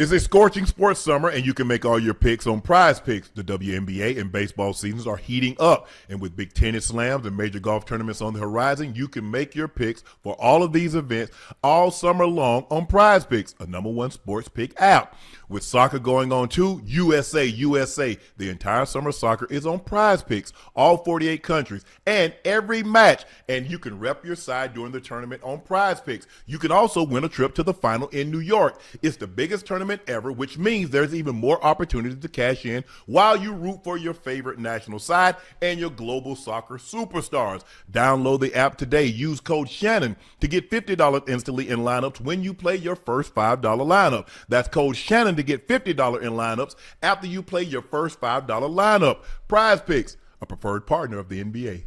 It's a scorching sports summer, and you can make all your picks on Prize Picks. The WNBA and baseball seasons are heating up, and with big tennis slams and major golf tournaments on the horizon, you can make your picks for all of these events all summer long on Prize Picks, a #1 sports pick app. With soccer going on too, USA, the entire summer soccer is on Prize Picks, all 48 countries, and every match, and you can rep your side during the tournament on Prize Picks. You can also win a trip to the final in New York. It's the biggest tournament ever, which means there's even more opportunity to cash in while you root for your favorite national side and your global soccer superstars. Download the app today. Use code Shannon to get $50 instantly in lineups when you play your first $5 lineup. That's code Shannon to get $50 in lineups after you play your first $5 lineup. Prize Picks, a preferred partner of the NBA.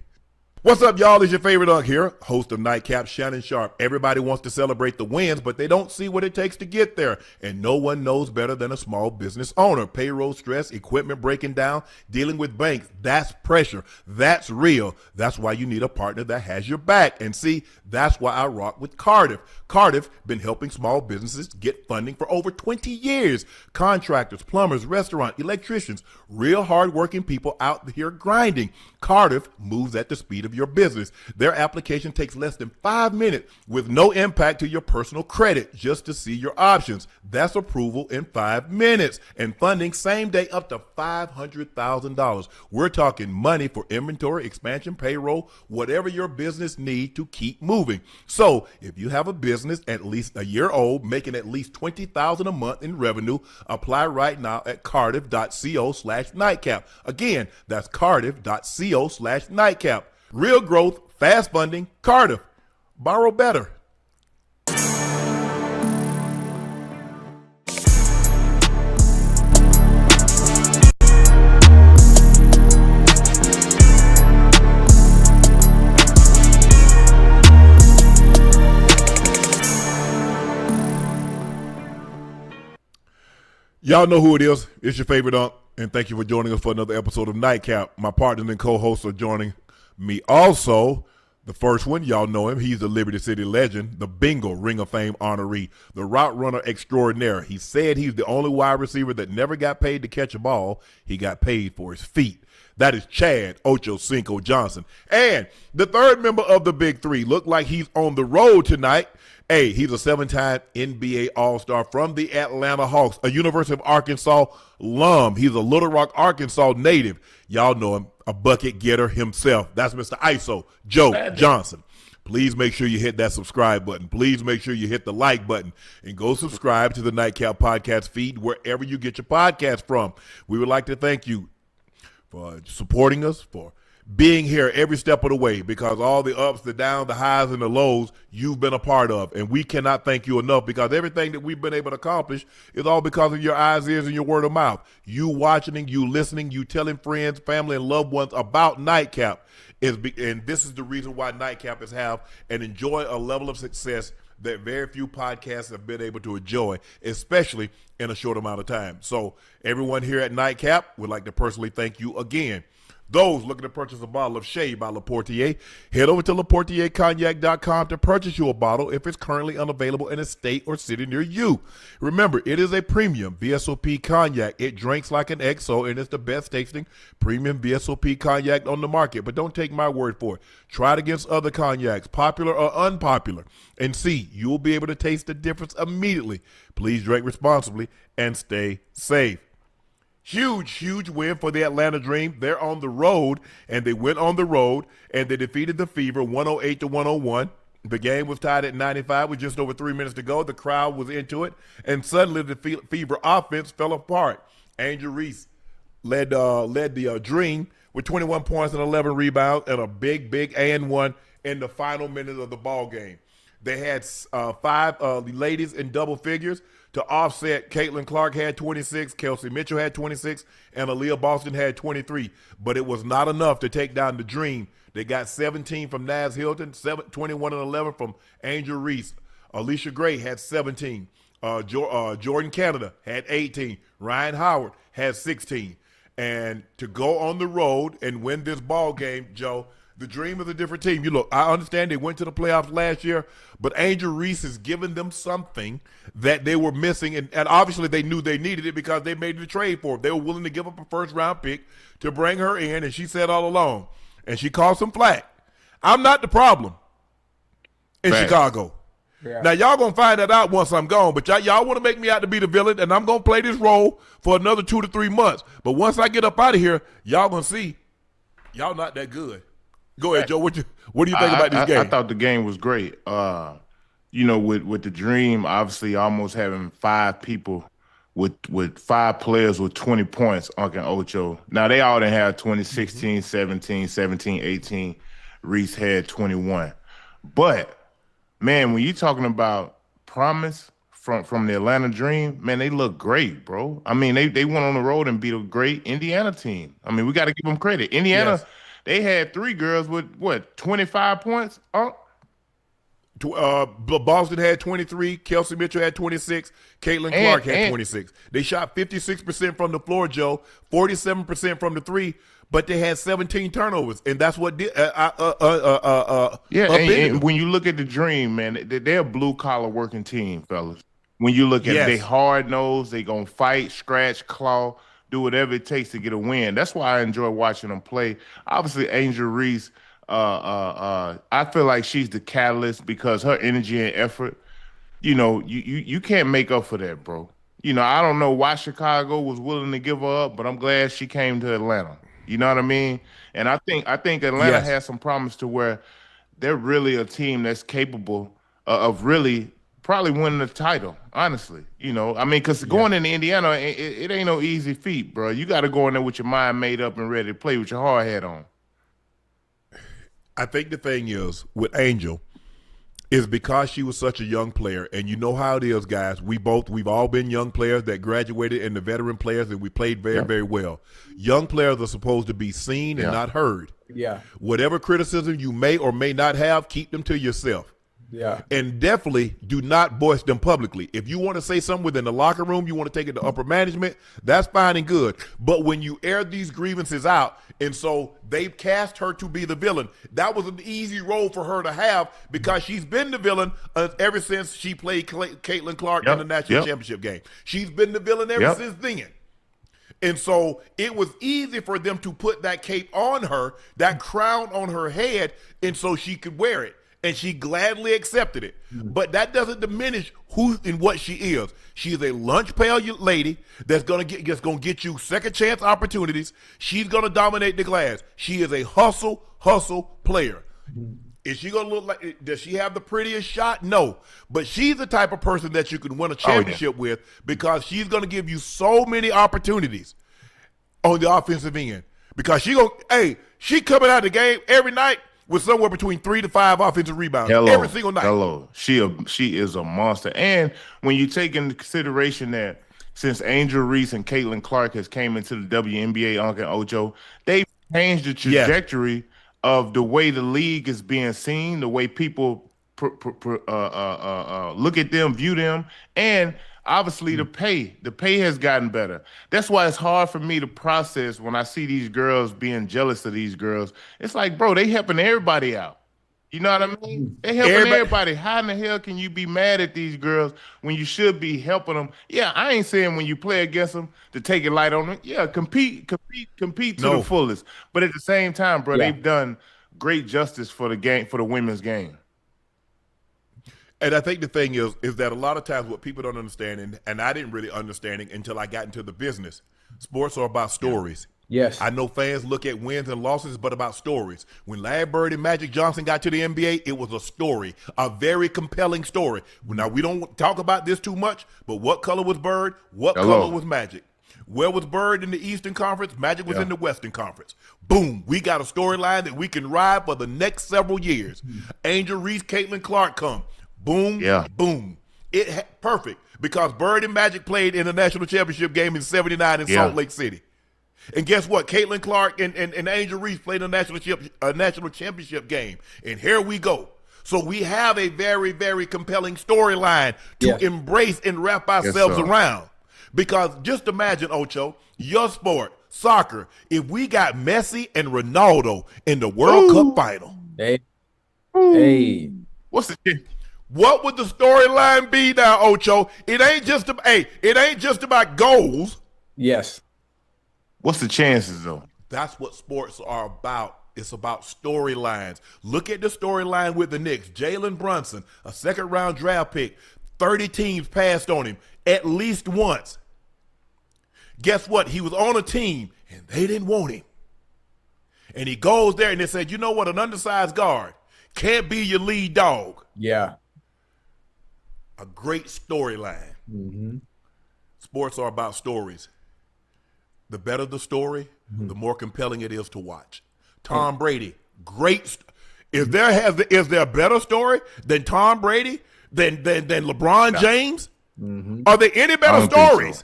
What's up, y'all? It's your favorite Unc here, host of Nightcap, Shannon Sharpe. Everybody wants to celebrate the wins, but they don't see what it takes to get there. And no one knows better than a small business owner. Payroll stress, equipment breaking down, dealing with banks. That's pressure. That's real. That's why you need a partner that has your back. And see, that's why I rock with Cardiff. Cardiff been helping small businesses get funding for over 20 years. Contractors, plumbers, restaurant, electricians, real hardworking people out here grinding. Cardiff moves at the speed of your business. Their application takes less than 5 minutes with no impact to your personal credit just to see your options. That's approval in 5 minutes and funding same day up to $500,000. We're talking money for inventory, expansion, payroll, whatever your business needs to keep moving. So if you have a business at least a year old, making at least $20,000 a month in revenue, apply right now at cardiff.co/nightcap. Again, that's cardiff.co/nightcap. Real growth, fast funding, Cardiff. Borrow better. Y'all know who it is. It's your favorite Unc, and thank you for joining us for another episode of Nightcap. My partners and co-hosts are joining me also. The first one, y'all know him. He's the Liberty City legend, the Bingo Ring of Fame honoree, the route runner extraordinaire. He said he's the only wide receiver that never got paid to catch a ball. He got paid for his feet. That is Chad Ochocinco Johnson. And the third member of the Big Three looked like he's on the road tonight. Hey, he's a 7-time NBA All-Star from the Atlanta Hawks, a University of Arkansas alum. He's a Little Rock, Arkansas native. Y'all know him, a bucket getter himself. That's Mr. Iso Joe Johnson. Please make sure you hit that subscribe button. Please make sure you hit the like button and go subscribe to the Nightcap podcast feed wherever you get your podcast from. We would like to thank you for supporting us, for being here every step of the way, because all the ups, the downs, the highs, and the lows you've been a part of. And we cannot thank you enough, because everything that we've been able to accomplish is all because of your eyes, ears, and your word of mouth. You watching, and you listening, you telling friends, family, and loved ones about Nightcap. And this is the reason why Nightcap has have and enjoy a level of success that very few podcasts have been able to enjoy, especially in a short amount of time. So everyone here at Nightcap would like to personally thank you again. Those looking to purchase a bottle of Shade by Laportier, head over to LaportierCognac.com to purchase you a bottle if it's currently unavailable in a state or city near you. Remember, it is a premium VSOP cognac. It drinks like an XO, and it's the best tasting premium VSOP cognac on the market. But don't take my word for it. Try it against other cognacs, popular or unpopular, and see. You'll be able to taste the difference immediately. Please drink responsibly and stay safe. Huge win for the Atlanta Dream. They're on the road, and they went on the road, and they defeated the Fever 108-101. The game was tied at 95 with just over 3 minutes to go. The crowd was into it, and suddenly the Fever offense fell apart. Angel Reese led the Dream with 21 points and 11 rebounds and a big and one in the final minute of the ball game. They had 5 ladies in double figures. To offset, Caitlin Clark had 26, Kelsey Mitchell had 26, and Aaliyah Boston had 23. But it was not enough to take down the Dream. They got 17 from Naz Hilton, 21 and 11 from Angel Reese. Alicia Gray had 17. Jordan Canada had 18. Ryan Howard had 16. And to go on the road and win this ball game, Joe, The Dream is a different team. You look, I understand they went to the playoffs last year, but Angel Reese has given them something that they were missing, and obviously they knew they needed it because they made the trade for it. They were willing to give up a first-round pick to bring her in, and she said all along, and she called some flack. I'm not the problem in Chicago. Yeah. Now, y'all going to find that out once I'm gone, but y'all want to make me out to be the villain, and I'm going to play this role for another 2 to 3 months. But once I get up out of here, y'all going to see y'all not that good. Go ahead, Joe. What do you think about this game? I thought the game was great. With the Dream, obviously almost having 5 people with 5 players with 20 points, Unc and Ocho. Now, they all didn't have 20, 16, 17, 17, 18. Reese had 21. But man, when you're talking about promise from the Atlanta Dream, man, they look great, bro. I mean, they went on the road and beat a great Indiana team. I mean, we got to give them credit. Indiana, they had 3 girls with, 25 points? Boston had 23. Kelsey Mitchell had 26. Caitlin Clark had 26. They shot 56% from the floor, Joe, 47% from the 3. But they had 17 turnovers, and that's what did. And when you look at the Dream, man, they're a blue-collar working team, fellas. When you look at it, they hard-nosed, they going to fight, scratch, claw, do whatever it takes to get a win. That's why I enjoy watching them play. Obviously, Angel Reese, I feel like she's the catalyst because her energy and effort, you can't make up for that, bro. I don't know why Chicago was willing to give her up, but I'm glad she came to Atlanta. You know what I mean? And I think Atlanta has some promise to where they're really a team that's capable of really probably winning the title, honestly. Because going into Indiana, it ain't no easy feat, bro. You got to go in there with your mind made up and ready to play with your hard hat on. I think the thing is with Angel is because she was such a young player, and you know how it is, guys. We've all been young players that graduated into veteran players, and we played very, very well. Young players are supposed to be seen and not heard. Yeah. Whatever criticism you may or may not have, keep them to yourself. Yeah. And definitely do not voice them publicly. If you want to say something within the locker room, you want to take it to upper management, that's fine and good. But when you air these grievances out, and so they've cast her to be the villain, that was an easy role for her to have because she's been the villain ever since she played Caitlin Clark in the national championship game. She's been the villain ever since then. And so it was easy for them to put that cape on her, that crown on her head, and so she could wear it. And she gladly accepted it. But that doesn't diminish who and what she is. She is a lunch pail lady that's gonna get you second chance opportunities. She's gonna dominate the glass. She is a hustle player. Is she gonna look like? Does she have the prettiest shot? No, but she's the type of person that you can win a championship with because she's gonna give you so many opportunities on the offensive end. Because she coming out of the game every night with somewhere between 3 to 5 offensive rebounds every single night. She is a monster. And when you take into consideration that since Angel Reese and Caitlin Clark has came into the WNBA, Unc and Ocho, they've changed the trajectory of the way the league is being seen, the way people look at them, view them, and obviously the pay. The pay has gotten better. That's why it's hard for me to process when I see these girls being jealous of these girls. It's like, bro, they helping everybody out. You know what I mean? They helping everybody. How in the hell can you be mad at these girls when you should be helping them? Yeah, I ain't saying when you play against them to take it light on them. Yeah, compete to the fullest. But at the same time, bro, they've done great justice for the game, for the women's game. And I think the thing is that a lot of times what people don't understand, and I didn't really understand it until I got into the business, sports are about stories. Yes. I know fans look at wins and losses, but about stories. When Larry Bird and Magic Johnson got to the NBA, it was a story, a very compelling story. Now, we don't talk about this too much, but what color was Bird? What color was Magic? Where was Bird in the Eastern Conference? Magic was in the Western Conference. Boom. We got a storyline that we can ride for the next several years. Angel Reese, Caitlin Clark come. Boom, boom. Perfect, because Bird and Magic played in the national championship game in '79 in Salt Lake City. And guess what? Caitlin Clark and Angel Reese played in a national championship game. And here we go. So we have a very, very compelling storyline to embrace and wrap ourselves around. Because just imagine, Ocho, your sport, soccer if we got Messi and Ronaldo in the World Cup final? Hey. What's the What would the storyline be now, Ocho? It ain't just about goals. Yes. What's the chances though? That's what sports are about. It's about storylines. Look at the storyline with the Knicks. Jalen Brunson, a second-round draft pick. 30 teams passed on him at least once. Guess what? He was on a team, and they didn't want him. And he goes there, and they said, you know what? An undersized guard can't be your lead dog. Yeah. A great storyline. Mm-hmm. Sports are about stories. The better the story, the more compelling it is to watch. Tom Brady, great. Is there a better story than Tom Brady, than LeBron James? Mm-hmm. Are there any better stories?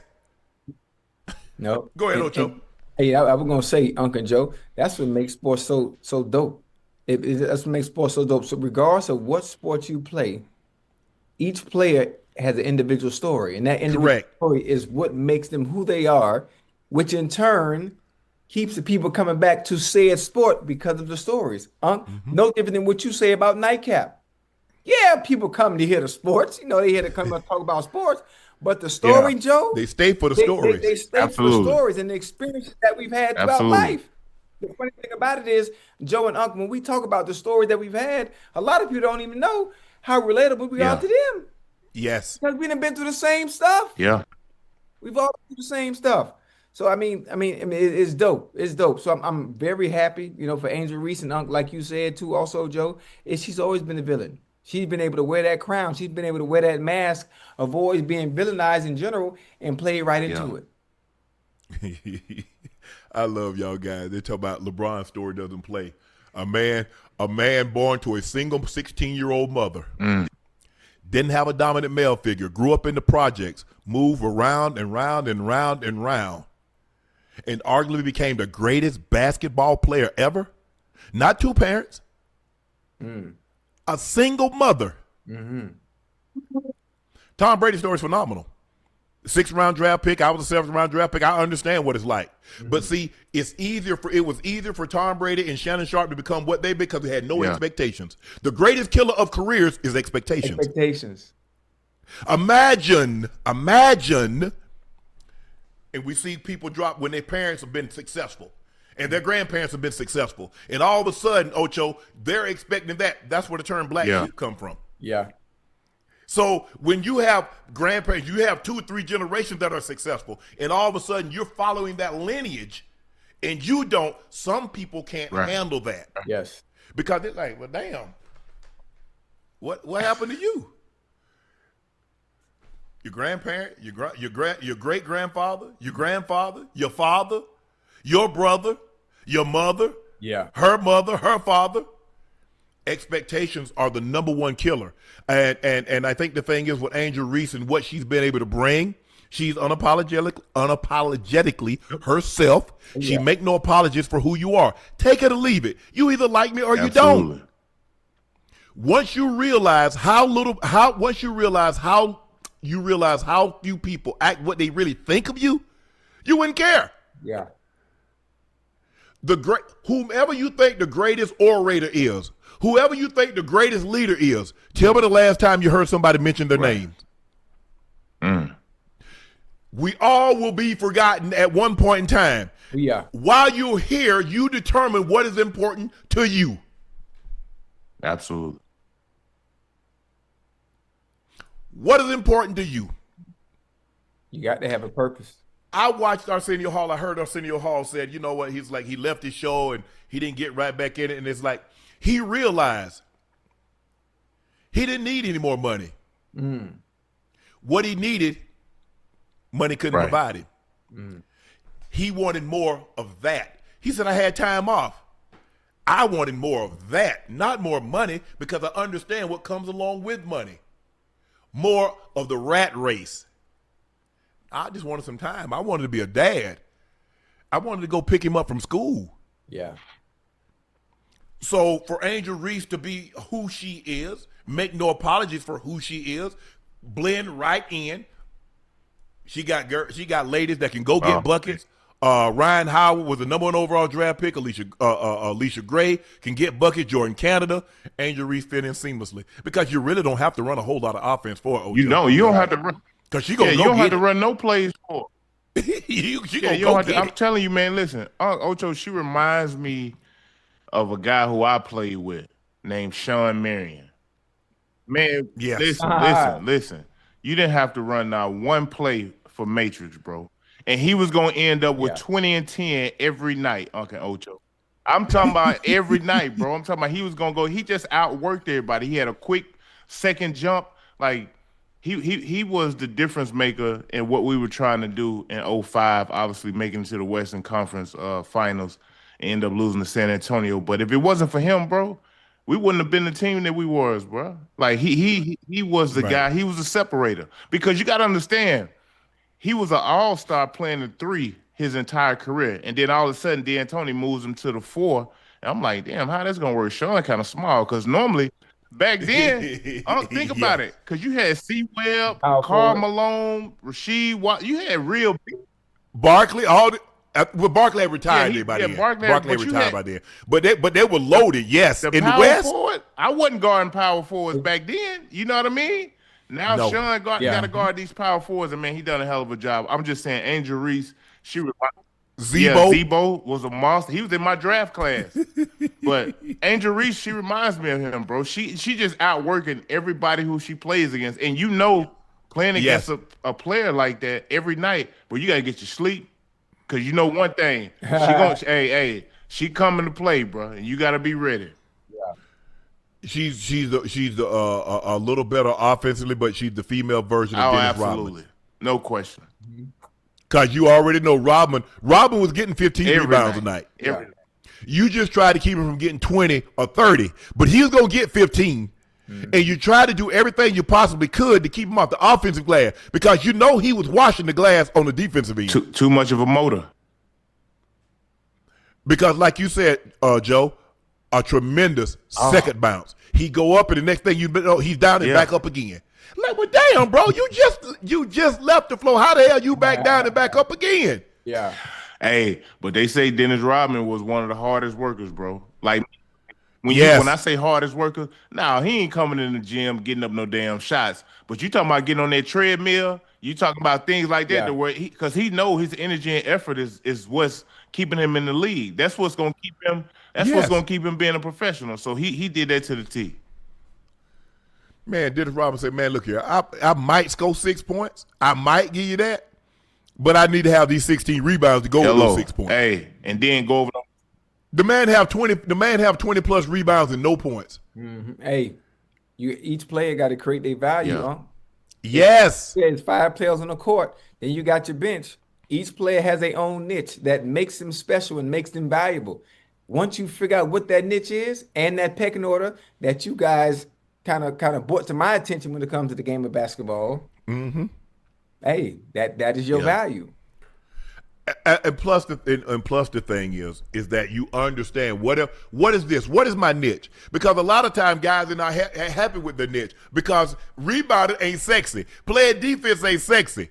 No. Go ahead, Ocho. Hey, I was gonna say, Unc and Joe, that's what makes sports so dope. That's what makes sports so dope. So regardless of what sport you play, each player has an individual story, and that individual story is what makes them who they are, which in turn keeps the people coming back to said sport because of the stories. Unc, no different than what you say about Nightcap. Yeah, people come to hear the sports. You know, they hear to come and talk about sports. But the story, Joe, they stay for the stories. They stay for the stories and the experiences that we've had throughout life. The funny thing about it is, Joe and Unc, when we talk about the stories that we've had, a lot of people don't even know how relatable we are to them. Yes. Because we done been through the same stuff. Yeah. We've all been through the same stuff. So I mean, it's dope. It's dope. So I'm very happy, you know, for Angel Reese and Unc, like you said too. Also, Joe, she's always been a villain. She's been able to wear that crown. She's been able to wear that mask of always being villainized in general and play right into it. I love y'all guys. They talk about LeBron's story doesn't play. A man born to a single 16-year-old mother. Didn't have a dominant male figure. Grew up in the projects. Moved around and round and round and round. And arguably became the greatest basketball player ever. Not two parents. A single mother. Tom Brady's story is phenomenal. 6th round draft pick. I was a 7th round draft pick. I understand what it's like. But see, it was easier for Tom Brady and Shannon Sharpe to become what they because they had no expectations. The greatest killer of careers is expectations. Imagine, and we see people drop when their parents have been successful and their grandparents have been successful. And all of a sudden, Ocho, they're expecting that. That's where the term black sheep come from. Yeah. So when you have grandparents, you have 2 or 3 generations that are successful, and all of a sudden you're following that lineage, and you don't. Some people can't handle that. Yes. Because they're like, well, damn, what happened to you? Your grandparent, your great grandfather, your grandfather, your father, your brother, your mother, her mother, her father. Expectations are the #1 killer. And I think the thing is with Angel Reese and what she's been able to bring, she's unapologetically herself. She make no apologies for who you are. Take it or leave it. You either like me or you don't. Once you realize how few people act what they really think of you, you wouldn't care. Yeah. Whomever you think the greatest orator is, whoever you think the greatest leader is, tell me the last time you heard somebody mention their name. We all will be forgotten at one point in time. Yeah. While you're here, you determine what is important to you. Absolutely. What is important to you? You got to have a purpose. I watched Arsenio Hall. I heard Arsenio Hall said, you know what? He's like, he left his show and he didn't get right back in it. And it's like, he realized he didn't need any more money. What he needed, money couldn't provide him. He wanted more of that. He said, I had time off. I wanted more of that, not more money, because I understand what comes along with money. More of the rat race. I just wanted some time. I wanted to be a dad. I wanted to go pick him up from school. Yeah. So for Angel Reese to be who she is, make no apologies for who she is, blend right in. She got ladies that can go get buckets Ryan Howard was the #1 overall draft pick. Alicia Gray can get buckets. Jordan Canada, Angel Reese fit in seamlessly because you really don't have to run a whole lot of offense for Ocho. You don't have to run because she gonna you go don't get have to it. run no plays for. She gonna go get it. I'm telling you, man. Listen, Ocho, she reminds me of a guy who I played with named Sean Marion. Man, yes. Listen. You didn't have to run now one play for Matrix, bro. And he was going to end up with 20 and 10 every night, Unc and Ocho. I'm talking about every night, bro. I'm talking about he was going to go. He just outworked everybody. He had a quick second jump. Like, he was the difference maker in what we were trying to do in 05, obviously making it to the Western Conference Finals and end up losing to San Antonio. But if it wasn't for him, bro, we wouldn't have been the team that we was, bro. Like he was the guy. He was a separator because you got to understand, he was an all-star playing the 3 his entire career, and then all of a sudden, D'Antoni moves him to the 4. And I'm like, damn, how that's gonna work? Sean kind of small because normally back then, think about it, because you had C. Webb, Karl Malone, Rasheed Watt. You had real Barkley. Well, Barkley had retired by then. Barkley retired by then. But they were loaded, yes. In the West, forward, I wasn't guarding power forwards back then. You know what I mean? Now Sean got to guard these power forwards, and man, he done a hell of a job. I'm just saying, Angel Reese, Zebo was a monster. He was in my draft class. But Angel Reese, she reminds me of him, bro. She just outworking everybody who she plays against. And you know, playing against a player like that every night, bro, you got to get your sleep. Because you know one thing, she coming to play, bro, and you got to be ready. She's a little better offensively, but she's the female version of Dennis Rodman. No question. Because you already know Rodman was getting 15 rebounds a night. You just tried to keep him from getting 20 or 30, but he was going to get 15. And you try to do everything you possibly could to keep him off the offensive glass because you know he was washing the glass on the defensive end. Too much of a motor. Because like you said, Joe, a tremendous second bounce. He go up and the next thing you know, he's down and back up again. Like, well, damn, bro, you just left the floor. How the hell you back down and back up again? Yeah. Hey, but they say Dennis Rodman was one of the hardest workers, bro. Like, when I say hardest worker, he ain't coming in the gym getting up no damn shots. But you talking about getting on that treadmill, you talking about things like that to where because he know his energy and effort is what's keeping him in the league. That's what's gonna keep him. That's what's gonna keep him being a professional. So he did that to the T. Man, Dennis Rodman said, "Man, look here, I might score 6 points. I might give you that, but I need to have these 16 rebounds to go with those 6 points. Hey, and then go over them. The man have 20 plus rebounds and no points. Mm-hmm. Hey, each player got to create their value, huh? Yes. There's 5 players on the court. Then you got your bench. Each player has their own niche that makes them special and makes them valuable. Once you figure out what that niche is and that pecking order that you guys kind of brought to my attention when it comes to the game of basketball, hey, that is your value. And plus the thing is that you understand what is this? What is my niche? Because a lot of times guys are not happy with their niche because rebounding ain't sexy, playing defense ain't sexy.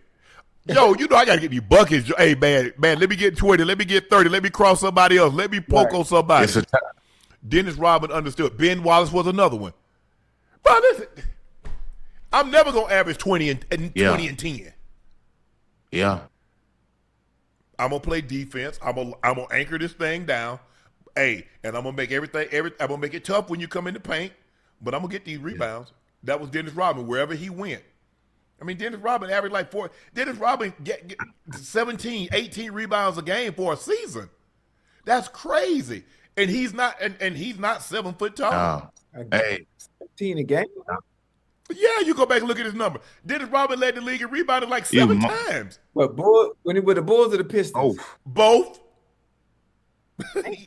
Yo, you know I gotta get these buckets. Hey man, let me get 20, let me get 30, let me cross somebody else, let me poke on somebody. Dennis Rodman understood. Ben Wallace was another one. But listen, I'm never gonna average 20 and 10. Yeah. I'm gonna play defense. I'm gonna anchor this thing down. Hey, and I'm gonna make I'm gonna make it tough when you come in the paint, but I'm gonna get these rebounds. That was Dennis Rodman wherever he went. I mean, Dennis Rodman averaged like 4. Dennis Rodman get 17, 18 rebounds a game for a season. That's crazy. And he's not and he's not 7 foot tall. Hey, 17 a game. Yeah, you go back and look at his number. Dennis Rodman led the league in rebounding like 7 times. But when he with the Bulls or the Pistons? Both.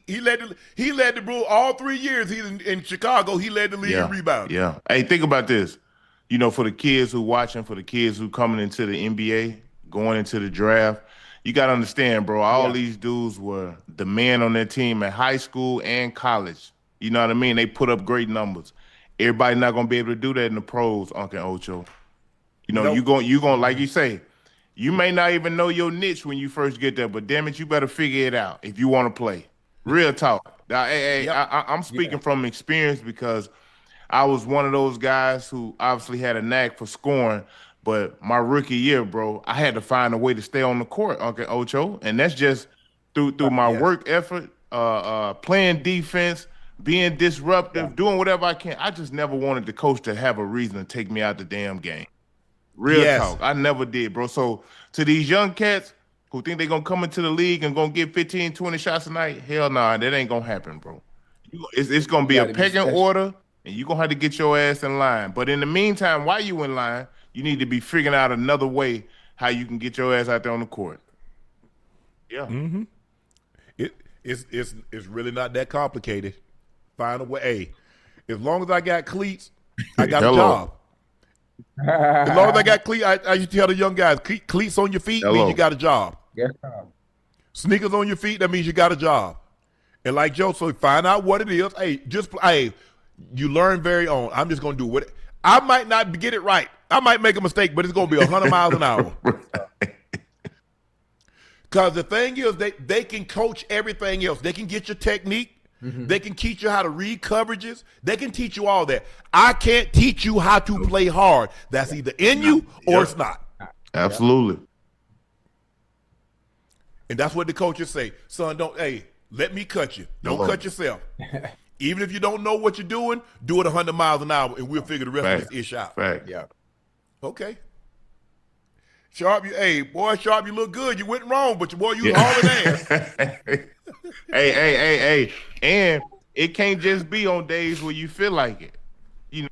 he led the Bulls all 3 years. He's in Chicago. He led the league in rebounding. Yeah. Hey, think about this. You know, for the kids who watching, for the kids who coming into the NBA, going into the draft, you got to understand, bro, all these dudes were the man on their team at high school and college. You know what I mean? They put up great numbers. Everybody not going to be able to do that in the pros, Unc and Ocho. You know, you going like you say, You may not even know your niche when you first get there, but damn it, you better figure it out if you want to play. Real talk. Now, I'm speaking from experience because I was one of those guys who obviously had a knack for scoring, but my rookie year, bro, I had to find a way to stay on the court, Unc and Ocho, and that's just through my work effort, playing defense, being disruptive, doing whatever I can. I just never wanted the coach to have a reason to take me out the damn game. Real talk. I never did, bro. So to these young cats who think they're going to come into the league and going to get 15, 20 shots a night, hell nah, that ain't going to happen, bro. It's going to be a pecking order, and you're going to have to get your ass in line. But in the meantime, while you in line, you need to be figuring out another way how you can get your ass out there on the court. Yeah. Mm-hmm. It's really not that complicated. Find a way. Hey, as long as I got cleats, I got a job. As long as I got cleats, I used to tell the young guys, cleats on your feet means you got a job. Yes. Sneakers on your feet, that means you got a job. And like Joe, so find out what it is. Hey, you learn very on. I'm just gonna do what I might not get it right. I might make a mistake, but it's gonna be 100 miles an hour. Because the thing is, they can coach everything else. They can get your technique. Mm-hmm. They can teach you how to read coverages. They can teach you all that. I can't teach you how to play hard. That's either in you or it's not. Absolutely. And that's what the coaches say. Son, let me cut you. Don't cut yourself. Even if you don't know what you're doing, do it 100 miles an hour, and we'll figure the rest of this ish out. Fact. Yeah. Okay. Sharpe, Sharpe, you look good. You went wrong, but boy, you hauling ass. Hey. And it can't just be on days where you feel like it. You know,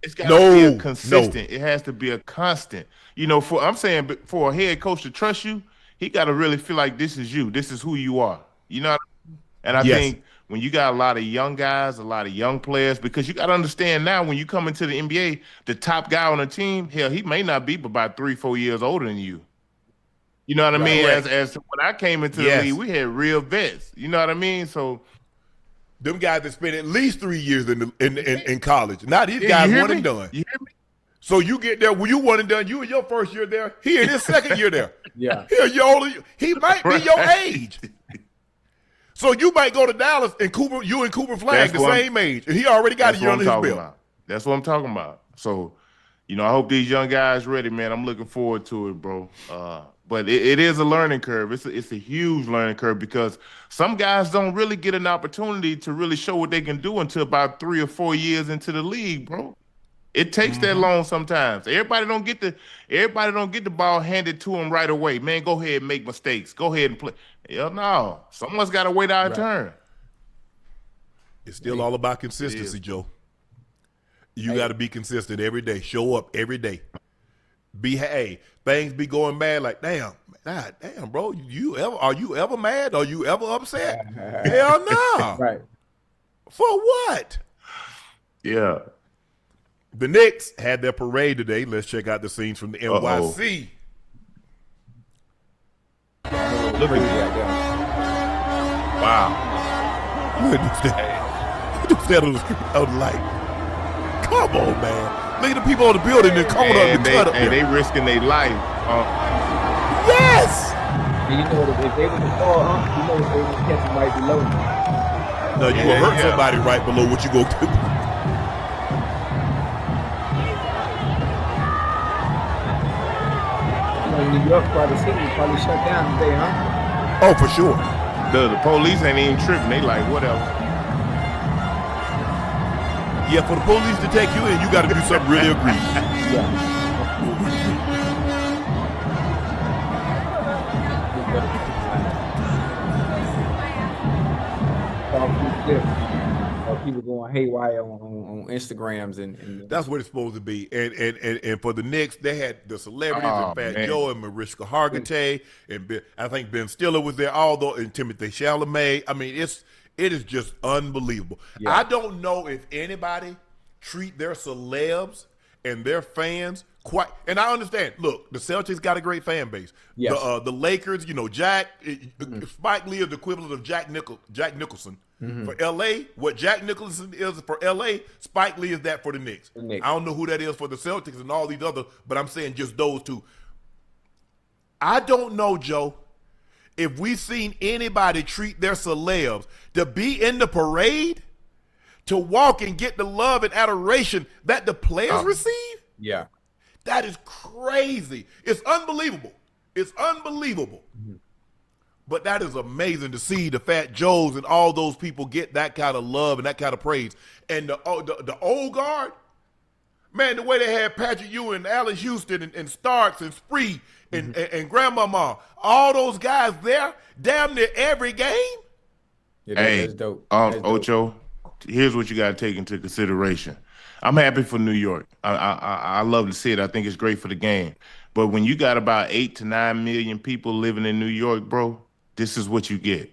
it's got to be a consistent. It has to be a constant. You know, for a head coach to trust you, he got to really feel like this is you. This is who you are. You know what I mean? And I think when you got a lot of young guys, a lot of young players, because you got to understand now when you come into the NBA, the top guy on the team, hell, he may not be but about 3-4 years older than you. You know what I mean? Right. As when I came into the league, we had real vets. You know what I mean? So them guys that spent at least 3 years in college. Now these guys one and done. You hear me? So you get there when you one and done. You in your first year there. He in his second year there. Yeah. He might be your age. So you might go to Dallas and you and Cooper Flag the same age, and he already got a year under his belt. That's what I'm talking about. So, you know, I hope these young guys ready, man. I'm looking forward to it, bro. But it is a learning curve. It's a huge learning curve because some guys don't really get an opportunity to really show what they can do until about 3 or 4 years into the league, bro. It takes that long sometimes. Everybody don't get the ball handed to them right away. Man, go ahead and make mistakes. Go ahead and play. Hell no. Someone's got to wait our turn. It's still all about consistency, Joe. You got to be consistent every day. Show up every day. Things be going bad like, damn, bro, are you ever mad? Are you ever upset? Hell no. Right. For what? Yeah. The Knicks had their parade today. Let's check out the scenes from the NYC. Look at that. Wow. Look at this. Look at this on the light. Come on, man. Look at the people on the building that come up and cut up. And they risking their life. Yes. And you know, if they were to fall, you know, they would catch them right below you. No, you will hurt somebody right below what you go do. New York, the city probably shut down today, huh? Oh, for sure. The police ain't even tripping. They like, whatever. Yeah, for the police to take you in, you got to do something really egregious. People going haywire on Instagrams and that's what it's supposed to be. And for the Knicks, they had the celebrities and Fat Joe and Mariska Hargitay and I think Ben Stiller was there, and Timothée Chalamet. I mean, it is just unbelievable. Yeah. I don't know if anybody treat their celebs and their fans quite. And I understand. Look, the Celtics got a great fan base. Yes. The Lakers, you know, Spike Lee is the equivalent of Jack Nicholson. Mm-hmm. For LA, what Jack Nicholson is for LA, Spike Lee is that for the Knicks. I don't know who that is for the Celtics and all these other, but I'm saying just those two. I don't know, Joe, if we've seen anybody treat their celebs to be in the parade, to walk and get the love and adoration that the players receive. Yeah. That is crazy. It's unbelievable. It's unbelievable. Mm-hmm. But that is amazing to see the Fat Joes and all those people get that kind of love and that kind of praise. And the old guard, man, the way they had Patrick Ewing and Allen Houston and Starks and Spree and Grandmama, all those guys there, damn near every game. Yeah, that's dope. Ocho, here's what you got to take into consideration. I'm happy for New York. I love to see it. I think it's great for the game. But when you got about 8 to 9 million people living in New York, bro, this is what you get.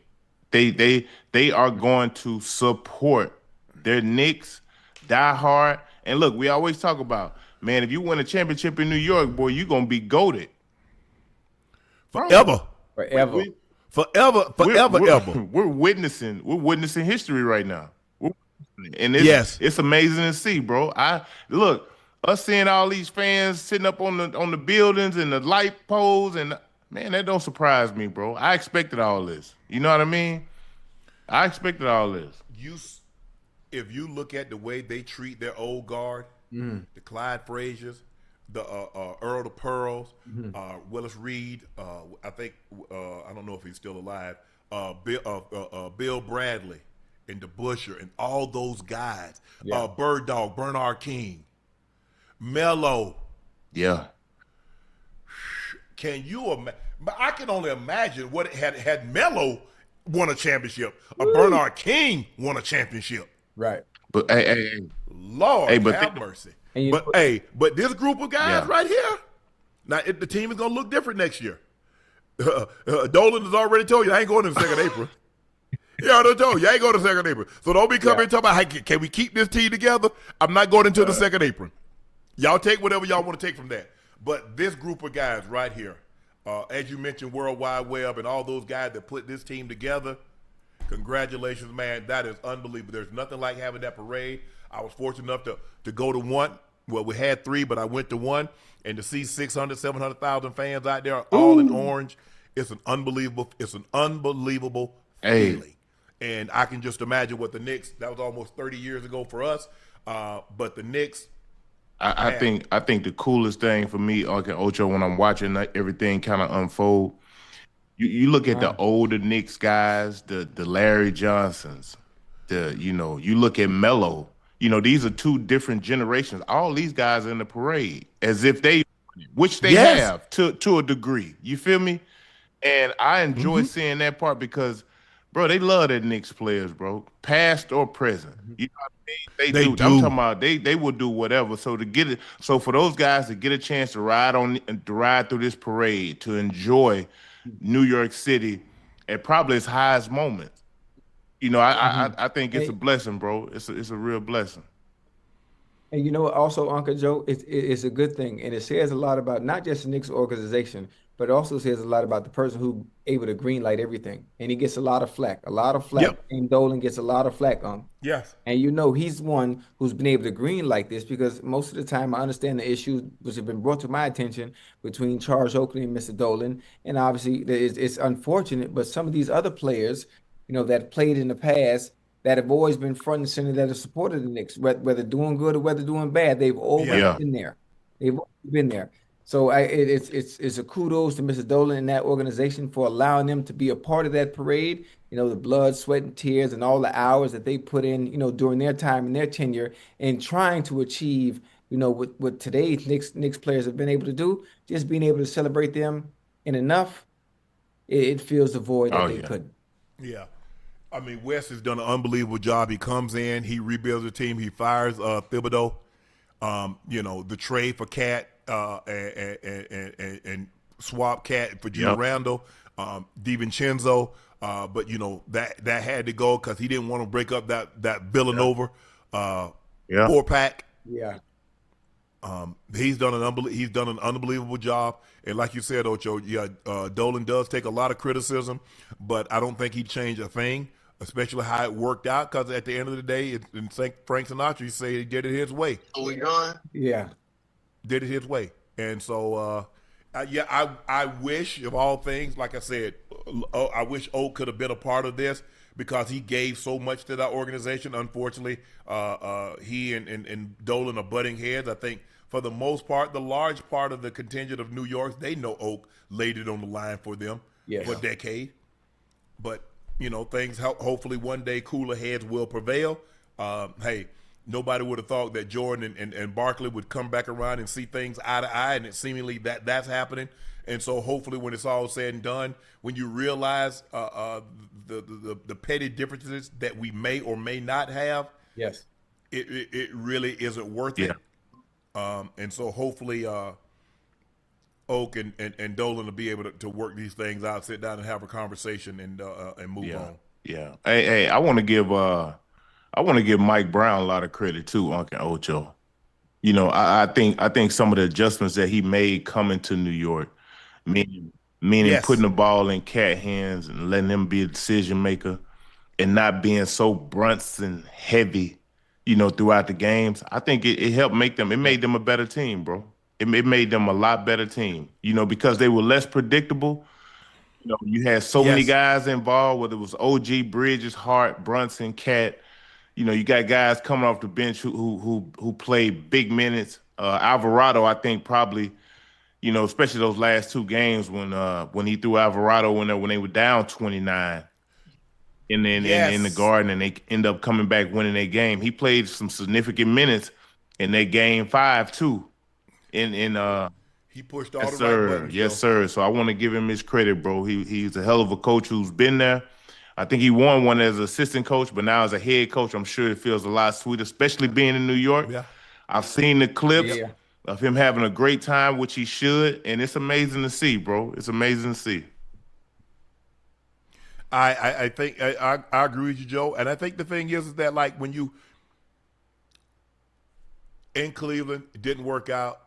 They are going to support their Knicks, die hard. And look, we always talk about, man, if you win a championship in New York, boy, you're going to be goated. Forever. Forever. We're witnessing history right now. And it's amazing to see, bro. Look, us seeing all these fans sitting up on the buildings and the light poles, and man, that don't surprise me, bro. I expected all this. You know what I mean? I expected all this. If you look at the way they treat their old guard, the Clyde Fraziers, the Earl the Pearls, Willis Reed, I think I don't know if he's still alive. Bill Bradley and DeBuscher and all those guys, Bird Dog, Bernard King, Melo. Yeah. Can you imagine? I can only imagine what it had Melo won a championship, or Bernard King won a championship. Right. But hey, Lord, have mercy. But this group of guys right here, now the team is gonna look different next year. Dolan has already told you I ain't going to the second April. Yeah, I told you I ain't going to the second April. So don't be coming and talking about, hey, can we keep this team together? I'm not going into the second April. Y'all take whatever y'all want to take from that. But this group of guys right here, as you mentioned, World Wide Web and all those guys that put this team together, congratulations, man. That is unbelievable. There's nothing like having that parade. I was fortunate enough to go to one. Well, we had 3, but I went to one. And to see 600, 700,000 fans out there all in orange, it's an unbelievable feeling. And I can just imagine what the Knicks, that was almost 30 years ago for us, but the Knicks. I think the coolest thing for me, Unc and Ocho, when I'm watching everything kind of unfold, you look at the older Knicks guys, the Larry Johnsons, you look at Melo. These are 2 different generations. All these guys are in the parade as if which they have to a degree. You feel me? And I enjoy seeing that part because, bro, they love their Knicks players, bro, past or present. You know what I mean? They do. I'm talking about they will do whatever. So for those guys to get a chance to ride through this parade, to enjoy New York City at probably its highest moments. I think it's a blessing, bro. It's a real blessing. And also, Uncle Joe, it's a good thing. And it says a lot about not just the Knicks organization, but it also says a lot about the person who able to greenlight everything. And he gets a lot of flack. Yep. And Dolan gets a lot of flack on. Yes. And he's one who's been able to greenlight this because most of the time I understand the issues which have been brought to my attention between Charles Oakley and Mr. Dolan. And obviously it's unfortunate, but some of these other players, that played in the past that have always been front and center that have supported the Knicks, whether doing good or whether doing bad, they've always been there. They've always been there. So it's a kudos to Mr. Dolan and that organization for allowing them to be a part of that parade. The blood, sweat, and tears, and all the hours that they put in, during their time and their tenure, and trying to achieve, what today's Knicks players have been able to do. Just being able to celebrate them in enough, it fills the void that they couldn't. Yeah. I mean, Wes has done an unbelievable job. He comes in, he rebuilds the team, he fires Thibodeau. The trade for Cat and swap Cat for Gino Randall, DiVincenzo. But that had to go because he didn't want to break up that Villanova 4-pack. Yeah. He's done an unbelievable job, and like you said, Ocho, Dolan does take a lot of criticism, but I don't think he changed a thing, especially how it worked out. Because at the end of the day, in Frank Sinatra, say he did it his way. Are we going? Yeah, did it his way, and so I wish of all things, like I said, I wish Oak could have been a part of this because he gave so much to that organization. Unfortunately, he and Dolan are butting heads. I think for the most part, the large part of the contingent of New York, they know Oak laid it on the line for them for a decade. But, things hopefully one day cooler heads will prevail. Hey, nobody would have thought that Jordan and Barkley would come back around and see things eye to eye, and it seemingly that's happening. And so hopefully when it's all said and done, when you realize the petty differences that we may or may not have, yes, it really isn't worth it. And so hopefully Oak and Dolan will be able to work these things out, sit down and have a conversation and move on. Yeah. Hey, I want to give Mike Brown a lot of credit too, Unc and Ocho. I think some of the adjustments that he made coming to New York, meaning putting the ball in cat hands and letting him be a decision maker and not being so Brunson heavy, throughout the games. I think it helped make them. It made them a better team, bro. It made them a lot better team, because they were less predictable. You had so many guys involved, whether it was OG, Bridges, Hart, Brunson, Cat. You got guys coming off the bench who played big minutes. Alvarado, I think probably, especially those last two games when he threw Alvarado when they were down 29, and then in the Garden, and they end up coming back winning their game. He played some significant minutes in that game 5 too. He pushed all the right buttons. Yes, sir. So I want to give him his credit, bro. He's a hell of a coach who's been there. I think he won one as an assistant coach, but now as a head coach, I'm sure it feels a lot sweeter, especially being in New York. Yeah. I've seen the clips of him having a great time, which he should, and it's amazing to see, bro. It's amazing to see. I think I agree with you, Joe. And I think the thing is that, like, when you in Cleveland, it didn't work out.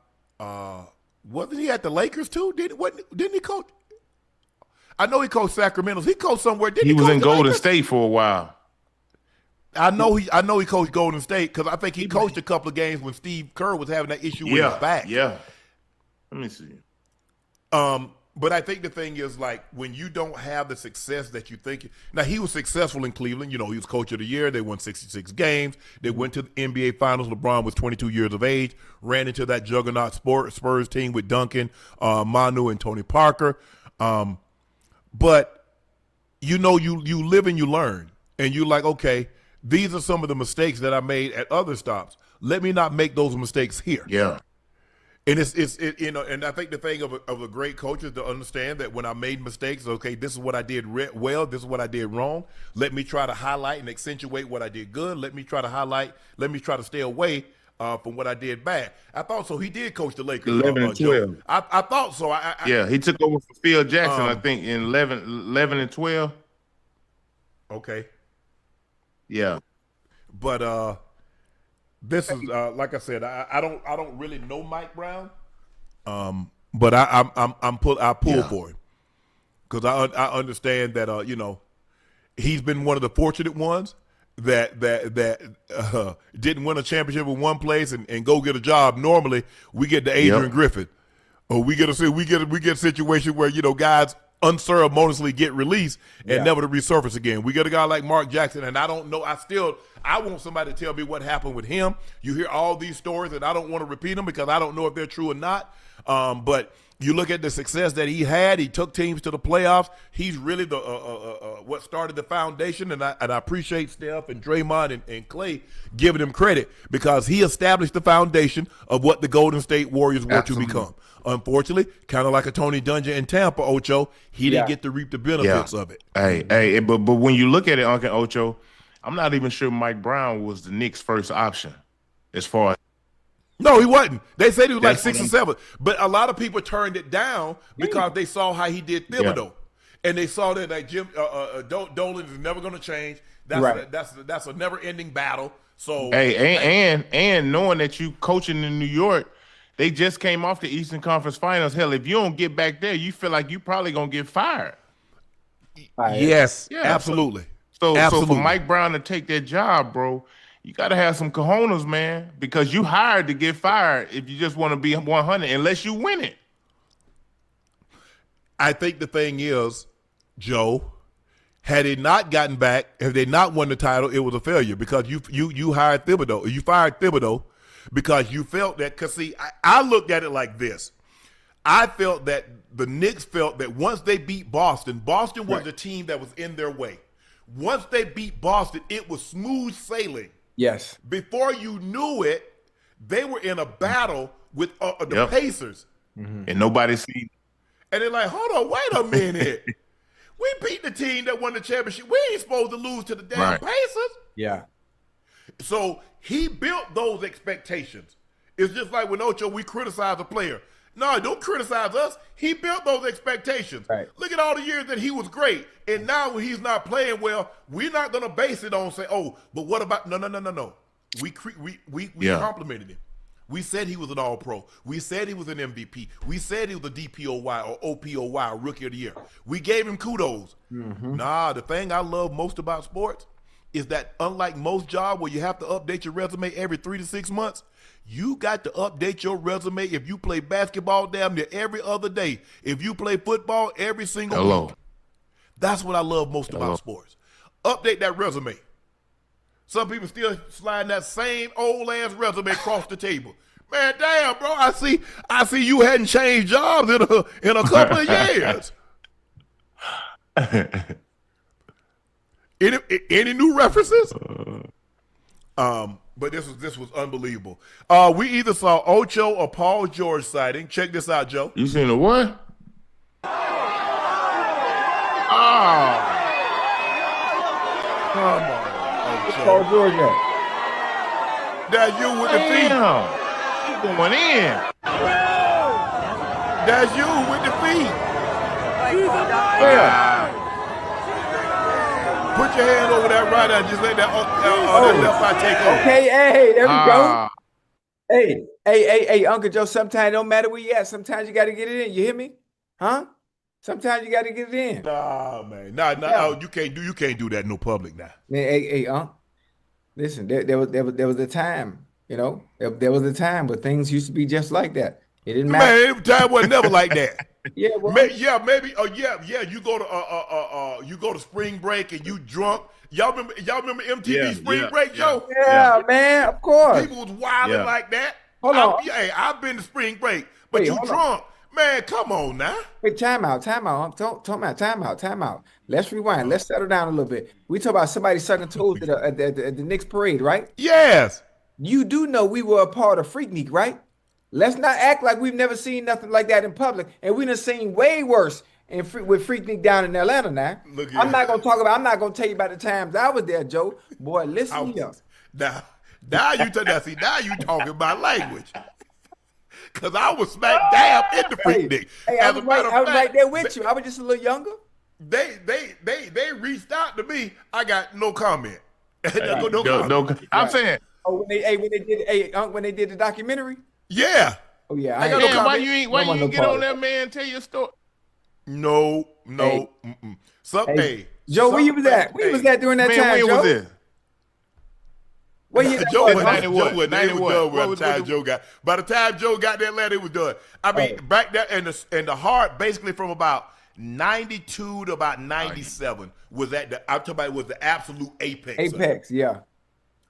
Wasn't he at the Lakers too? Didn't he coach? I know he coached Sacramento. He coached somewhere. He was in Golden State for a while. I know he coached Golden State because I think he coached a couple of games when Steve Kerr was having that issue with his back. Yeah. Let me see. But I think the thing is, like, when you don't have the success that you think. Now, he was successful in Cleveland. He was coach of the year. They won 66 games. They went to the NBA Finals. LeBron was 22 years of age. Ran into that juggernaut Spurs team with Duncan, Manu, and Tony Parker. But you live and you learn, and you're like, okay, these are some of the mistakes that I made at other stops. Let me not make those mistakes here. Yeah. And and I think the thing of a great coach is to understand that when I made mistakes, okay, this is what I did well, this is what I did wrong. Let me try to highlight and accentuate what I did good. Let me try to stay away from what I did bad. I thought so. He did coach the Lakers. 11 and 12. I thought so. He took over for Phil Jackson, I think, in 11 and 12. Okay. Yeah. But this is like I said, I don't really know Mike Brown, but I pull for him because I understand that he's been one of the fortunate ones that didn't win a championship in one place and go get a job. Normally we get the Adrian Griffin, or we get a situation where guys unceremoniously get released and never to resurface again. We get a guy like Mark Jackson, and I don't know. I want somebody to tell me what happened with him. You hear all these stories, and I don't want to repeat them because I don't know if they're true or not. But you look at the success that he had. He took teams to the playoffs. He's really the what started the foundation, and I appreciate Steph and Draymond and Clay giving him credit because he established the foundation of what the Golden State Warriors were to become. Unfortunately, kind of like a Tony Dungy in Tampa, Ocho, he didn't get to reap the benefits of it. But when you look at it, Unc and Ocho, I'm not even sure Mike Brown was the Knicks' first option as far as. No, he wasn't. They said he was like 6 or 7. But a lot of people turned it down because they saw how he did Thibodeau. Yeah. And they saw that like Jim Dolan is never going to change. That's a never-ending battle. So and knowing that you coaching in New York, they just came off the Eastern Conference Finals. Hell, if you don't get back there, you feel like you probably going to get fired. Yes, absolutely. So for Mike Brown to take that job, bro, you got to have some cojones, man, because you hired to get fired if you just want to be 100, unless you win it. I think the thing is, Joe, had it not gotten back, if they not won the title, it was a failure because you hired Thibodeau. You fired Thibodeau because you felt that. Because see, I looked at it like this. I felt that the Knicks felt that once they beat Boston, Boston was the team that was in their way. Once they beat Boston, it was smooth sailing. Yes. Before you knew it, they were in a battle with the Pacers. Mm-hmm. And nobody seen. And they're like, hold on, wait a minute. We beat the team that won the championship. We ain't supposed to lose to the damn Pacers. Yeah. So he built those expectations. It's just like when Ocho, we criticize a player. No, don't criticize us. He built those expectations. Right. Look at all the years that he was great. And now when he's not playing well, we're not going to base it on say, oh, but what about, no. We complimented him. We said he was an all-pro. We said he was an MVP. We said he was a DPOY or OPOY, or Rookie of the Year. We gave him kudos. Mm-hmm. Nah, the thing I love most about sports is that unlike most jobs where you have to update your resume every 3 to 6 months, you got to update your resume if you play basketball damn near every other day. If you play football every single week. That's what I love most about sports. Update that resume. Some people still sliding that same old ass resume across the table. Man, damn, bro! I see you hadn't changed jobs in a couple of years. Any new references? But this was unbelievable. We either saw Ocho or Paul George sighting. Check this out, Joe. You seen the what? Oh, come on. Paul George at? That's you with the feet. He's going in. That's you with the feet. Put your hand over that right eye. Just let that left eye take over. Okay, hey, there we go. Hey, Uncle Joe, sometimes it don't matter where you at. Sometimes you got to get it in. You hear me? Huh? Sometimes you got to get it in. Nah, man. Nah, you can't do that in no public now. Hey, listen, there was a time, you know, there was a time where things used to be just like that. It didn't matter. Man, time was never like that. Yeah, well, maybe. You go to spring break and you drunk. Y'all remember MTV Spring Break, Joe? Yeah, man, of course. People was wilding like that. Hold on. I've been to spring break, but you drunk. Man, come on now. Wait, time out. Time out. Let's rewind. Let's settle down a little bit. We talk about somebody sucking toes at the Knicks Parade, right? Yes. You do know we were a part of Freaknik, right? Let's not act like we've never seen nothing like that in public, and we done seen way worse with Freaknik down in Atlanta now. I'm not gonna tell you about the times I was there, Joe. Boy, listen here. Now you talking about language. Cause I was smack dab in the Freaknik. Hey, I was right there with you. I was just a little younger. They reached out to me. I got no comment. No, I'm saying. Oh, when they did the documentary. Yeah. Oh yeah. I got no comment. Why you ain't get on that man and tell your story? No. Joe, where you was at? Where you was at during that time, Joe? Was it? Joe wasn't done by the time Joe got. By the time Joe got that letter, it was done. I mean, back there and the heart, basically from about 92 to about 97 was at the. I'm talking about was the absolute apex. Apex, yeah.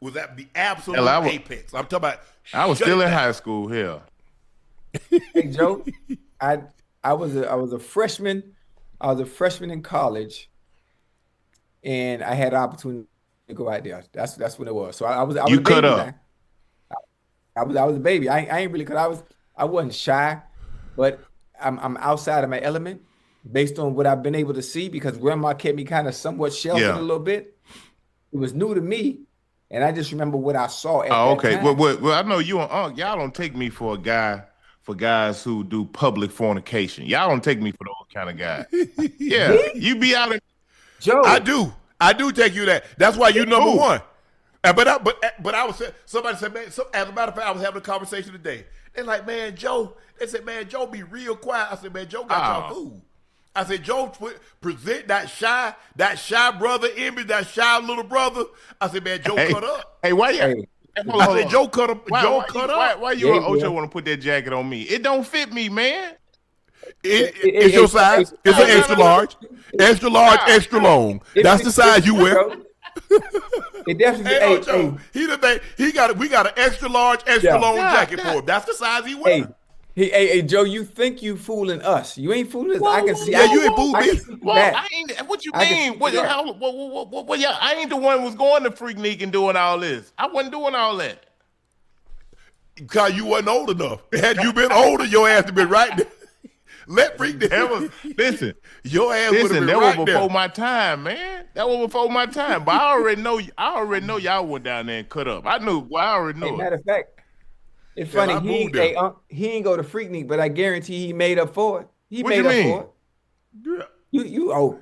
Was that the absolute apex? I'm talking about. I was still in high school here. Hey Joe, I was a freshman. I was a freshman in college, and I had an opportunity to go out there. That's what it was. So I was you a cut baby up. I was a baby. I ain't really because I wasn't shy, but I'm outside of my element based on what I've been able to see because grandma kept me kind of somewhat sheltered a little bit. It was new to me, and I just remember what I saw at that time. Well, I know you and Unc, y'all don't take me for a guy for guys who do public fornication. Y'all don't take me for those kind of guys. Yeah, you be out in Joe. I do take you that. That's why you number one. But I was somebody said, man. So, as a matter of fact, I was having a conversation today. They're like, man, Joe. They said, man, Joe be real quiet. I said, man, Joe got y'all food. I said, Joe, present that shy brother image, that shy little brother. I said, man, Joe cut up. Hey, why you? I said, Joe cut up. Why you and Ocho want to put that jacket on me? It don't fit me, man. It's your size. It's an extra large, extra long. That's the size you wear. It definitely. Hey, Ocho, we got an extra large, extra long jacket for him. That's the size he wears. Hey, Joe, you think you fooling us? You ain't fooling us. I can see. Yeah, you ain't fooling me. I ain't. What you mean? I ain't the one who was going to Freaknik and doing all this. I wasn't doing all that. Because you wasn't old enough. Had you been older, your ass would have been right there. Let Freaknik. Listen, your ass would have been that right was before my time, man. That was before my time. But I already know y'all went down there and cut up. I already know. Matter of fact. It's funny. He ain't go to Freaknik, but I guarantee he made up for it. What made up for it. Yeah.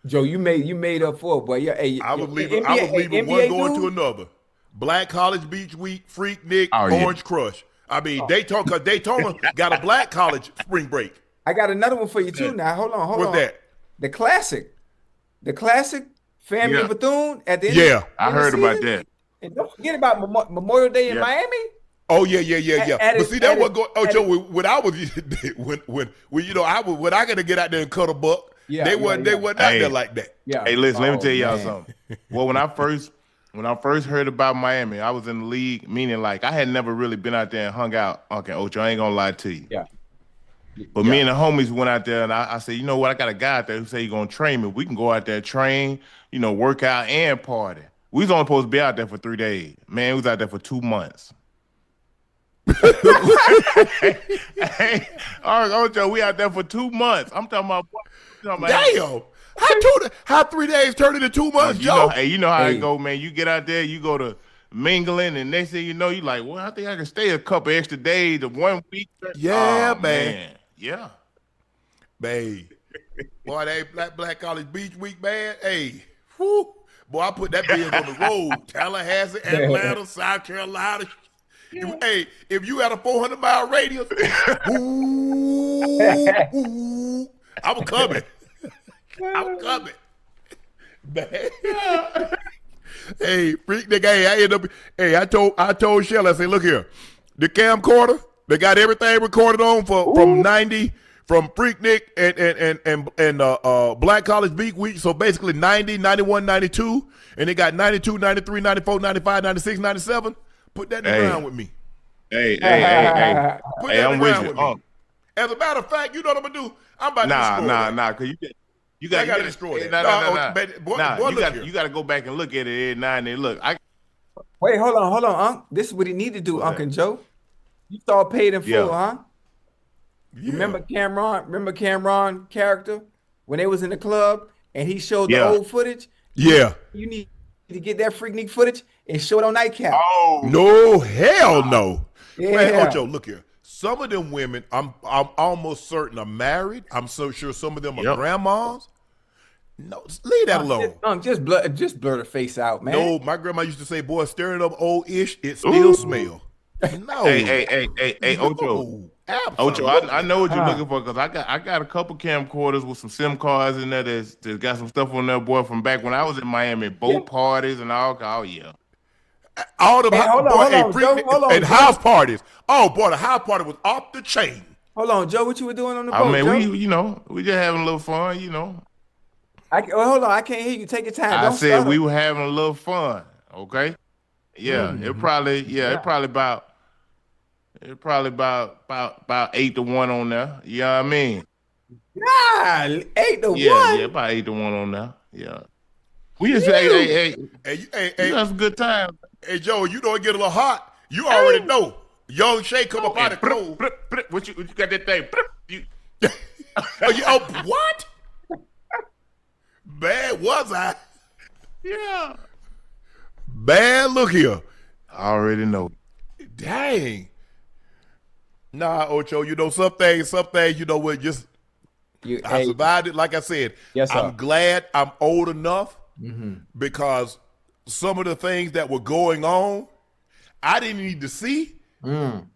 Joe, you made up for it, boy. Yeah, hey, I was leaving one going to another. Black College Beach Week, Freaknik, Orange Crush. I mean, Daytona got a Black College spring break. I got another one for you too. Now, hold on. What's that? The classic Family of Bethune at the end. Yeah, I heard about that. And don't forget about Memorial Day in Miami. Oh yeah. But see, that was going. Joe, when I was when I got to get out there and cut a buck, they wasn't out there like that. Yeah. Hey, listen, let me tell y'all something. Well, when I first heard about Miami, I was in the league, meaning like I had never really been out there and hung out. Okay, Ocho, I ain't gonna lie to you. Yeah. But me and the homies went out there, and I said, you know what? I got a guy out there who said he's gonna train me. We can go out there, train, work out and party. We was only supposed to be out there for 3 days. Man, we was out there for 2 months. Hey, Ocho, we out there for 2 months. I'm talking about. Damn. How 3 days turned into 2 months, Joe? You know how it go, man. You get out there, you go to mingling, and next thing you know, you like, well, I think I can stay a couple extra days of 1 week. Yeah, man. Yeah. Man. Boy, that Black College Beach Week, man. Hey, whew. Boy, I put that bitch on the road. Tallahassee, Atlanta, South Carolina. Hey, if you had a 400-mile radius, I'm coming. I'm coming. Man. Hey, Freaknik, I told Shell, I said, look here, the camcorder, they got everything recorded on from 90, from Freaknik and Black College Beach Week. So basically 90, 91, 92, and they got 92, 93, 94, 95, 96, 97. Put that in the ground with me. Hey. Put that in the ground with me. As a matter of fact, you know what I'm gonna do? I'm about to destroy that. Because you got to destroy that. You got to go back and look at it every now and then. Look, wait, hold on, Unc. This is what he need to do, Unc and Joe. You saw Paid in Full, huh? Yeah. Remember Cameron character when they was in the club and he showed the old footage? Yeah. You need to get that Freaknik footage and show it on Nightcap. Oh no, hell no. Yeah. Man, Ocho, look here. Some of them women, I'm almost certain are married. I'm so sure some of them are grandmas. No, leave that alone. Just blur the face out, man. No, my grandma used to say, boy, stirring up old ish, it still smell. No. Hey, Ocho. Ocho, I know what you're looking for, because I got a couple camcorders with some SIM cards in there that's got some stuff on there, boy, from back when I was in Miami, boat parties and all. Oh, yeah. All the and house parties. Oh boy, the house party was off the chain. Hold on, Joe, what you were doing on the boat? I mean, we just having a little fun, hold on, I can't hear you. Take your time. I said we were having a little fun. Okay. Yeah, it probably about 8-1 on there. You know what I mean? Yeah, 8-1. Yeah, about 8-1 on there. Yeah. We just say, hey, you have some good time. Hey, Joe, you know it get a little hot. You already know. Young Shay come up out of cold. What you got that thing? What? Bad was I? Yeah. Bad look here. I already know. Dang. Nah, Ocho, some things, what, I survived it. Like I said, yes, sir. I'm glad I'm old enough because some of the things that were going on, I didn't need to see. And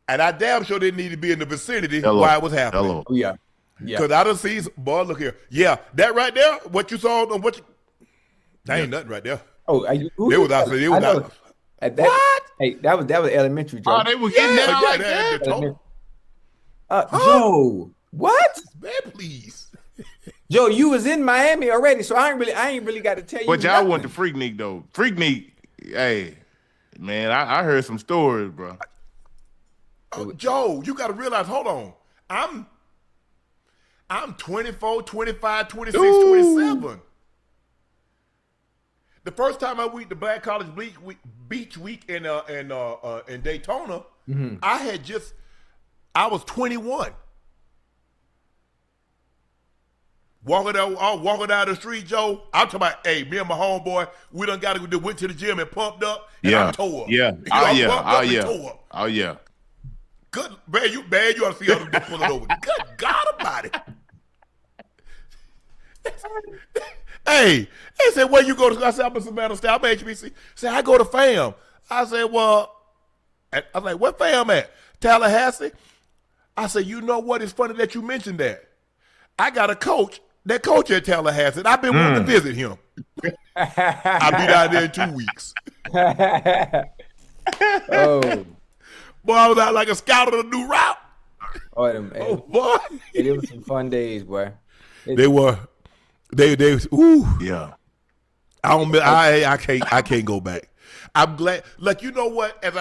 I damn sure didn't need to be in the vicinity while it was happening. Hello. Yeah. Because I done see, boy, look here. Yeah, that right there, what you saw, that ain't nothing right there. Oh, what? Hey, that was elementary, Joe. Oh, they were getting down like that. Joe, what? Man, please. Joe, you was in Miami already, so I ain't really got to tell you. But y'all want the Freaknik though. Freaknik, hey, man, I heard some stories, bro. Joe, you got to realize, hold on. I'm 24, 25, 26, Ooh. 27. The first time I went to Black College Beach Week in Daytona, mm-hmm. I was 21. Walking down the street, Joe. I'm talking about, hey, me and my homeboy, we went to the gym and pumped up, and I tore up. Yeah. Oh yeah. Good, man, you ought to see others pull it over. Good God about it. Hey, he said, where you go to? I said, I'm in Savannah State. I'm at HBC. He said, I go to FAM. I said, well, I was like, where FAM at? Tallahassee? I said, you know what? It's funny that you mentioned that. I got a coach, that coach at Tallahassee. I've been wanting to visit him. I'll be down there in 2 weeks. Oh. Boy, I was out like a scout on a new route. Oh, boy. It was some fun days, boy. They were. Ooh. Yeah. I can't go back. I'm glad. Like, you know what? As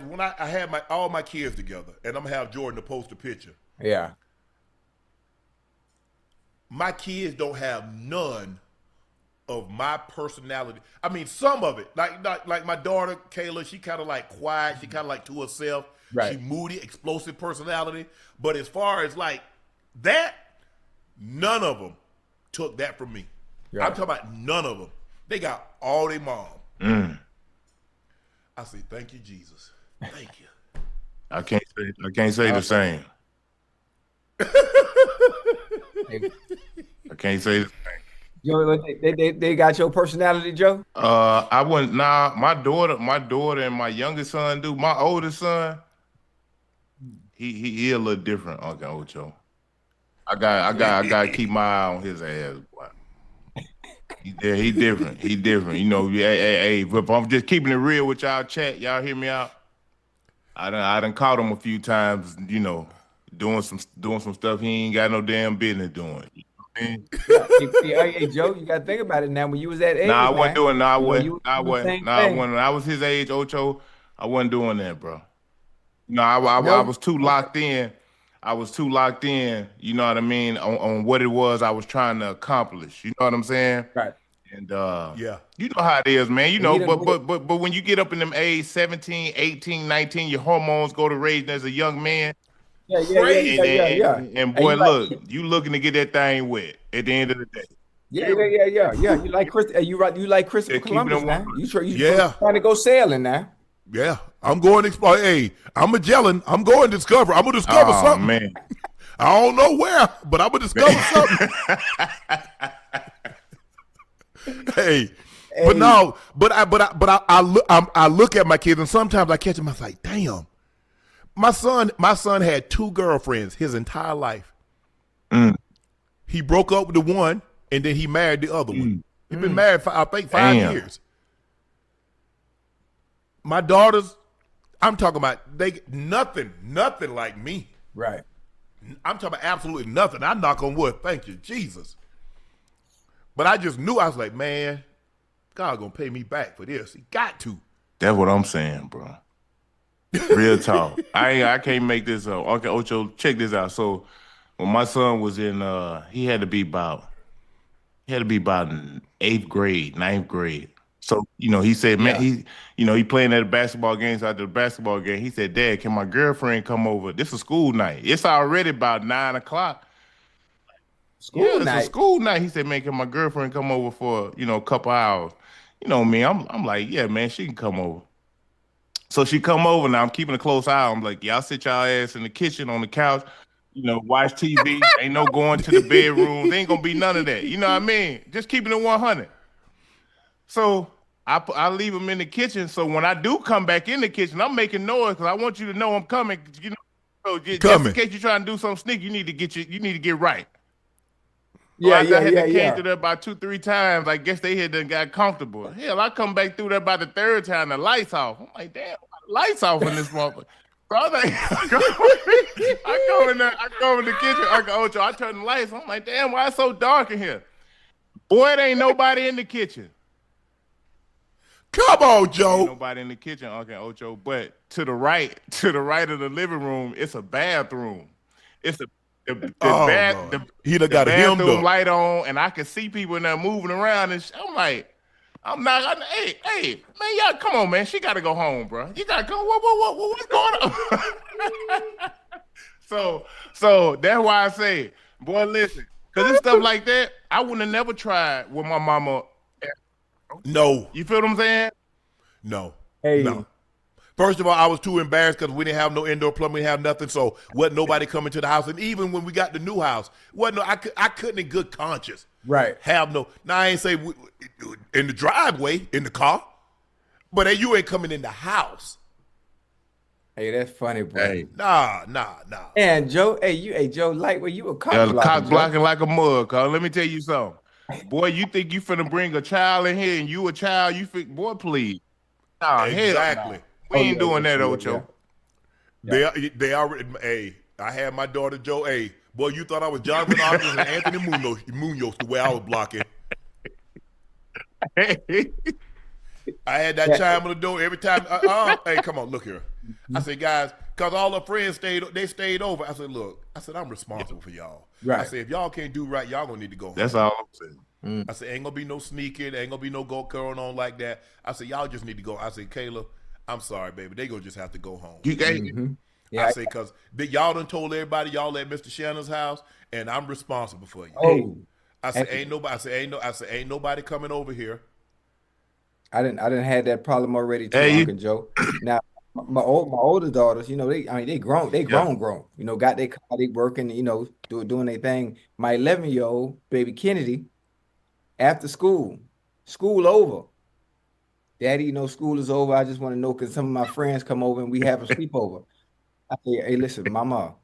when I had all my kids together, and I'm gonna have Jordyn to post a picture. Yeah. My kids don't have none of my personality. I mean, some of it. Like my daughter Kayla, she kind of like quiet. She kind of like to herself. Right. She moody, explosive personality. But as far as like that, none of them took that from me. Right. I'm talking about none of them. They got all their mom. I say, thank you, Jesus. Thank you. I can't say the same. I can't say the same. Joe, they got your personality, Joe? I wouldn't. Nah, my daughter, and my youngest son do. My oldest son, he a little different, Unc and Ocho. I gotta keep my eye on his ass, boy. He different. He different. You know, hey, if I'm just keeping it real with y'all chat, y'all hear me out. I done caught him a few times, you know, doing some stuff he ain't got no damn business doing. You know what I mean? Hey, Joe, you gotta think about it now. When you was that age, I wasn't doing. I wasn't. When I was his age, Ocho, I wasn't doing that, bro. No, I was too locked in. I was too locked in, you know what I mean, on what it was I was trying to accomplish. You know what I'm saying? Right. And you know how it is, man. You know, but when you get up in them age 17, 18, 19, your hormones go to raging as a young man. Yeah. And boy, look, you looking to get that thing wet at the end of the day. Yeah. You like Christopher Columbus now. You trying to go sailing now. Yeah, I'm going to explore. Hey, I'm Magellan. I'm going to discover. I'm gonna discover something. Man, I don't know where, but I'm gonna discover something. Hey, but no, I look at my kids, and sometimes I catch them. I was like, damn, my son had 2 girlfriends his entire life. He broke up with the one, and then he married the other one. He's been married for I think 5 years. My daughters, I'm talking about nothing like me. Right. I'm talking about absolutely nothing. I knock on wood. Thank you, Jesus. But I just knew, I was like, man, God gonna pay me back for this. He got to. That's what I'm saying, bro. Real talk. I can't make this up. Uncle Ocho, check this out. So when my son was in, he had to be about 8th grade, 9th grade. So, you know, he said, man, he playing at a basketball game. So after the basketball game, he said, Dad, can my girlfriend come over? This is school night. It's already about 9 o'clock. School night. It's a school night. He said, man, can my girlfriend come over for, you know, a couple hours? You know me, I'm like, yeah, man, she can come over. So she come over now. I'm keeping a close eye. I'm like, y'all sit y'all ass in the kitchen on the couch, you know, watch TV. Ain't no going to the bedroom. There ain't gonna be none of that. You know what I mean? Just keeping it 100. So I leave them in the kitchen. So when I do come back in the kitchen, I'm making noise because I want you to know I'm coming. You know, so just in case you're trying to do something sneaky, you need to get right. So I came through there about 2-3 times. I guess they had done got comfortable. Hell, I come back through there about the 3rd time. The lights off. I'm like, damn, the lights off in this motherfucker. So I was like, I go in the kitchen, Uncle Ocho, I turn the lights. I'm like, damn, why it's so dark in here? Boy, it ain't nobody in the kitchen. Come on, Joe. Ain't nobody in the kitchen, Uncle Ocho. But to the right of the living room, it's a bathroom. It's the he done got a bathroom light on, and I can see people in there moving around. And I'm like, hey, man, y'all, come on, man. She got to go home, bro. You got to go. What's going on? so that's why I say, boy, listen, because it's stuff like that, I wouldn't have never tried with my mama. No. You feel what I'm saying? No. Hey. No. First of all, I was too embarrassed because we didn't have no indoor plumbing, we didn't have nothing, so wasn't nobody coming to the house. And even when we got the new house, I couldn't in good conscience have no. Now I ain't say in the driveway in the car, but hey, you ain't coming in the house. Hey, that's funny, bro. Hey. Nah. And Joe, Joe, like where you a cock blocking, cock blocking like a mug, cuz. Let me tell you something. Boy, you think you finna bring a child in here and you a child, you think, boy, please. Nah, exactly. Hell, we ain't doing that, Ocho. Yeah. They already. Hey, I had my daughter Joe. Hey, boy, you thought I was Jonathan Arthur and Anthony Munoz the way I was blocking. I had that chime on the door every time. Hey, come on, look here. I said, guys, because all our friends stayed over. I said, look, I'm responsible for y'all. Right. I said, if y'all can't do right, y'all gonna need to go home. That's all I'm saying. I said, ain't gonna be no sneaking, ain't gonna be no go going on like that. I said, y'all just need to go. I said, Kayla, I'm sorry, baby. They gonna just have to go home. You can't. Yeah, I say, because y'all done told everybody y'all at Mr. Shannon's house, and I'm responsible for you. Oh, I said, ain't nobody coming over here. I didn't have that problem already too, Uncle Joe. Now my older daughters, they grown, grown. Got their car, they working, doing their thing. My 11-year-old baby Kennedy, after school over. Daddy, school is over. I just want to know because some of my friends come over and we have a sleepover. I say, hey, listen, Mama,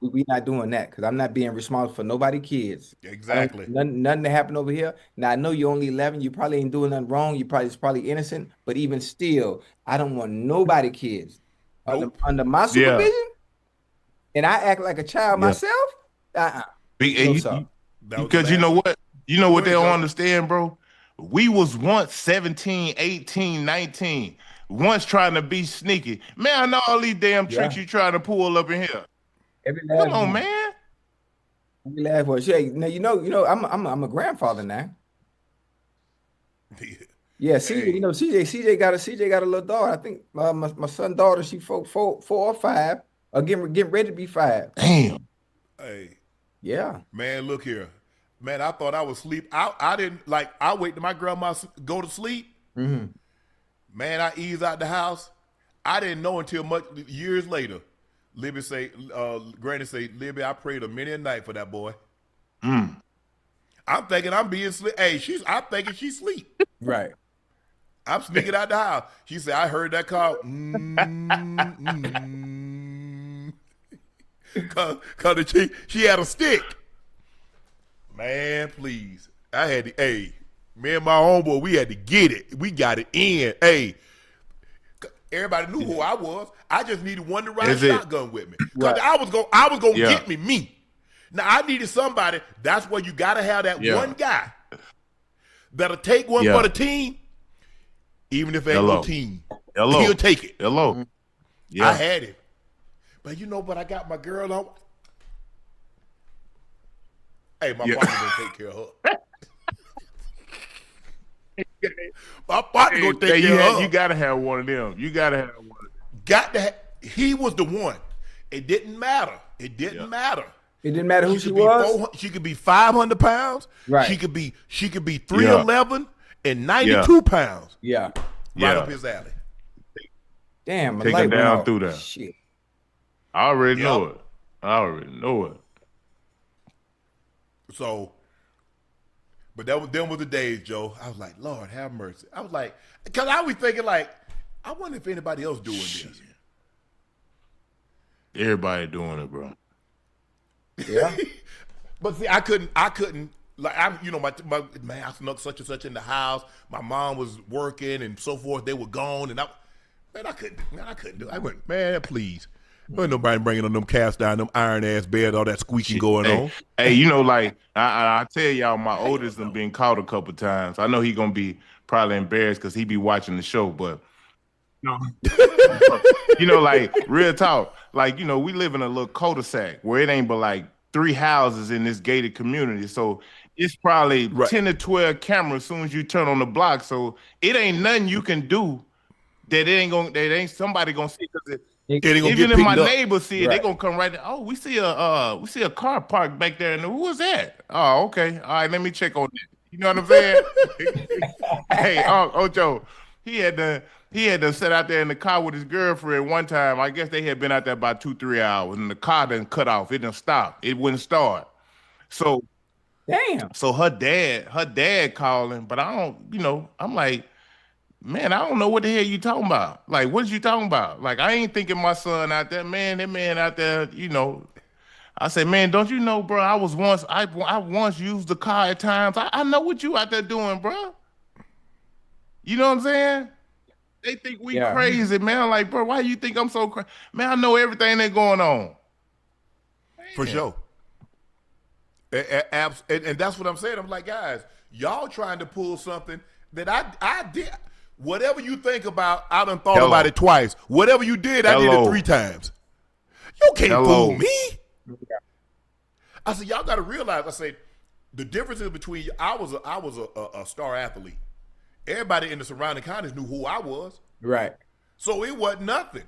we not doing that because I'm not being responsible for nobody kids. Exactly. Nothing to happen over here. Now I know you're only 11. You probably ain't doing nothing wrong. It's probably innocent. But even still, I don't want nobody kids under my supervision. And I act like a child myself. Because you know what? You know what they don't understand, bro? We was once 17, 18, 19, once trying to be sneaky. Man, I know all these damn tricks you trying to pull up in here. Come on, man. Every last one. Now I'm a grandfather now. Yeah, CJ got a little daughter. I think my son's daughter, she 4 or 5, or getting ready to be 5. Damn. Hey. Yeah. Man, look here. Man, I thought I was asleep. I didn't I wait till my grandma go to sleep. Mm-hmm. Man, I ease out the house. I didn't know until years later. Libby Granny say, Libby, I prayed a many a night for that boy. I'm thinking I'm being sleep. Hey, I'm thinking she's asleep. Right. I'm sneaking out the house. She said, I heard that call. Cause she had a stick. Man, please. Me and my homeboy, we had to get it. We got it in. Hey, everybody knew who I was. I just needed one to ride shotgun with me. Because I was gonna get me. Now I needed somebody. That's where you gotta have that one guy that'll take one for the team, even if it ain't no team. He'll take it. I had it. But I got my girl on. Hey, my partner gonna take care of her. My partner gonna take care of her. You gotta have one of them. He was the one. It didn't matter. It didn't matter. It didn't matter who she was. She could be 500 pounds. Right. She could be 311 and 92 pounds. Yeah. Right up his alley. Damn. Take her down through there. Shit. I already know it. So, but them was the days, Joe. I was like, Lord, have mercy. I was like, because I was thinking like, I wonder if anybody else doing this. Everybody doing it, bro. Yeah. But see, I couldn't like my man, I snuck such and such in the house. My mom was working and so forth. They were gone, and I couldn't do it. I went, man, please. Ain't nobody bringing on them cast down, them iron ass beds, all that squeaking going on. Hey, you know, like I tell y'all, my oldest done been caught a couple times. I know he gonna be probably embarrassed because he be watching the show, but you know, like real talk, like you know, we live in a little cul-de-sac where it ain't but like 3 houses in this gated community, so it's probably 10 to 12 cameras as soon as you turn on the block. So it ain't nothing you can do that ain't somebody gonna see, because even if my neighbors see it, they gonna come right there. Oh, we see a car parked back there, and who was that? Oh, okay, all right, let me check on that. You know what I'm saying? Hey, Ocho, he had to sit out there in the car with his girlfriend one time. I guess they had been out there about 2-3 hours, and the car done cut off. It done stopped. It wouldn't start. So, damn. So her dad calling, but I don't, you know, I'm like, man, I don't know what the hell you talking about. Like, what you talking about? Like, I ain't thinking my son out there, man. That man out there, you know. I said, man, don't you know, bro? I once used the car at times. I know what you out there doing, bro. You know what I'm saying? They think we crazy, man. I'm like, bro, why you think I'm so crazy? Man, I know everything that's going on. Man. For sure. And that's what I'm saying. I'm like, guys, y'all trying to pull something that I did. Whatever you think about, I done thought about it twice. Whatever you did, I did it 3 times. You can't fool me. I said, y'all got to realize. I said, the difference is between I was a star athlete. Everybody in the surrounding counties knew who I was. Right. So it wasn't nothing.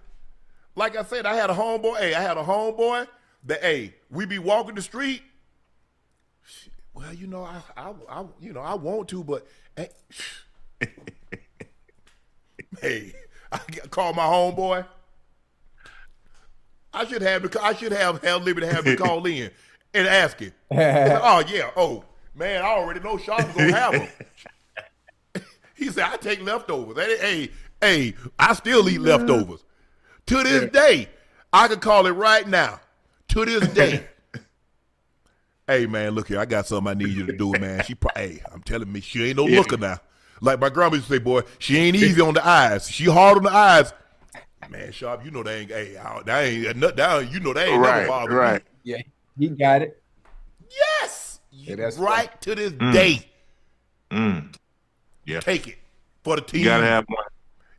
Like I said, I had a homeboy that we be walking the street. Well, you know, I want to, but hey, I call my homeboy. I should have liberty to have him call in and ask him. Oh yeah, man, I already know Sharpe's gonna have him. He said, I take leftovers. Hey, I still eat leftovers. To this day, I can call it right now. To this day. Hey, man, look here. I got something I need you to do, man. I'm telling me, she ain't no looker now. Like my grandma used to say, boy, she ain't easy on the eyes. She hard on the eyes. Man, Sharpe, you know they ain't, you know they ain't never bothered me. Yeah, you got it. Yes. That's right to this day. Yeah. Take it for the team. You gotta have one.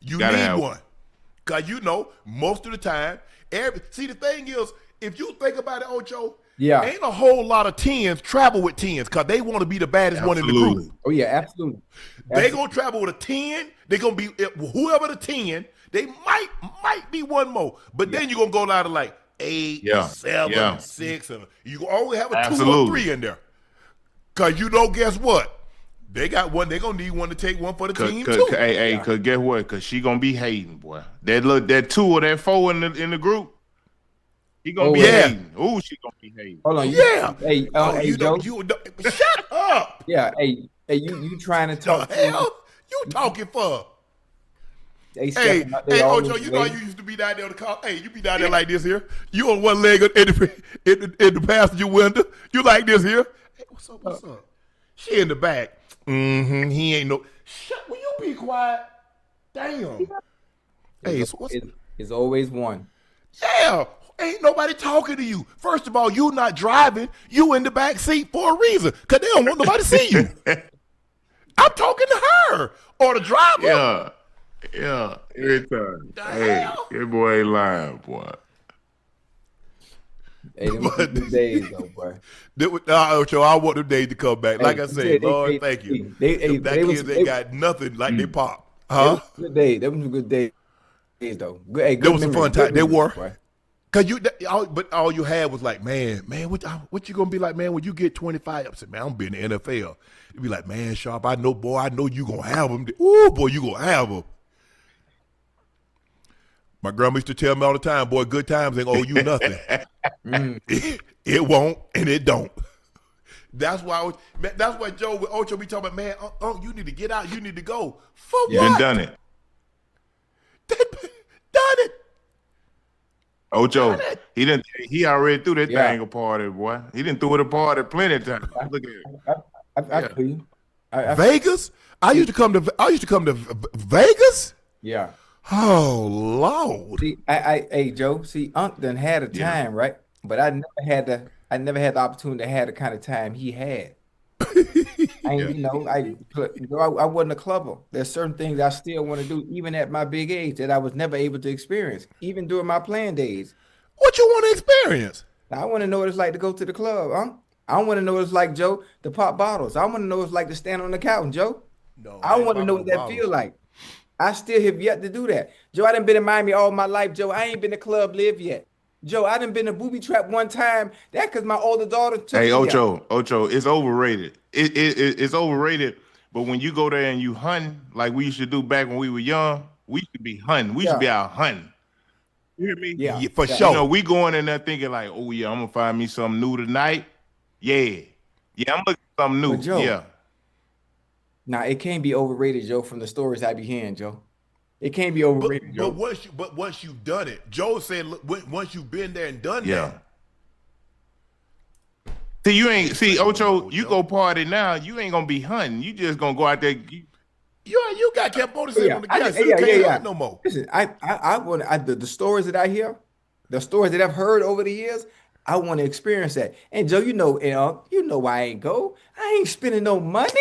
You need one. Because you know, most of the time, see, the thing is, if you think about it, Ocho, ain't a whole lot of 10s travel with 10s because they want to be the baddest one in the group. Oh, yeah, absolutely. They going to travel with a 10. They're going to be, whoever the 10, they might be one more. But then you're going to go down to like 8, 7, 6. And you only have a 2 or 3 in there. Because you know, guess what? They got one. They're gonna need one to take one for the team too. Cause guess what? Cause she gonna be hating, boy. That 2 or that 4 in the group. He gonna be hating. Ooh, she gonna be hating. Hold on. Hey, Joe. Shut up. Yeah. Hey, you trying to talk? The hell you talking for? Hey, Ocho, you know you used to be down there to call. Hey, you be down there like this here. You on one leg in the passenger window. You like this here. Hey, what's up? What's up? She in the back. He ain't no. Will you be quiet? Damn. Hey, it's always one. Yeah. Ain't nobody talking to you. First of all, you not driving. You in the back seat for a reason. Because they don't want nobody to see you. I'm talking to her or the driver. Yeah. Every time. Hey, your boy ain't lying, boy. Hey, them good days, though, boy. Ocho, I want them days to come back. Like I said, Lord, thank you. They got nothing like they pop. Huh? Good day. Them was good days, though. Good there was some fun time. They were. Boy. But all you had was like, man, what you gonna be like, man, when you get 25? I said, man, I'm being in the NFL. You'd be like, man, Sharpe, I know you gonna have them. Ooh, boy, you gonna have them. My grandma used to tell me all the time, boy, good times ain't owe you nothing. It won't and it don't. That's why Joe with Ocho be talking about, man, you need to get out, you need to go. For what? Done it. Done it. Ocho, he already threw that thing apart, boy. He didn't throw it apart plenty of times. Look at it. I feel you. Vegas? I used to come to Vegas? Yeah. Oh Lord. See, hey Joe, see, Unc done had a Yeah. time, right? But I never had the opportunity to have the kind of time he had. I Yeah. ain't, I wasn't a clubber. There's certain things I still want to do, even at my big age, that I was never able to experience, even during my playing days. What you want to experience? I want to know what it's like to go to the club, huh? I want to know what it's like, Joe, to pop bottles. I want to know what it's like to stand on the couch, Joe. No, I I ain't want to know popping no what that bottles. feel like. I still have yet to do that. Joe, I done been in Miami all my life, Joe. I ain't been to club live yet. Joe, I done been to booby trap one time. That because my older daughter took Hey, me there. Ocho, it's overrated. It's overrated. But when you go there and you hunting, like we used to do back when we were young, we should be hunting. We should Yeah, be out hunting. You hear me? yeah, Yeah, for yeah. sure. We going in there thinking like, oh yeah, I'm gonna find me something new tonight. Yeah, yeah, I'm looking for something But new. Joe, Yeah, now it can't be overrated, Joe, from the stories I be hearing, Joe. It can't be overrated, But Joe. once you've done it, Joe said, look, once you've been there and done yeah. that. See, you ain't see Ocho. No, You Joe. go party now. You ain't gonna be hunting. You just gonna go out there. You got kept on sitting Yeah, on the gas. You yeah, yeah, can't yeah. hunt no more. Listen, I want the stories that I hear, the stories that I've heard over the years. I want to experience that. And Joe, you know why I ain't go. I ain't spending no money.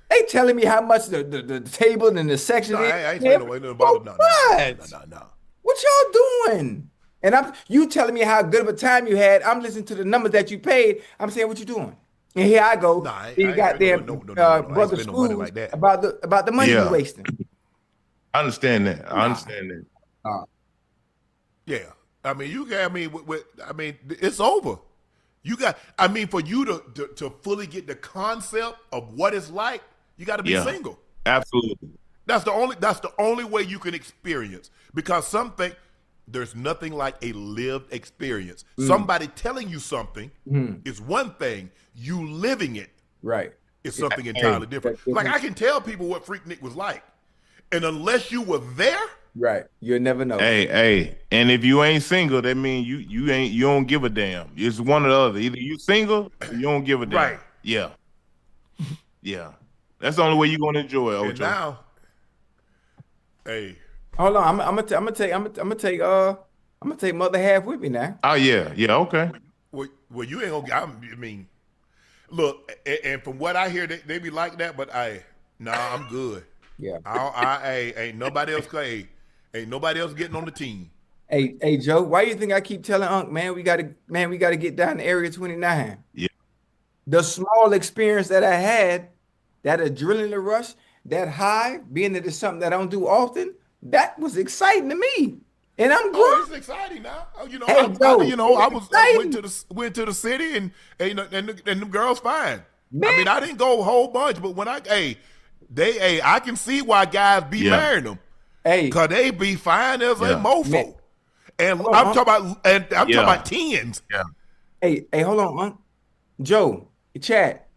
They telling me how much the table and the section No, is. I ain't saying Man, no, ain't nothing for about it. No. what? What y'all doing? And you telling me how good of a time you had. I'm listening to the numbers that you paid. I'm saying, what you doing? And here I go. No, I You ain't got no, them no. I ain't brother spend no money schools like that. about the money you Yeah, wasting. I understand that. I Nah. understand that. Nah. Yeah. I mean, it's over. You got, I mean, for you to fully get the concept of what it's like, you got to be Yeah, single. absolutely. That's the only way you can experience, because there's nothing like a lived experience. Somebody telling you something is one thing. You living it Right. is something Hey, entirely different. That's Like, different. I can tell people what Freaknik was like, and unless you were there, Right. You'll never know. hey, and if you ain't single, that means you don't give a damn. It's one or the other. Either you single or you don't give a damn. right? Yeah, yeah. That's the only way you're gonna enjoy it, And Ocho. now, hey, Hold on. I'm gonna take mother half with me now. Oh yeah, okay. well, you ain't gonna. I mean, look, and from what I hear, they be like that, but I'm good. Yeah. Ain't nobody else. Ain't nobody else getting on the team. Hey, Joe, why you think I keep telling Unc, man, we gotta get down to Area 29? Yeah, The small experience that I had, that adrenaline rush, that high, being that it's something that I don't do often, that was exciting to me. And I'm Oh, grown. it's exciting now. Hey, Joe, I it's was exciting. went to the city and the girls fine. I Man, mean, I didn't go a whole bunch, but when I can see why guys be yeah, marrying them, hey, cause they be fine as a yeah, man, mofo. And hold I'm on, talking Unc. about, I'm talking yeah, about tens. yeah, Hey, hold on, Unc. Joe, chat.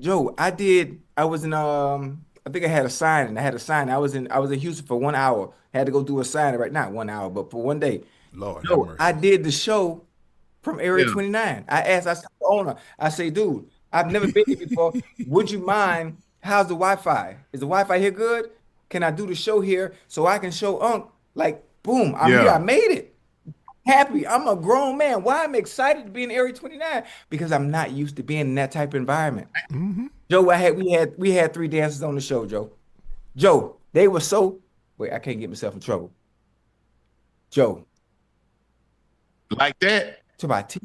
Joe, I was in I think I had a signing. I was in Houston for 1 hour. Had to go do a signing, right? Not 1 hour, but for one day. Lord have Joe, mercy. I did the show from Area yeah, 29. I said, the owner, I say, dude, I've never been here before. Would you mind? How's the Wi-Fi? Is the Wi-Fi here good? Can I do the show here so I can show Unc? Like, boom, I'm here. I yeah. made it. Happy. I'm a grown man. Why I'm excited to be in Area 29? Because I'm not used to being in that type of environment. Joe, we had three dancers on the show, Joe. Joe, they were so wait, I can't get myself in trouble. Joe, Like that. to my teeth.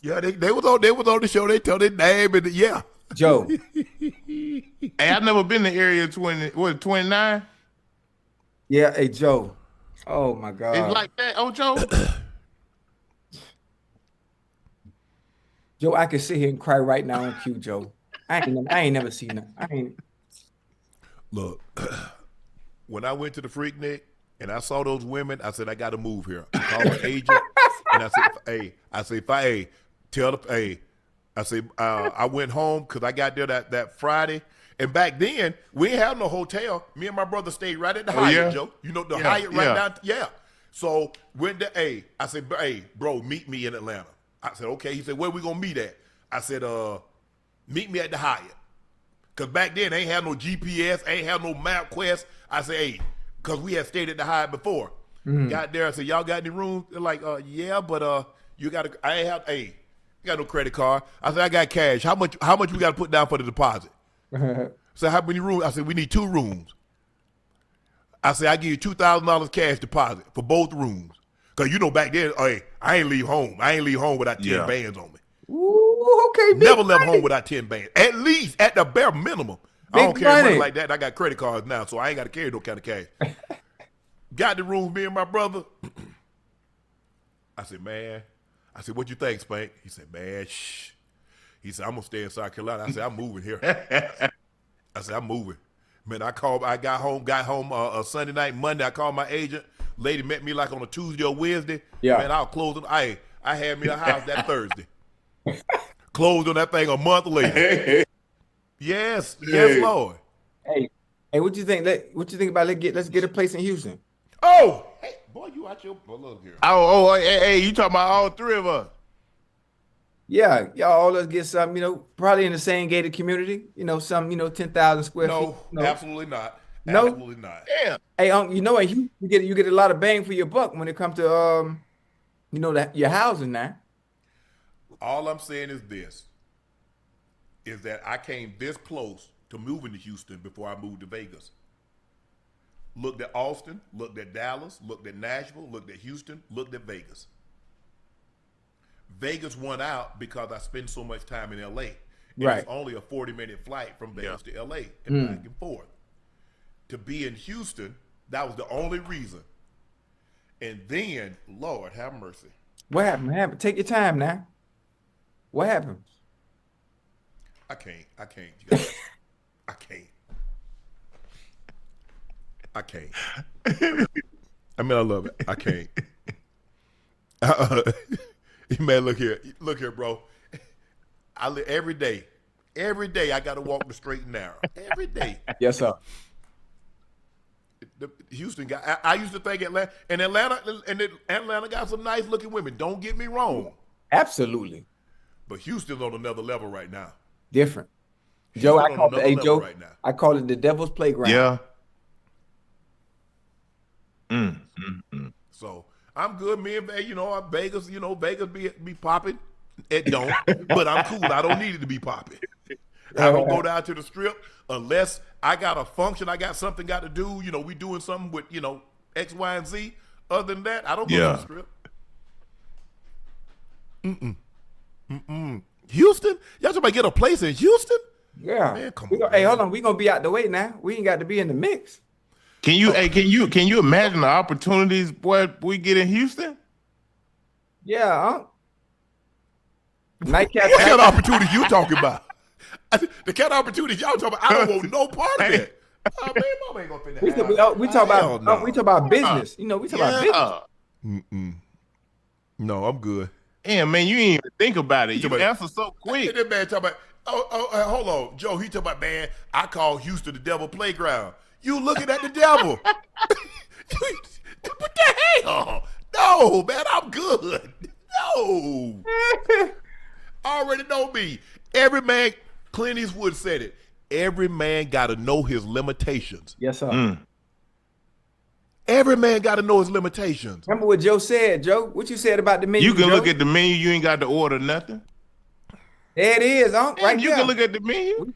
Yeah, they was on the show. They told their name and yeah. Joe, Hey, I've never been to Area 29. yeah, hey Joe. Oh my It's God. like that, Ocho. Joe, I can sit here and cry right now on cue, Joe. I ain't never seen that. I ain't Look, when I went to the Freaknik and I saw those women, I said I got to move here. I called my agent and I said, I went home because I got there that Friday. And back then, we didn't have no hotel. Me and my brother stayed right at the Hyatt, yeah? Joe. You know, the Yeah, Hyatt right yeah. down. Yeah. So went to I said, hey, bro, meet me in Atlanta. I said, okay. He said, where we going to meet at? I said, meet me at the Hyatt. Because back then, they ain't had no GPS, ain't had no MapQuest. I said, hey, because we had stayed at the Hyatt before. Got there, I said, y'all got any rooms? They're like, yeah, but you got to, I ain't have, hey, you got no credit card. I said, I got cash. How much we got to put down for the deposit? So how many rooms? I said, we need 2 rooms. I said, I give you $2,000 cash deposit for both rooms. Because you know back then, hey, I ain't leave home. I ain't leave home without 10 bands on me. Ooh, okay, Never left home without 10 bands. At least, at the bare minimum. I don't carry money like that. I got credit cards now, so I ain't got to carry no kind of cash. Got the room, me and my brother. I said, man. I said, what you think, Spank? He said, man, shh. He said, I'm going to stay in South Carolina. I said, I'm moving here. I said, I'm moving. Man, I got home a Sunday night, Monday. I called my agent. Lady met me like on a Tuesday or Wednesday. Yeah. Man, I'll close them. I had me a house that Thursday. Closed on that thing a month later. Yes, Lord. Hey, what you think? What you think about let's get a place in Houston? Oh, hey, boy, you out your look here. Hey, you talking about all 3 of us? Yeah, y'all all us get some, probably in the same gated community, some, 10,000 square feet. No, absolutely not. No? Absolutely not. Damn. Hey, you get a lot of bang for your buck when it comes to your housing now. All I'm saying is this, is that I came this close to moving to Houston before I moved to Vegas. Looked at Austin, looked at Dallas, looked at Nashville, looked at Houston, looked at Vegas. Vegas won out because I spend so much time in LA. It's only a 40-minute flight from Vegas to LA and back and forth. To be in Houston, that was the only reason. And then, Lord have mercy. What happened? Take your time now. What happened? I can't. I can't. I mean, I love it. I can't. Man, look here, bro. I live every day. Every day I got to walk the straight and narrow. Every day. Yes, sir. The Houston guy. I used to think Atlanta got some nice looking women. Don't get me wrong. Absolutely. But Houston's on another level right now. Different. Joe, I call it the devil's playground. Yeah. So I'm good. Me and Vegas, Vegas be popping. It don't, but I'm cool. I don't need it to be popping. I don't go down to the Strip unless I got a function. I got something got to do. We doing something with X, Y, and Z. Other than that, I don't go to the Strip. Houston, y'all talking about get a place in Houston? Yeah. Man, come on. Hey, hold on. We gonna be out the way now. We ain't got to be in the mix. Can you imagine the opportunities, boy, we get in Houston? Yeah. Nightcap. What kind of opportunities you talking about? The kind of opportunities y'all talking about, I don't want no part of it. Man, mama ain't gonna fit that. We talk about business. We talk about business. No, I'm good. Damn, man, you ain't even think about it. You answer so quick. This man talking about, hold on, Joe. He talking about, man, I call Houston the devil playground. You looking at the devil? What the hell? No, man, I'm good. No, already know me. Every man, Clint Eastwood said it. Every man got to know his limitations. Yes, sir. Every man got to know his limitations. Remember what Joe said, Joe? What you said about the menu? You can look at the menu. You ain't got to order nothing. There it is, right there. You can look at the menu.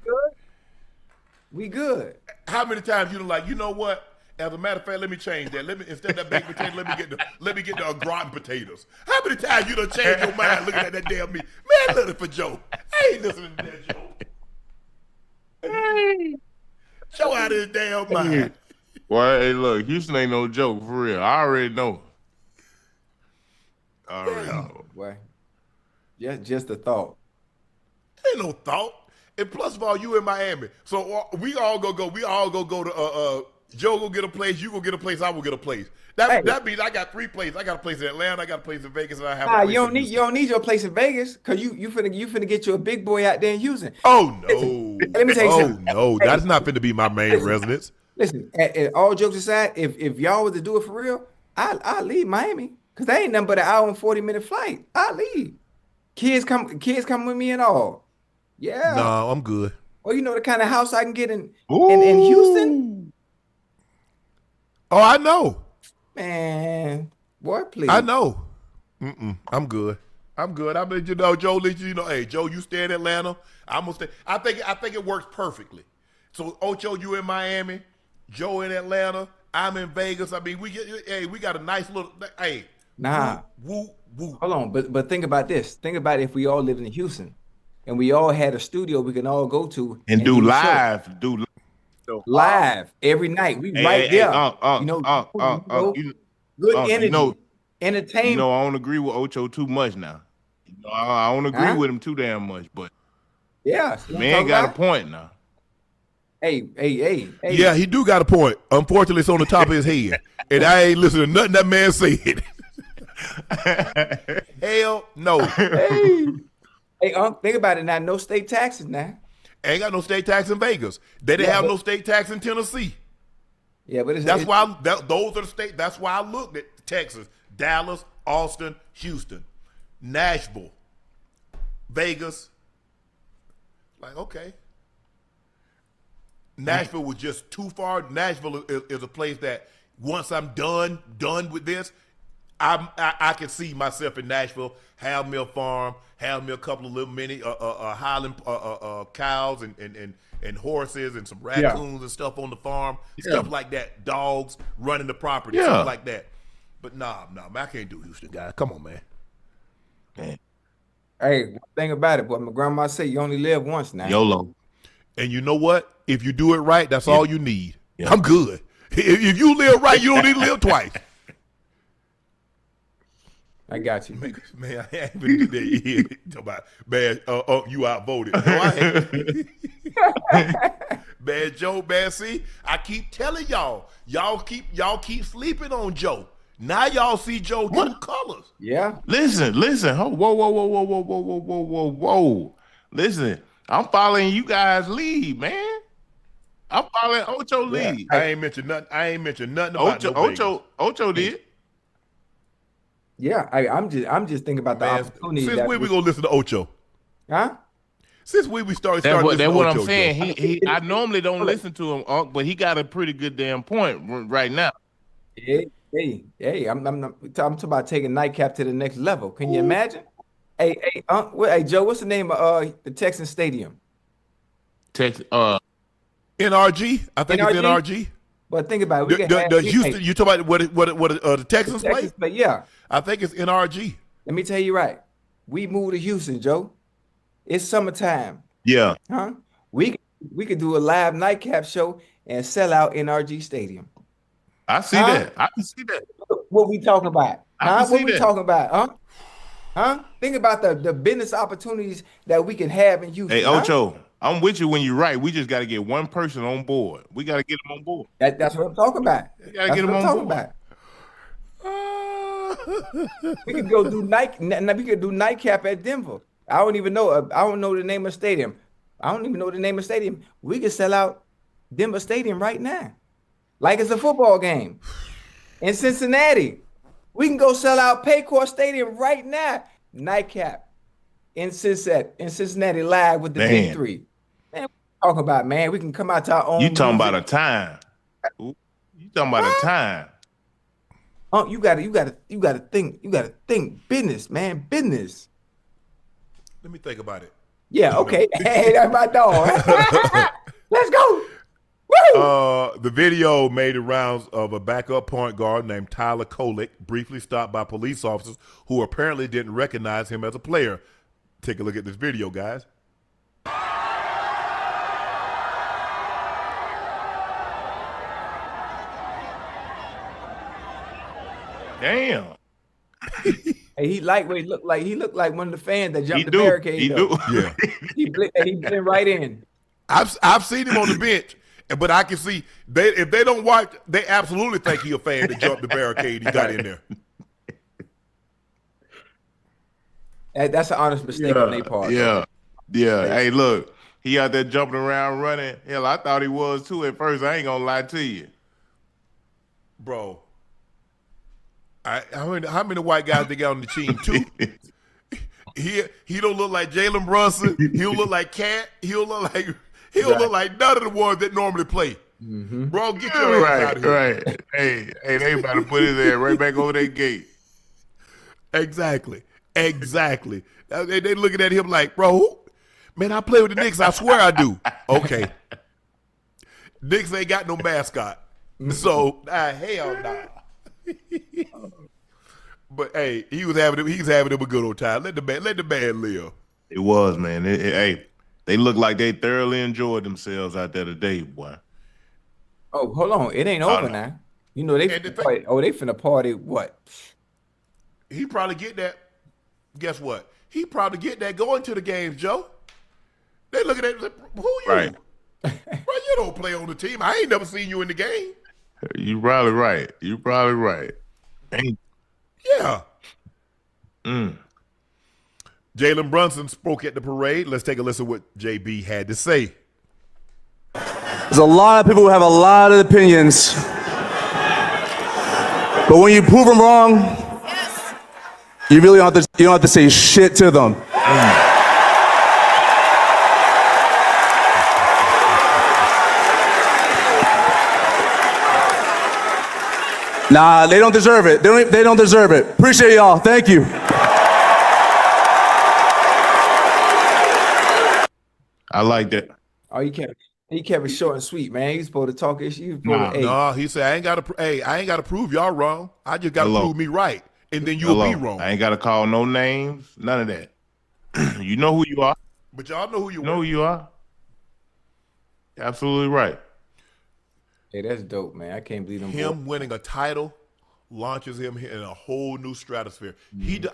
We good. How many times you like? You know what? As a matter of fact, let me change that. Instead of that baked potato, let me get the gratin potatoes. How many times you done changed your mind looking at that damn meat? Man, listen for Joe. I ain't listening to that Joe. Joe out of his damn mind. Well, hey, look, Houston ain't no joke for real. I already know. Boy, just a thought. Ain't no thought. And plus of all, you in Miami, so we all go to Joe go get a place, you go get a place, I will get a place. That means I got 3 places. I got a place in Atlanta, I got a place in Vegas, and I have a place you don't need your place in Vegas because you finna get you a big boy out there in Houston. Oh no. Let me tell you something. No, that's not finna be my main residence. Listen, all jokes aside, if y'all was to do it for real, I'll leave Miami because they ain't nothing but an hour and 40-minute flight. I'll leave. Kids come with me and all. Yeah. No, I'm good. Well, you know the kind of house I can get in Houston? Oh, I know. Man, boy, please. I know. I'm good. I mean, Joe, hey, Joe, you stay in Atlanta. I'm gonna stay. I think it works perfectly. So, Ocho, you in Miami, Joe in Atlanta, I'm in Vegas. I mean, we got a nice little. Hey, nah, woo. Hold on, but think about this. Think about if we all lived in Houston, and we all had a studio we can all go to and do live, live every night. We right there. Good energy, entertainment. I don't agree with Ocho too much now. I don't agree with him too damn much, but yeah, man got a point now. Hey. Yeah, he do got a point. Unfortunately, it's on the top of his head, and I ain't listening to nothing that man said. Hell no. Hey, think about it now. No state taxes now. Ain't got no state tax in Vegas. They didn't have no state tax in Tennessee. Yeah, but those are the states. That's why I looked at Texas, Dallas, Austin, Houston, Nashville, Vegas. Like, okay. Nashville was just too far. Nashville is a place that once I'm done with this, I can see myself in Nashville, have me a farm, have me a couple of little mini Highland cows and horses and some raccoons and stuff on the farm, stuff like that, dogs running the property, stuff like that. But nah, man, I can't do Houston, guys. Come on, man. Hey, one thing about it, what my grandma said, you only live once now. YOLO. And you know what? If you do it right, that's all you need. Yeah. I'm good. If you live right, you don't need to live twice. I got you. Man, I ain't even did that yet. Man, you outvoted. No, I ain't. Man, Joe, man, see, I keep telling y'all keep sleeping on Joe. Now y'all see Joe true colors. Yeah. Listen. Whoa. Listen, I'm following you guys' lead, man. I'm following Ocho lead. I ain't mentioned nothing about Ocho did. Yeah, I'm just thinking about the opportunity. Since when we gonna listen to Ocho? Huh? Since when we started that's listening to what Ocho, I'm saying. I normally don't listen to him, Unc, but he got a pretty good damn point right now. Hey, I'm talking about taking Nightcap to the next level. Can you imagine? Hey, Joe, what's the name of the Texan Stadium? NRG. I think it's NRG. But think about it. The Houston. You talking about what the Texans play? Yeah. I think it's NRG. Let me tell you right. We moved to Houston, Joe. It's summertime. Yeah. Huh? We could do a live Nightcap show and sell out NRG Stadium. I see that. I can see that. What we talking about? What we talking about? Huh? Think about the business opportunities that we can have in Houston. Hey, Ocho, I'm with you when you're right. We just got to get one person on board. We got to get them on board. That's what I'm talking about. We got to get them on board. We could go do We could do Nightcap at Denver. I don't even know. I don't know the name of stadium. We could sell out Denver Stadium right now, like it's a football game. In Cincinnati, we can go sell out Paycor Stadium right now. Nightcap in Cincinnati live with the Big Three. Man, talk about, man, we can come out to our own. You talking about a time? You talking about a time? You gotta think business, man, business. Let me think about it. Yeah, okay. Hey, that's my dog. Let's go. Woo! The video made the rounds of a backup point guard named Tyler Kolek, briefly stopped by police officers who apparently didn't recognize him as a player. Take a look at this video, guys. Damn. Hey, he looked like one of the fans that jumped the barricade. He do. Yeah. He blend right in. I've seen him on the bench, but I can see if they don't watch, they absolutely think he a fan that jumped the barricade. He got in there. That's an honest mistake on their part. Yeah. Hey, look, he out there jumping around, running. Hell, I thought he was too at first. I ain't gonna lie to you, bro. How many white guys they got on the team too? He don't look like Jalen Brunson. He don't look like Cat. He don't look like none of the ones that normally play. Bro, get your ass out of here. Right. Hey, they about to put his ass right back over that gate. Exactly. They looking at him like, bro, man, I play with the Knicks. I swear I do. Okay. Knicks ain't got no mascot. So, hell nah. But hey, he's having him a good old time. Let the man live. It was, man. Hey, they look like they thoroughly enjoyed themselves out there today, boy. Oh, hold on. It ain't over now. You know, they finna party what? He probably get that. Guess what? He probably get that going to the games, Joe. They looking at him, who you? Right. Bro, you don't play on the team. I ain't never seen you in the game. You probably right. Yeah. Jalen Brunson spoke at the parade. Let's take a listen to what JB had to say. There's a lot of people who have a lot of opinions. But when you prove them wrong, you really don't have to say shit to them. Nah, they don't deserve it. They don't deserve it. Appreciate y'all. Thank you. I like that. Oh, he kept it short and sweet, man. He's supposed to talk his shit. No, he said, I ain't got to prove y'all wrong. I just got to prove me right. And then you'll be wrong. I ain't got to call no names, none of that. You know who you are. But y'all know who you are. Know who you are. Absolutely right. Hey, that's dope, man. I can't believe him winning a title launches him in a whole new stratosphere.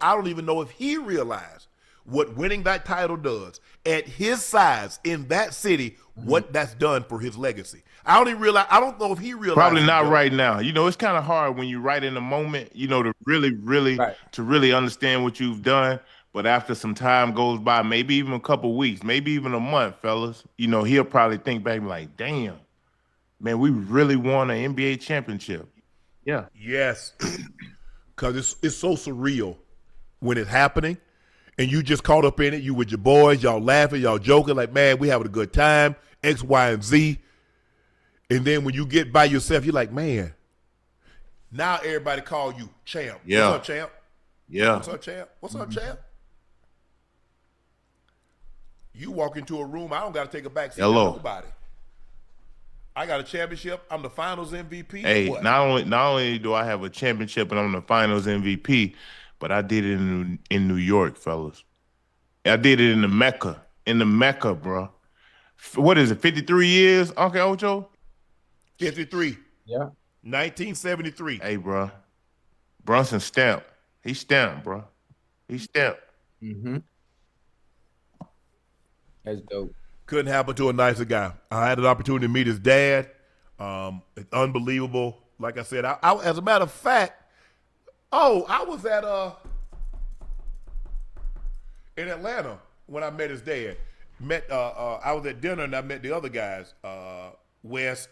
I don't even know if he realized what winning that title does at his size in that city, what that's done for his legacy. I don't know if he realized. Probably not right now. You know, it's kind of hard when you're right in the moment, you know, to really understand what you've done. But after some time goes by, maybe even a couple weeks, maybe even a month, fellas, you know, he'll probably think back and be like, damn, man, we really won an NBA championship. Yeah. Yes. Because it's so surreal when it's happening and you just caught up in it. You with your boys, y'all laughing, y'all joking, like, man, we having a good time, X, Y, and Z. And then when you get by yourself, you're like, man, now everybody call you champ. Yeah. What's up, champ? Yeah. What's up, champ? What's up, champ? You walk into a room, I don't got to take a back seat to nobody. I got a championship. I'm the finals MVP. Hey, not only do I have a championship and I'm the finals MVP, but I did it in New York, fellas. I did it in the Mecca. In the Mecca, bro. What is it, 53 years, Unc and Ocho? 53. Yeah. 1973. Hey, bro. Brunson stamped. He stamped, bro. He stamped. That's dope. Couldn't happen to a nicer guy. I had an opportunity to meet his dad. It's unbelievable. Like I said, I as a matter of fact, I was at in Atlanta when I met his dad. I was at dinner and I met the other guys, West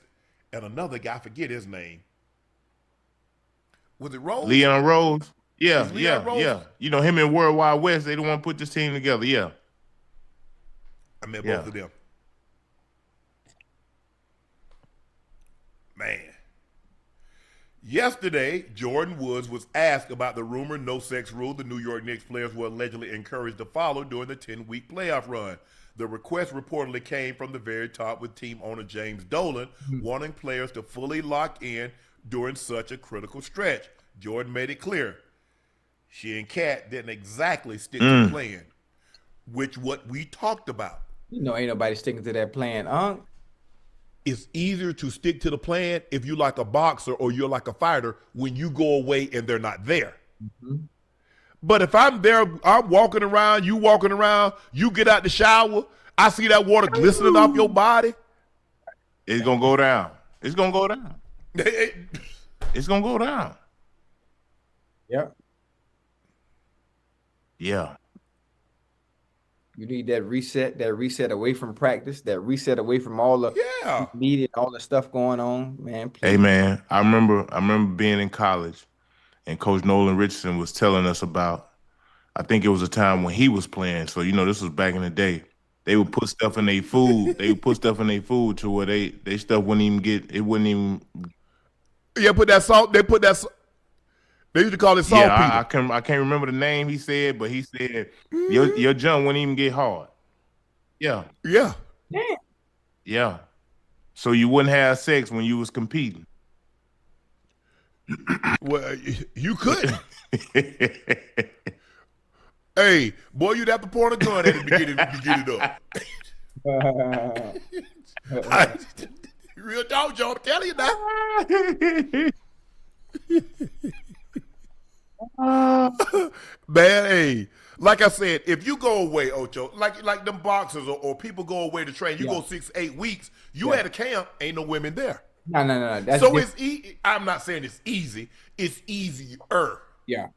and another guy. I forget his name. Was it Rose? Leon Rose. Yeah, Rose? yeah. You know, him and Worldwide West, they the one put this team together. Yeah. I met both of them. Man. Yesterday, Jordyn Woods was asked about the rumored no-sex rule the New York Knicks players were allegedly encouraged to follow during the 10-week playoff run. The request reportedly came from the very top, with team owner James Dolan wanting players to fully lock in during such a critical stretch. Jordyn made it clear she and Kat didn't exactly stick to the plan, which what we talked about. You know, ain't nobody sticking to that plan, Unc. It's easier to stick to the plan if you're like a boxer or you're like a fighter when you go away and they're not there. But if I'm there, I'm walking around, you walking around, you get out the shower, I see that water glistening off your body. It's going to go down. It's going to go down. It's going to go down. Yeah. Yeah. You need that reset away from practice, that reset away from all the media, all the stuff going on, man. Please. Hey, man, I remember being in college and Coach Nolan Richardson was telling us about, I think it was a time when he was playing. So, you know, this was back in the day. They would put stuff in their food. They would put stuff in their food to where they stuff wouldn't even get. It wouldn't even. Yeah, put that salt. They put that. They used to call it saltpeter. Yeah, I can't remember the name he said, but he said your junk wouldn't even get hard. Yeah. Yeah. Yeah. So you wouldn't have sex when you was competing. Well, you couldn't. Hey, boy, you'd have to point a gun at it to get it up. Real dog, Joe. I'm telling you now. Man, hey, like I said, if you go away, Ocho, like them boxers or people go away to train, you go 6-8 weeks, you at a camp, ain't no women there. No. That's so different. it's easy. I'm not saying it's easy. It's easier. Yeah.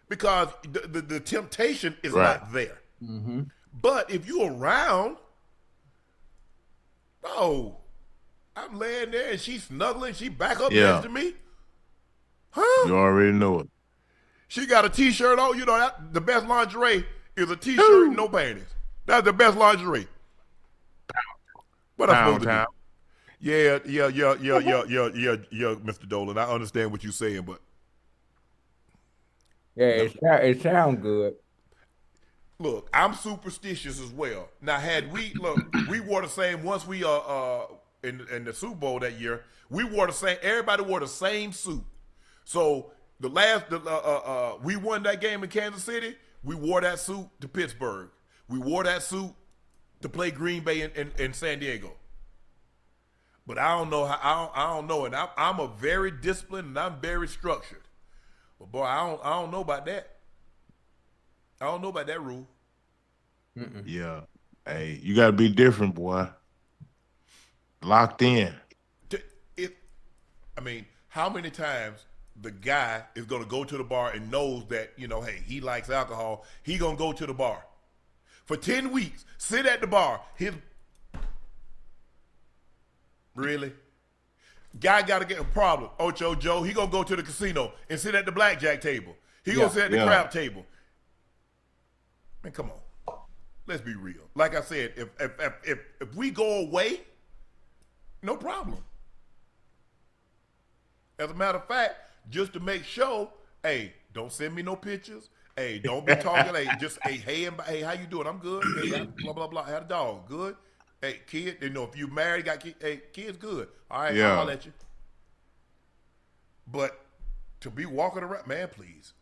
Because the temptation is not there. Mm-hmm. But if you're around, I'm laying there and she's snuggling, she back up next to me. Huh? You already know it. She got a t-shirt on. You know, the best lingerie is a t-shirt and no panties. That's the best lingerie. What I'm supposed to do? Yeah, Mr. Dolan. I understand what you're saying, but yeah, it sounds good. Look, I'm superstitious as well. Now, we wore the same once we in the Super Bowl that year. We wore the same. Everybody wore the same suit. So we won that game in Kansas City. We wore that suit to Pittsburgh. We wore that suit to play Green Bay in San Diego. But I don't know how. I don't know, and I'm a very disciplined and I'm very structured. But boy, I don't know about that. I don't know about that rule. Mm-mm. Yeah. Hey, you got to be different, boy. Locked in. How many times the guy is going to go to the bar and knows that, hey, he likes alcohol. He going to go to the bar. For 10 weeks, sit at the bar. Really? Guy got to get a problem. Ocho Joe, he going to go to the casino and sit at the blackjack table. He going to sit at the crab table. Man, come on. Let's be real. Like I said, if we go away, no problem. As a matter of fact, just to make sure, hey, don't send me no pictures. Hey, don't be talking. Hey, how you doing? I'm good. Hey, blah, blah, blah. I had a dog. Good. Hey, kid, if you married, got kids, hey, kids good. All right, I'll let you. But to be walking around, man, please.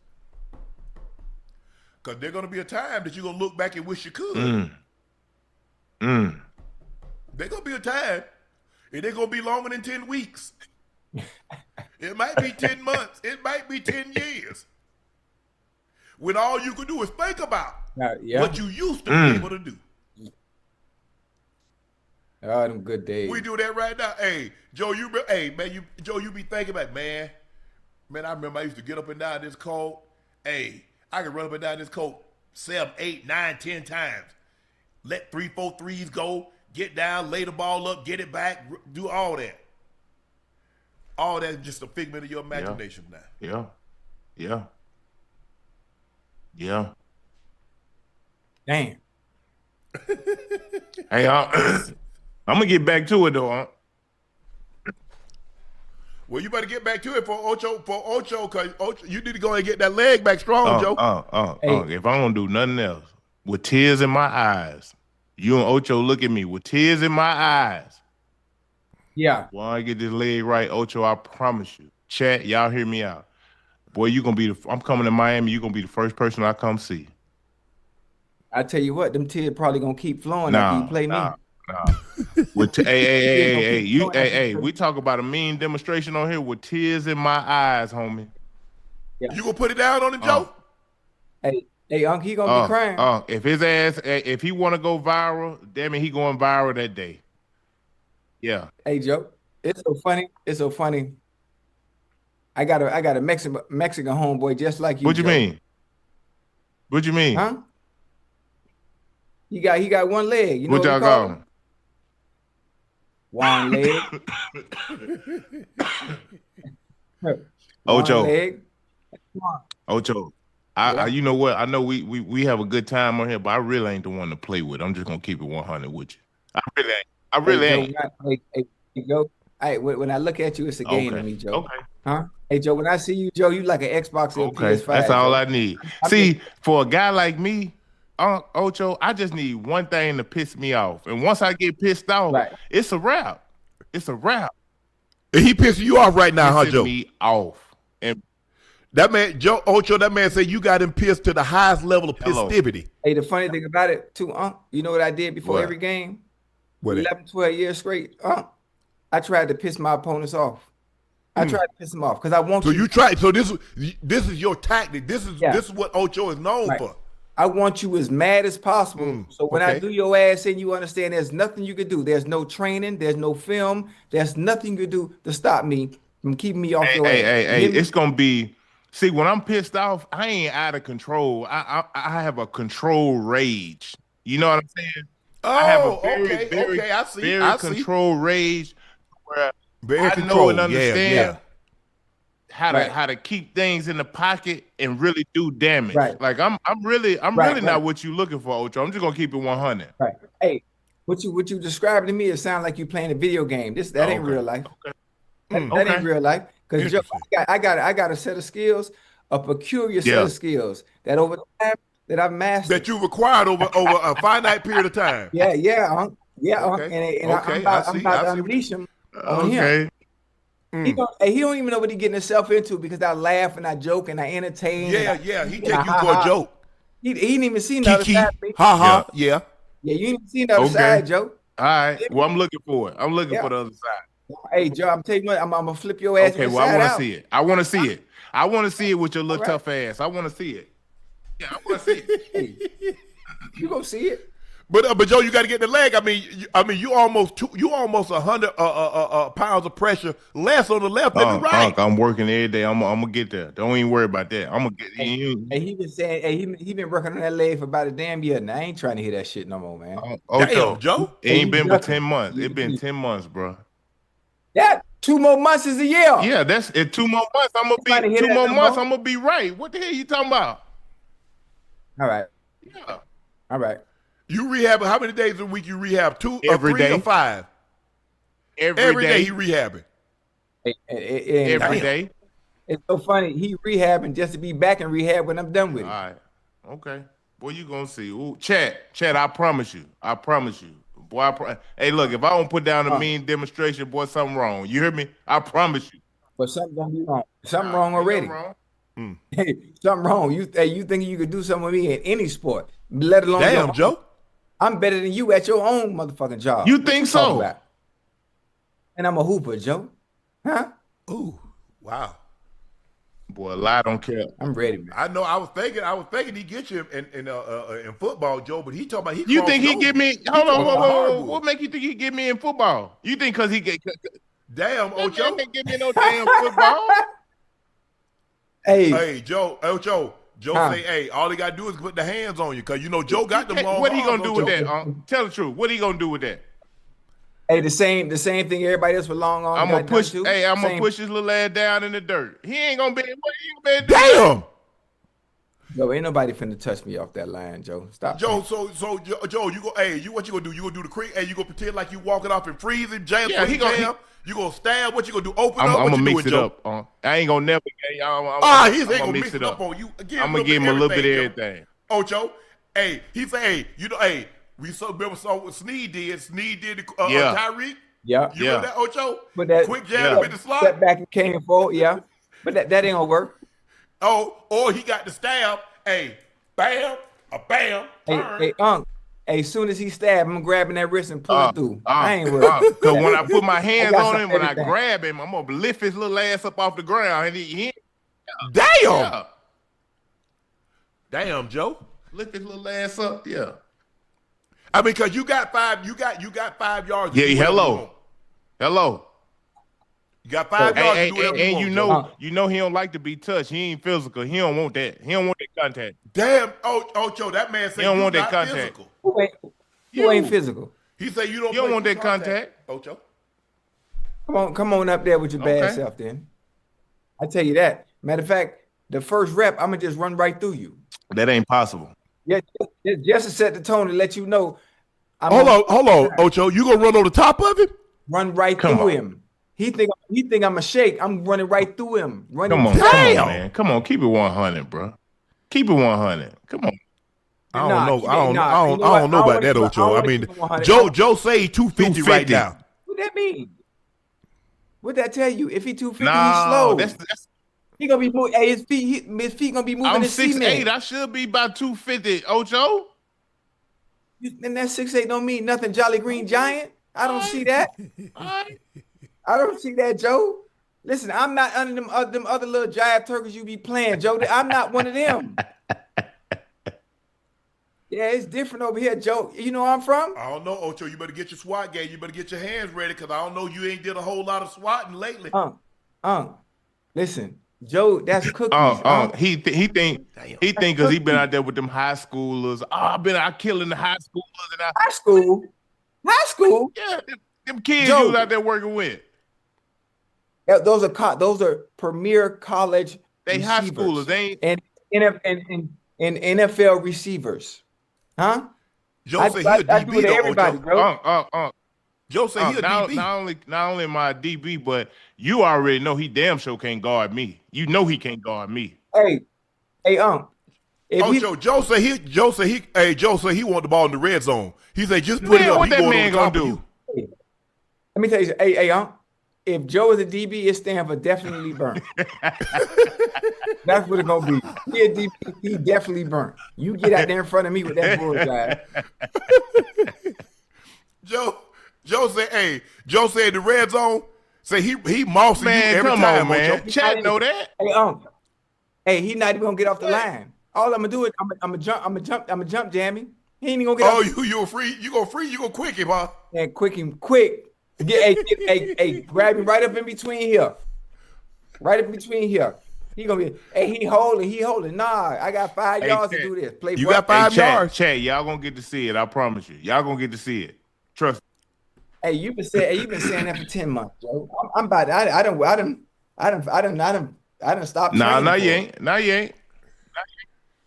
Because there's going to be a time that you're going to look back and wish you could. There's going to be a time, and it's going to be longer than 10 weeks. It might be 10 months. It might be 10 years. When all you can do is think about what you used to be able to do. Oh, them good days. We do that right now. Hey, Joe, you be thinking about, man, I remember I used to get up and down this court. Hey, I could run up and down this court 7, 8, 9, 10 times. Let 3, 4 threes go, get down, lay the ball up, get it back, do all that. All that's just a figment of your imagination now. Yeah. Damn. Hey, I'm going to get back to it, though, huh? Well, you better get back to it for Ocho, because you need to go ahead and get that leg back strong, Joe. If I don't do nothing else, with tears in my eyes, you and Ocho look at me with tears in my eyes. Yeah. When I get this leg right, Ocho, I promise you. Chat, y'all hear me out. Boy, you going to be I'm coming to Miami, you're going to be the first person I come see. I tell you what, them tears probably going to keep flowing after you play me. Hey, we talk about a mean demonstration on here with tears in my eyes, homie. Yeah. You gonna put it down on him, Joe? Hey, Unc, he gonna be crying. If his ass, if he want to go viral, damn it, he going viral that day. Yeah. Hey, Joe, it's so funny. It's so funny. I got a Mexican homeboy just like you. What you mean? What you mean? Huh? He got one leg. You know what y'all call him? One leg. Ocho. One leg. Ocho. You know what? I know we have a good time on here, but I really ain't the one to play with. I'm just gonna keep it 100 with you. I really ain't. Hey, Joe. When I look at you, it's a game to me, Joe. Okay. Huh? Hey, Joe, when I see you, Joe, you like an Xbox or a PS5. That's all Joe. I need. See, for a guy like me, Ocho, I just need one thing to piss me off. And once I get pissed off, it's a wrap. It's a wrap. And he pissing you off right now, huh, Joe? Me off. And that man, Joe Ocho, that man said you got him pissed to the highest level of festivity. Hey, the funny thing about it, too, you know what I did before every game? 11, 12 years straight, I tried to piss my opponents off. I tried to piss them off because I want you. So you tried. So this is your tactic. This is what Ocho is known for. I want you as mad as possible. So when I do your ass in, you understand there's nothing you can do. There's no training. There's no film. There's nothing you can do to stop me from keeping me off your ass. Hey, it's going to be, see, when I'm pissed off, I ain't out of control. I have a control rage. You know what I'm saying? I have a very control rage where I know and understand how to keep things in the pocket and really do damage. Like I'm really not what you looking for, Ocho. I'm just gonna keep it 100. Right. Hey, what you described to me, it sounds like you playing a video game. That ain't real life. That ain't real life. Because I got a set of skills, a peculiar set of skills that over time that I've mastered. That you required over a finite period of time. And I'm about to unleash him on him. He don't even know what he's getting himself into because I laugh and I joke and I entertain. He take you for a joke. He ain't even seen the other side of me. Yeah, you ain't even seen the other side, Joe. All right. Well, I'm looking for it. I'm looking for the other side. Hey, Joe, I'm telling you what, I'm gonna flip your ass. Okay, well, I want to see it. I want to see it. I want to see it with your little tough ass. I want to see it. Yeah, I want to see it. You gonna see it? But Joe, you got to get the leg. I mean, you almost 100 pounds of pressure less on the left than the right. I'm working every day. I'm gonna get there. Don't even worry about that. I'm gonna get. He been saying, he been working on that leg for about a damn year now. I ain't trying to hear that shit no more, man. Damn, Joe. It ain't been but 10 months. It been 10 months, bro. That 2 more months is a year. Yeah, that's it. 2 more months. I'm gonna be 2 more months. I'm gonna be right. What the hell you talking about? All right. Yeah. All right. You rehab, how many days a week you rehab? 2 or 3 day. or 5? Every day he rehabbing. Every day. It's so funny. He rehabbing just to be back in rehab when I'm done with it. All right. Okay. Boy, you gonna see. Ooh, Chad, I promise you. I promise you. Boy, hey, look, if I don't put down a mean demonstration, boy, something wrong. You hear me? I promise you. But something gonna be wrong. Something wrong already. Wrong. Hey, something wrong. You think you could do something with me in any sport, let alone damn, Joe. I'm better than you at your own motherfucking job. You think so? And I'm a hooper, Joe. Huh? Ooh, wow. Boy, a lie don't care. I'm ready, man. I know. I was thinking he get you in football, Joe. But he talking about You think he get me? Hold on. What make you think he get me in football? You think because he get? Damn, Ocho. He get me no damn football. Hey, Joe, Ocho. Joe say, hey, all he got to do is put the hands on you because, Joe got them long What he going to do with that? Tell the truth. What he going to do with that? Hey, the same thing everybody else with long arms. I'm going to push, I'm going to push his little ass down in the dirt. He ain't going to be, damn. Joe, ain't nobody finna touch me off that line, Joe. Stop. Joe, Joe, you go, hey, what you going to do? You going to do the creek? Hey, you going to pretend like you walking off and freezing, jam? Yeah, you going to stab? What you going to do? Open up? I'm going to mix it up. I ain't going to never. He's ain't going to mix it up on you. I'm going to give him a little bit of everything. Ocho, hey, he say, hey, we remember what Sneed did. Sneed did Tyreek. Yeah. You remember that, Ocho? But that quick jab in the slot. Step back and came forward, yeah. But that ain't gonna work. Oh, or he got the stab. Hey, bam, a bam. Hey, Unc. As soon as he stabbed, I'm grabbing that wrist and pulling through. I ain't worried. Because when I put my hands on him, when I grab him, I'm gonna lift his little ass up off the ground. And he damn. Yeah. Damn, Joe. Lift his little ass up. Yeah. I mean, because you got 5 yards. Yeah, hello. You got 5 yards to do whatever you want. You know he don't like to be touched. He ain't physical. He don't want that. He don't want that contact. Damn, Ocho, that man said he don't want that contact. Physical. Who ain't physical? He said you don't want that contact. Ocho. Come on up there with your bad self then. I tell you that. Matter of fact, the first rep, I'm gonna just run right through you. That ain't possible. Yeah, just to set the tone and let you know. Hold on, Ocho. You gonna run on the top of him? Run right through him. He think I'm a shake. I'm running right through him. Come on, man. Come on, keep it 100, bro. Keep it 100. Come on. I don't know about that, Ocho. I mean, Joe say 250 right now. What that mean? What that tell you? If he 250, he's slow. That's he gonna be moving. Hey, his feet gonna be moving. I'm 6'8". I should be about 250, Ocho. And that 6'8" don't mean nothing. Jolly Green Giant. I don't see that. I don't see that, Joe. Listen, I'm not under them other little jive turkeys you be playing, Joe. I'm not one of them. Yeah, it's different over here, Joe. You know where I'm from? I don't know, Ocho. You better get your SWAT game. You better get your hands ready because I don't know you ain't did a whole lot of swatting lately. Listen, Joe, that's cookies. He think because he been out there with them high schoolers. I've been out killing the high schoolers and high school. Yeah, them kids Joe, you was out there working with. Yeah, those are premier college. They high schoolers. They ain't and NFL receivers. Huh? Joe said he a DB, do it to everybody, bro. Joe said he a DB. Not only my DB, but you already know he damn sure can't guard me. You know he can't guard me. Hey, Joe said he want the ball in the red zone. He said just put it up. What that man gonna do? Hey, let me tell you, hey, if Joe is a DB, it stands for definitely burnt. That's what it's gonna be. He a DB, he definitely burnt. You get out there in front of me with that bullseye. Joe said the red zone. Say he mossing you every time, man. Chat know that. Hey, he not even gonna get off the line. All I'm gonna do is I'm gonna jump jammy. He ain't even gonna get off. Oh, you gonna quick him, huh? And quick. Grab him right up in between here. Right up between here. He gonna be, he holding. Nah, I got 5 yards to do this. You got 5 yards. Chat, y'all gonna get to see it. I promise you. Y'all gonna get to see it. Trust me. Hey, you've been saying that for 10 months, Joe. I'm about to, I done stopped. No, you ain't.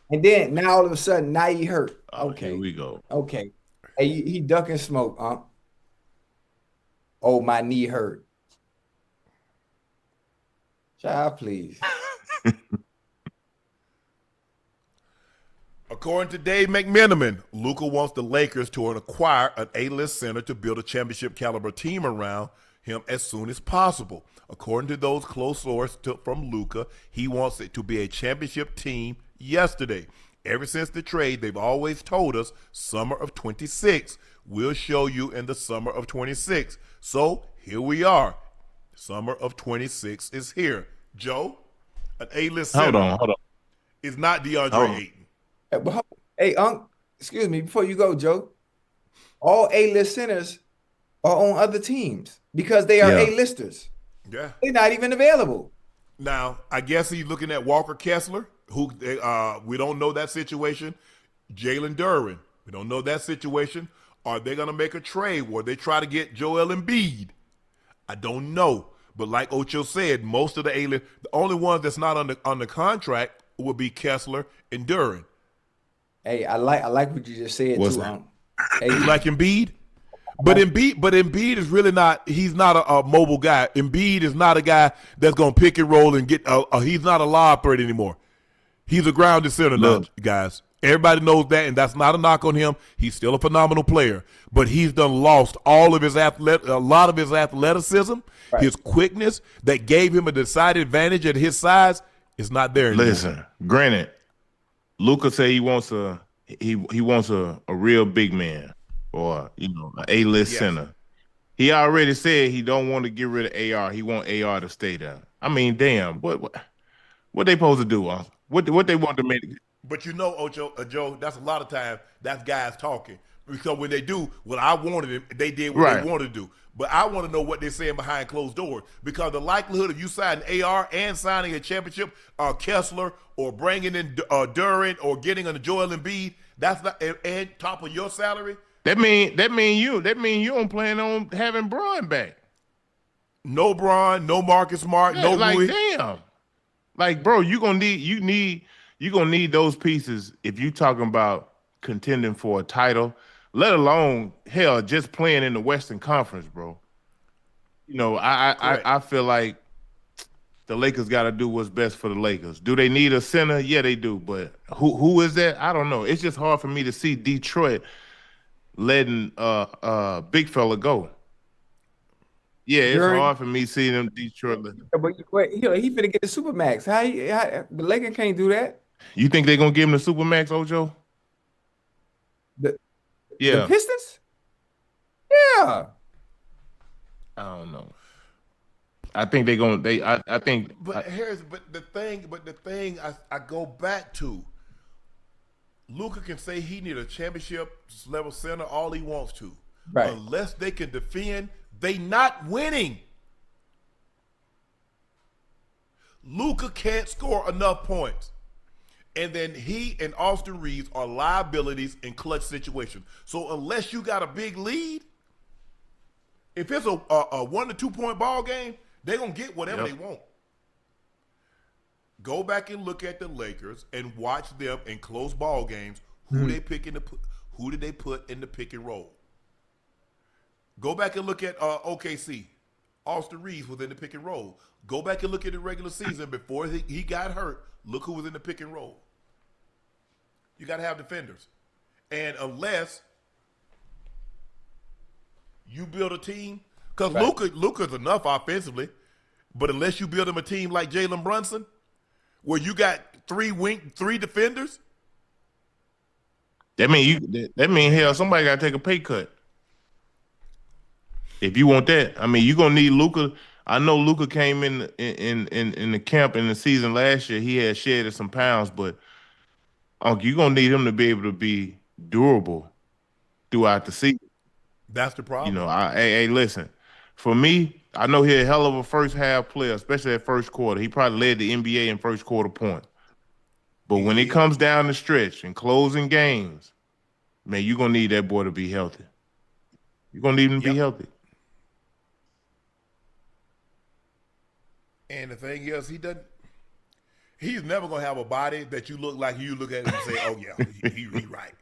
And then now all of a sudden, now he hurt. Okay. Here we go. Okay. Hey, he ducking smoke, huh? Oh, my knee hurt. Child, please. According to Dave McMenamin, Luka wants the Lakers to acquire an A-list center to build a championship caliber team around him as soon as possible. According to those close sources from Luka, he wants it to be a championship team yesterday. Ever since the trade, they've always told us summer of 26. We'll show you in the summer of 26. So here we are. Summer of 26 is here. Joe, an A-list center. Hold on. Is not DeAndre Ayton. Hey, Unc, excuse me, before you go, Joe, all A-list centers are on other teams because they are A-listers. Yeah. They're not even available. Now, I guess he's looking at Walker Kessler, who we don't know that situation. Jalen Duren, we don't know that situation. Are they going to make a trade where they try to get Joel Embiid? I don't know. But like Ocho said, most of the A-list, the only ones that's not under contract will be Kessler and Duren. Hey, I like what you just said too. Hey, you like Embiid? But Embiid is really not. He's not a mobile guy. Embiid is not a guy that's gonna pick and roll and get. He's not a lob threat anymore. He's a grounded center now, guys. Everybody knows that, and that's not a knock on him. He's still a phenomenal player, but he's done lost all of his a lot of his athleticism, his quickness that gave him a decided advantage at his size is not there anymore. Listen, granted, Luka say he wants a real big man or an A-list center. He already said he don't want to get rid of AR. He want AR to stay there. I mean, damn, what they supposed to do? What they want to make? But Ocho, Joe, that's a lot of times that's guys talking. Because when they do what I wanted them, they did what they wanted to do. But I want to know what they're saying behind closed doors, because the likelihood of you signing AR and signing a championship Kessler or bringing in Duren or getting on the Joel Embiid, that's not and top of your salary. That mean you don't plan on having Bron back. No Bron, no Marcus Smart, no like Rui. Damn. Like, bro, you gonna need those pieces if you talking about contending for a title, let alone hell, just playing in the Western Conference, bro. You know, I feel like the Lakers got to do what's best for the Lakers. Do they need a center? Yeah, they do. But who is that? I don't know. It's just hard for me to see Detroit letting big fella go. Yeah, it's During, hard for me seeing them Detroit. but he finna get the Supermax. How the Lakers can't do that? You think they're gonna give him the Supermax, Ocho? The the Yeah. Pistons? Yeah. I don't know. I think they're gonna. I think. But the thing I go back to. Luka can say he need a championship level center all he wants to. Right. Unless they can defend, they not winning. Luka can't score enough points. And then he and Austin Reeves are liabilities in clutch situations. So unless you got a big lead, if it's a 1 to 2 point ball game, they're going to get whatever they want. Go back and look at the Lakers and watch them in close ball games. Who did they put in the pick and roll? Go back and look at OKC. Austin Reeves was in the pick and roll. Go back and look at the regular season before he got hurt. Look who was in the pick and roll. You got to have defenders. And unless you build a team, because Luka's enough offensively, but unless you build him a team like Jalen Brunson, where you got three defenders, that mean hell, somebody got to take a pay cut. If you want that, I mean, you're gonna need Luka. I know Luka came in the camp in the season last year. He had shedded some pounds, but you're gonna need him to be able to be durable throughout the season. That's the problem. You know, hey, listen. For me, I know he's a hell of a first half player, especially that first quarter. He probably led the NBA in first quarter points. But when it comes down the stretch and closing games, man, you're gonna need that boy to be healthy. You're gonna need him to be healthy. And the thing is, he's never gonna have a body that you look at him and say, "Oh yeah, he right."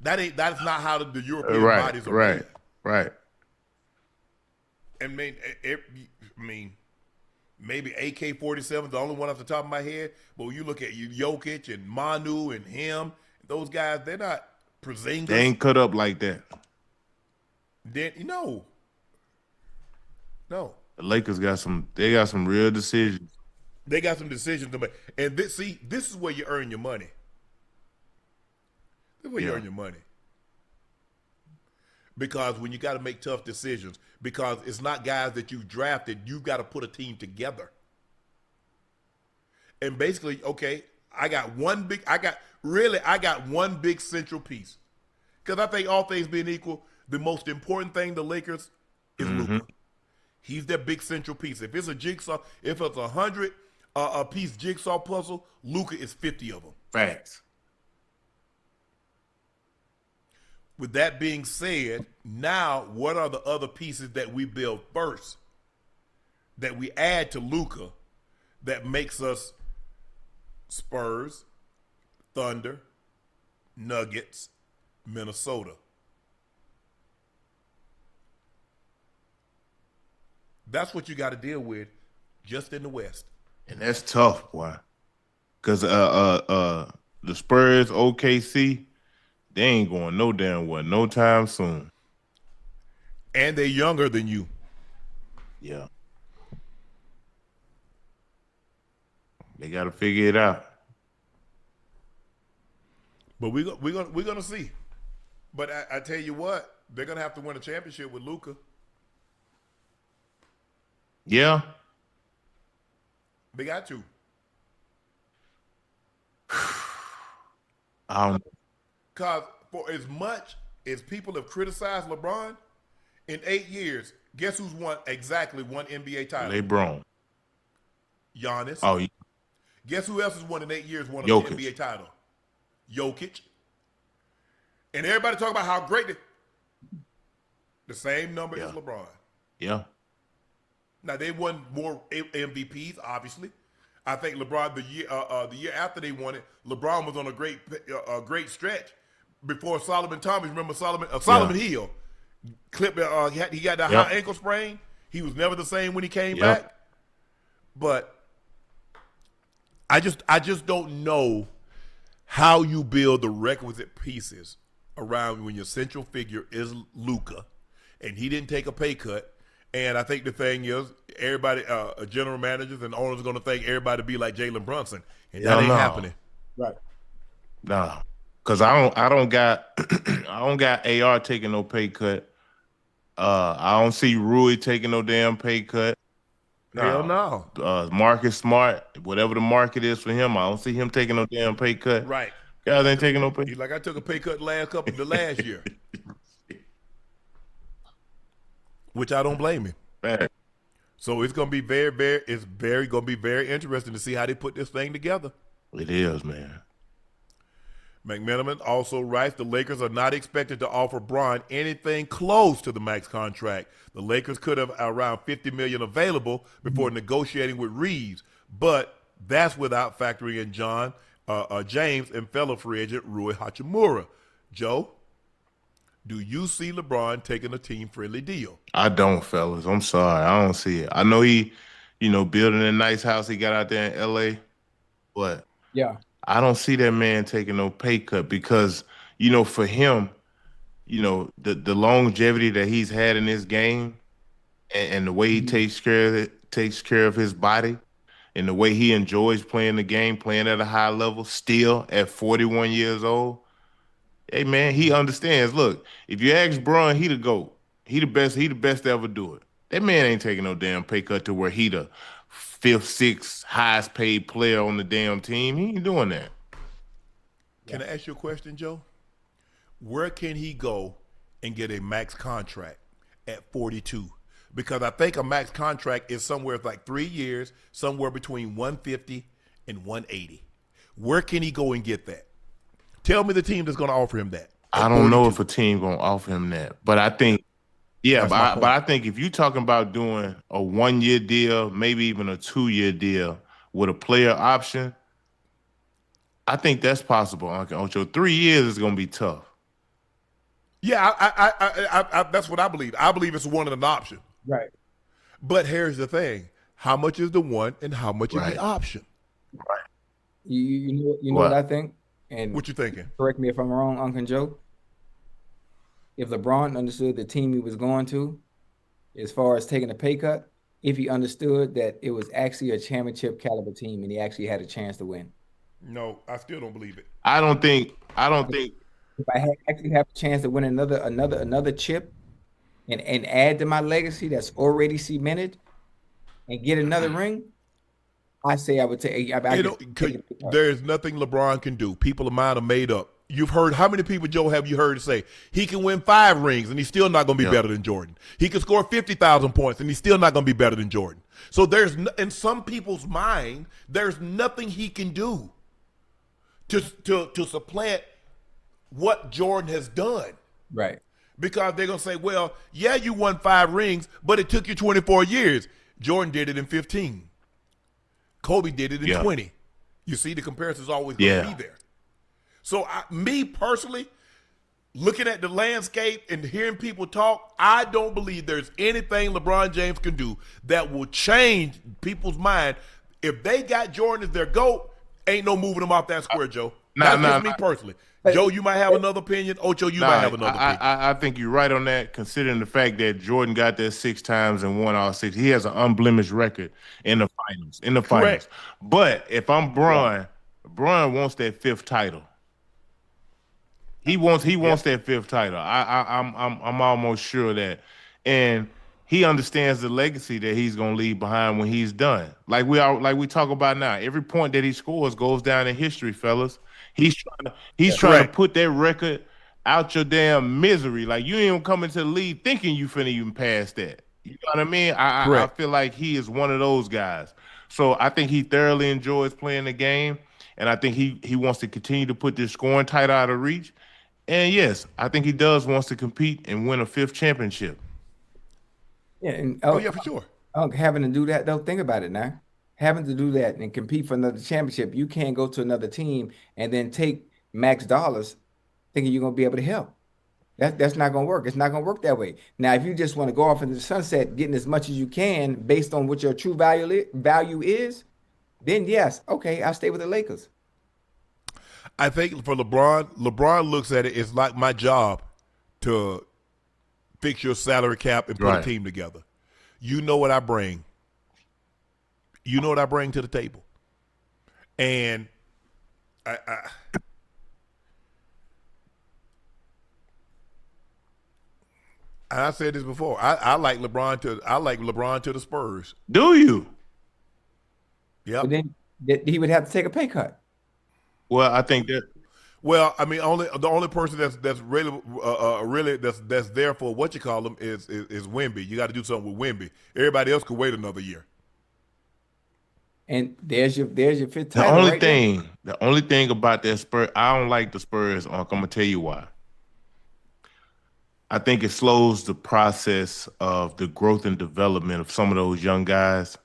That's not how the European bodies are made. Right. And maybe AK-47 is the only one off the top of my head. But when you look at Jokic and Manu and him, those guys, they're not Porzingis. They ain't cut up like that. No. The Lakers got some real decisions. They got some decisions to make. And this is where you earn your money. This is where you earn your money. Because when you got to make tough decisions, because it's not guys that you've drafted, you've got to put a team together. And basically, okay, I got one big central piece. Because I think all things being equal, the most important thing the Lakers is Luka. He's their big central piece. If it's a jigsaw, if it's 100 piece jigsaw puzzle, Luka is 50 of them. Facts. With that being said, now what are the other pieces that we build first, that we add to Luka, that makes us Spurs, Thunder, Nuggets, Minnesota? That's what you got to deal with just in the West. And that's tough, boy. Because the Spurs, OKC, they ain't going no damn well no time soon. And they're younger than you. Yeah. They got to figure it out. But we're gonna see. But I tell you what, they're gonna have to win a championship with Luka. Yeah. They got to. Because for as much as people have criticized LeBron, in 8 years, guess who's won exactly one NBA title? LeBron. Giannis. Oh, guess who else has won in 8 years won an Jokic. NBA title? Jokic. And everybody talk about how great the same number as LeBron. Yeah. Now, they won more MVPs, obviously. I think LeBron the year after they won it, LeBron was on a great stretch before Solomon Thomas. Remember Solomon Hill clipped. He got that high ankle sprain. He was never the same when he came back. But I just don't know how you build the requisite pieces around when your central figure is Luka, and he didn't take a pay cut. And I think the thing is, everybody, general managers and owners are going to think everybody be like Jalen Brunson, and that ain't happening. Right? Nah, because I don't got I don't got AR taking no pay cut. I don't see Rui taking no damn pay cut. Hell no. Marcus Smart, whatever the market is for him, I don't see him taking no damn pay cut. Right. Guys ain't taking no pay. He's like, I took a pay cut the last year, which I don't blame him. Bad. So it's gonna be very interesting to see how they put this thing together. It is, man. McMenamin also writes, the Lakers are not expected to offer Bron anything close to the max contract. The Lakers could have around $50 million available before negotiating with Reeves, but that's without factoring in James and fellow free agent Rui Hachimura. Joe, do you see LeBron taking a team-friendly deal? I don't, fellas. I'm sorry. I don't see it. I know he, building a nice house he got out there in L.A., but I don't see that man taking no pay cut because, for him, the longevity that he's had in this game and the way he takes care of his body and the way he enjoys playing the game, playing at a high level, still at 41 years old. Hey, man, he understands. Look, if you ask Bron, he the GOAT. He the best to ever do it. That man ain't taking no damn pay cut to where he the fifth, sixth highest paid player on the damn team. He ain't doing that. Can I ask you a question, Joe? Where can he go and get a max contract at 42? Because I think a max contract is somewhere like 3 years, somewhere between 150 and 180. Where can he go and get that? Tell me the team that's going to offer him that. I don't know if a team going to offer him that, but I think, but I think if you're talking about doing a 1 year deal, maybe even a 2 year deal with a player option, I think that's possible, Unc and Ocho. 3 years is going to be tough. Yeah, I that's what I believe. I believe it's one and an option. Right. But here's the thing: how much is the one, and how much is the option? Right. You know what I think? And what you thinking? Correct me if I'm wrong, Unc and Joe. If LeBron understood the team he was going to, as far as taking a pay cut, if he understood that it was actually a championship caliber team and he actually had a chance to win. No, I still don't believe it. I don't think. If I actually have a chance to win another chip and add to my legacy that's already cemented and get another ring, I say I would take. There's nothing LeBron can do. People of mine are made up. You've heard, how many people, Joe, have you heard say he can win 5 rings and he's still not going to be better than Jordyn? He can score 50,000 points and he's still not going to be better than Jordyn. So in some people's mind, there's nothing he can do to supplant what Jordyn has done. Right. Because they're going to say, well, yeah, you won 5 rings, but it took you 24 years. Jordyn did it in 15. Kobe did it in 20. You see, the comparison's always going to be there. So me personally, looking at the landscape and hearing people talk, I don't believe there's anything LeBron James can do that will change people's mind. If they got Jordyn as their GOAT, ain't no moving them off that square, Joe. That's just me personally. Joe, you might have another opinion. Ocho, you might have another opinion. I think you're right on that, considering the fact that Jordyn got there 6 times and won all 6. He has an unblemished record in the finals. Correct. But if I'm Bron wants that 5th title. He wants that 5th title. I'm almost sure of that. And he understands the legacy that he's gonna leave behind when he's done. Like we talk about now. Every point that he scores goes down in history, fellas. He's trying to put that record out your damn misery. Like, you ain't even coming to the league thinking you finna even pass that. You know what I mean? I feel like he is one of those guys. So I think he thoroughly enjoys playing the game, and I think he wants to continue to put this scoring title out of reach. And yes, I think he wants to compete and win a 5th championship. Yeah, and for sure. Having to do that though, think about it now. having to do that and compete for another championship, you can't go to another team and then take max dollars thinking you're gonna be able to help. That's not gonna work. It's not gonna work that way. Now, if you just want to go off into the sunset, getting as much as you can based on what your true value is, then yes, okay, I'll stay with the Lakers. I think for LeBron looks at it, it's like my job to fix your salary cap and put a team together. You know what I bring. You know what I bring to the table. And I said this before. I like LeBron to the Spurs. Do you? Yeah. But then he would have to take a pay cut. Well, I think that. Well, I mean, the only person that's really that's there for what you call them is Wemby. You got to do something with Wemby. Everybody else could wait another year. And there's your fifth title. The only thing about that Spurs, I don't like the Spurs. I'm gonna tell you why. I think it slows the process of the growth and development of some of those young guys,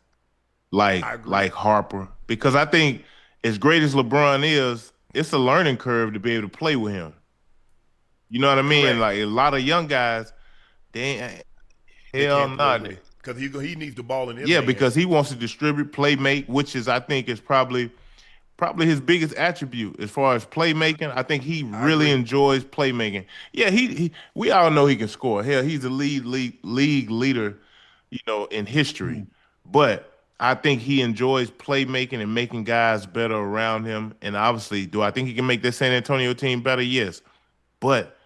like Harper, because I think as great as LeBron is, it's a learning curve to be able to play with him. You know what I mean? Correct. Like a lot of young guys, they hell not. Because he needs the ball in his hands. Because he wants to distribute, play make, which is I think is probably his biggest attribute as far as playmaking. I think he really enjoys playmaking. Yeah, we all know he can score. Hell, he's the league leader, in history. But I think he enjoys playmaking and making guys better around him. And obviously, do I think he can make this San Antonio team better? Yes. But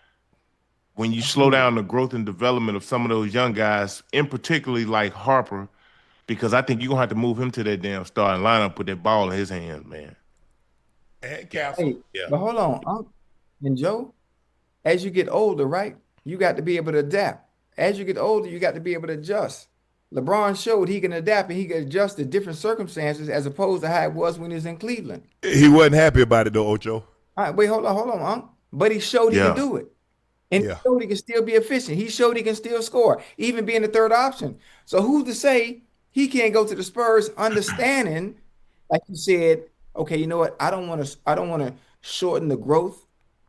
when you slow down the growth and development of some of those young guys, in particularly like Harper, because I think you're going to have to move him to that damn starting lineup, put that ball in his hands, man. And Castle. Hey, but hold on, Unc and Joe, as you get older, right, you got to be able to adapt. As you get older, you got to be able to adjust. LeBron showed he can adapt and he can adjust to different circumstances as opposed to how it was when he was in Cleveland. He wasn't happy about it, though, Ocho. All right, wait, hold on, Unc. But he showed he can do it. And he showed he can still be efficient. He showed he can still score, even being the third option. So who's to say he can't go to the Spurs understanding, like you said, okay, you know what? I don't want to shorten the growth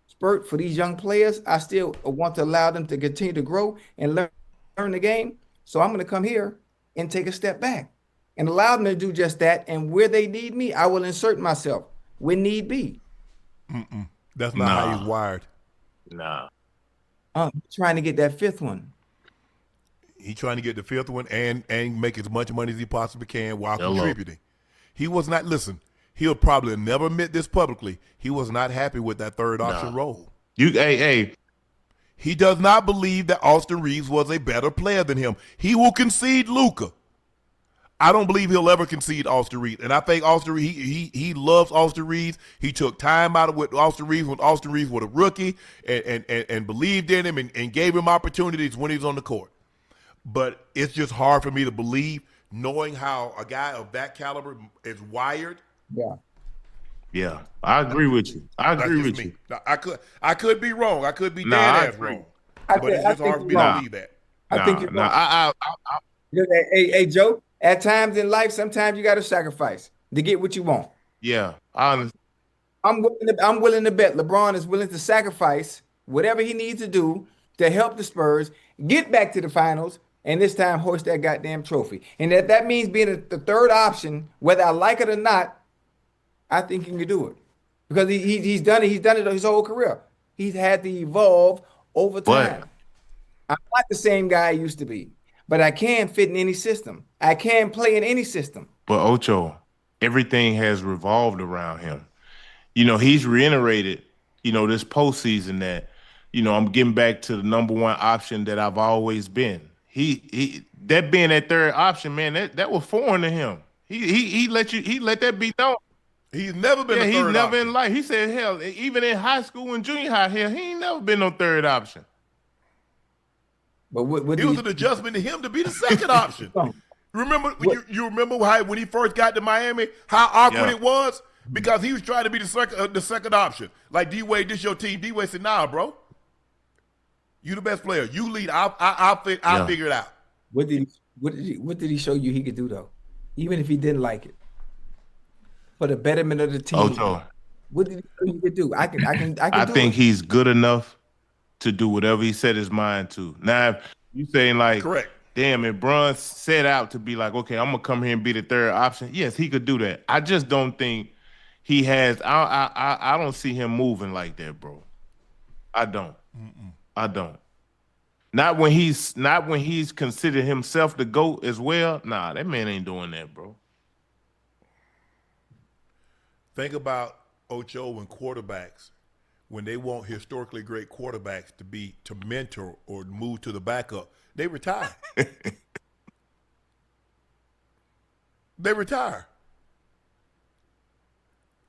spurt for these young players. I still want to allow them to continue to grow and learn the game. So I'm going to come here and take a step back and allow them to do just that. And where they need me, I will insert myself when need be. That's not how he's wired. Nah. Trying to get that fifth one. He's trying to get the fifth one and make as much money as he possibly can while contributing. He was not, listen, he'll probably never admit this publicly. He was not happy with that third option role. He does not believe that Austin Reeves was a better player than him. He will concede Luka. I don't believe he'll ever concede Austin Reeves. And I think Austin Reeves, he loves Austin Reeves. He took time out of with Austin Reeves when Austin Reeves was a rookie and believed in him and gave him opportunities when he was on the court. But it's just hard for me to believe, knowing how a guy of that caliber is wired. Yeah, I agree with you. Now, I could be wrong. I could be dead ass wrong. But it's just hard for me to believe that. I think you're wrong. Hey, Joe. At times in life, sometimes you got to sacrifice to get what you want. Yeah, honestly. I'm willing to bet LeBron is willing to sacrifice whatever he needs to do to help the Spurs get back to the finals and this time hoist that goddamn trophy. And that means being the third option, whether I like it or not, I think he can do it. Because he's done it. He's done it his whole career. He's had to evolve over time. I'm not the same guy I used to be. But I can fit in any system. I can play in any system. But Ocho, everything has revolved around him. He's reiterated, this postseason that, I'm getting back to the number one option that I've always been. He that being that third option, man, that was foreign to him. He let that be known. He's never been a third option. He's never in life. He said, hell, even in high school and junior high, he ain't never been no third option. But it was an adjustment to him to be the second option. Remember, you remember how when he first got to Miami, how awkward it was because he was trying to be the second option. Like D-Wade, this your team. D-Wade said, "Nah, bro, you the best player. You lead. I'll figure it out." What did he show you he could do though? Even if he didn't like it. for the betterment of the team. Ocho, what did you could do? I think he's good enough to do whatever he set his mind to. Now, if you saying like, correct. Damn, if Brun set out to be like, okay, I'm gonna come here and be the third option. Yes, he could do that. I just don't think he has. I don't see him moving like that, bro. I don't. I don't. Not when he's considered himself the GOAT as well. Nah, that man ain't doing that, bro. Think about Ocho and quarterbacks when they want historically great quarterbacks to mentor or move to the backup. They retire. They retire.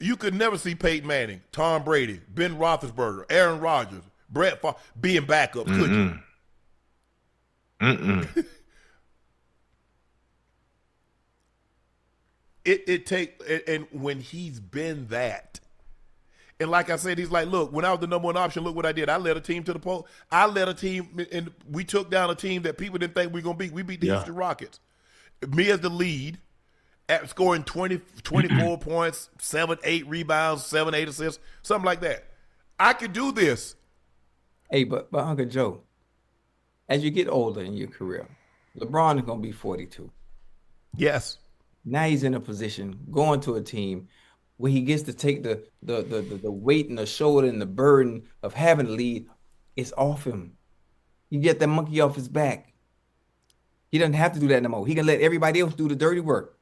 You could never see Peyton Manning, Tom Brady, Ben Roethlisberger, Aaron Rodgers, Brett Favre being backups, could you? It take, and when he's been that, and like I said, he's like, look, when I was the number one option, look what I did. I led a team to the post. I led a team, and we took down a team that people didn't think we were going to beat. We beat the Houston Rockets. Me as the lead, at scoring 24 points, 7, 8 rebounds, 7, 8 assists, something like that. I could do this. Hey, but Uncle Joe, as you get older in your career, LeBron is going to be 42. Yes. Now he's in a position going to a team where he gets to take the weight and the shoulder and the burden of having to lead. It's off him. You get that monkey off his back. He doesn't have to do that no more. He can let everybody else do the dirty work.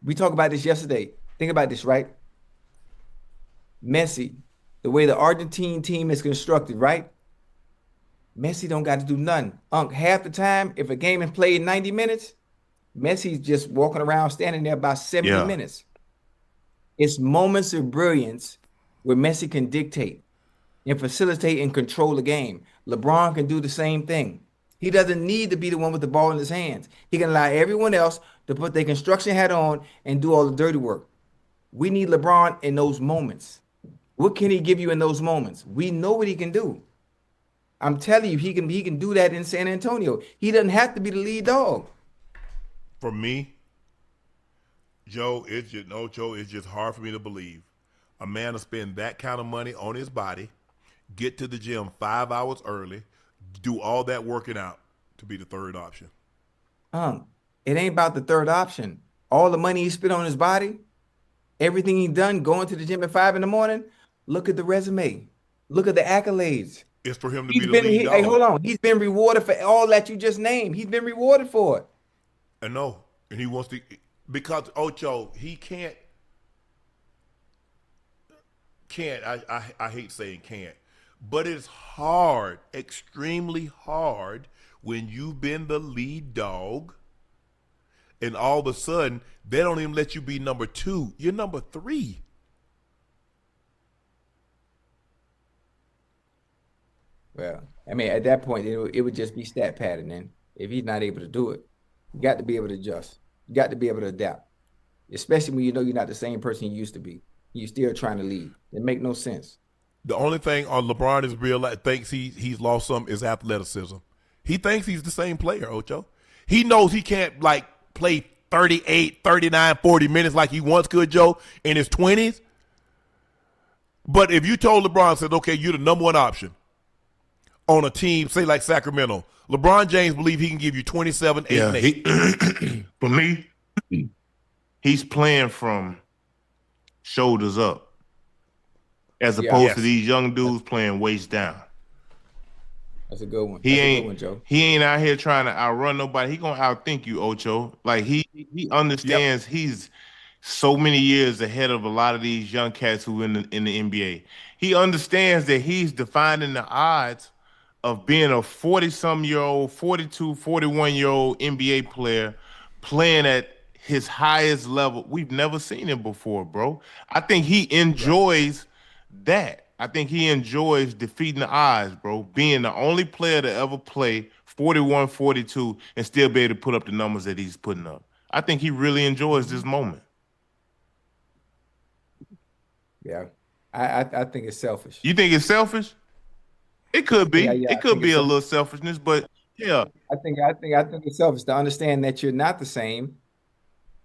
We talked about this yesterday. Think about this, right? Messi, the way the Argentine team is constructed, right? Messi don't got to do nothing. Half the time, if a game is played 90 minutes, Messi's just walking around standing there about 70 minutes. It's moments of brilliance where Messi can dictate and facilitate and control the game. LeBron can do the same thing. He doesn't need to be the one with the ball in his hands. He can allow everyone else to put their construction hat on and do all the dirty work. We need LeBron in those moments. What can he give you in those moments? We know what he can do. I'm telling you, he can do that in San Antonio. He doesn't have to be the lead dog. For me, Joe, it's just hard for me to believe a man to spend that kind of money on his body, get to the gym 5 hours early, do all that working out to be the third option. It ain't about the third option. All the money he spent on his body, everything he done, going to the gym at 5 in the morning, look at the resume. Look at the accolades. It's for him to be the lead dog. Hey, hold on. He's been rewarded for all that you just named. He's been rewarded for it. I know. And he wants to, because Ocho, he can't, I hate saying can't, but it's hard, extremely hard when you've been the lead dog and all of a sudden they don't even let you be number 2. You're number 3. Well, I mean, at that point, it would just be stat pattern. And if he's not able to do it, you got to be able to adjust. You got to be able to adapt, especially when you know you're not the same person you used to be. You're still trying to lead. It make no sense. The only thing on LeBron is thinks he's lost some is athleticism. He thinks he's the same player, Ocho. He knows he can't like play 38, 39, 40 minutes like he once could, Joe, in his 20s. But if you told LeBron, said, okay, you're the number one option on a team, say like Sacramento, LeBron James believes he can give you 27, 8, and 8. For me, he's playing from shoulders up as opposed to these young dudes playing waist down. That's a good one. He ain't, good one, Joe. He ain't out here trying to outrun nobody. He gonna outthink you, Ocho. Like he understands he's so many years ahead of a lot of these young cats who in the NBA. He understands that he's defining the odds of being a 40-some-year-old, 42, 41-year-old NBA player playing at his highest level. We've never seen him before, bro. I think he enjoys that. I think he enjoys defeating the odds, bro, being the only player to ever play 41, 42 and still be able to put up the numbers that he's putting up. I think he really enjoys this moment. Yeah, I think it's selfish. You think it's selfish? It could be. Yeah, it could be a little selfishness, but yeah. I think it's selfish to understand that you're not the same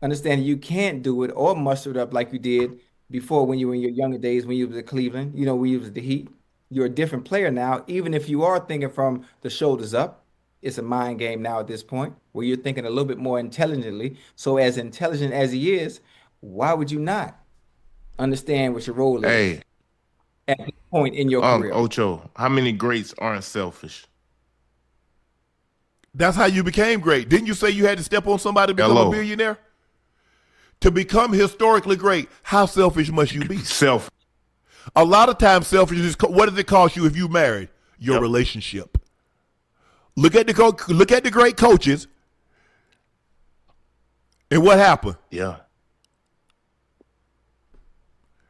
understand you can't do it or muster it up like you did before when you were in your younger days when you was at Cleveland, when you was at the Heat. You're a different player now, even if you are thinking from the shoulders up. It's a mind game now at this point where you're thinking a little bit more intelligently. So as intelligent as he is, why would you not understand what your role is at this point in your career? Ocho, how many greats aren't selfish? That's how you became great. Didn't you say you had to step on somebody to become a billionaire? To become historically great, how selfish must you be? Selfish. A lot of times selfishness, what does it cost you if you married? Your relationship. Look at the great coaches. And what happened? Yeah.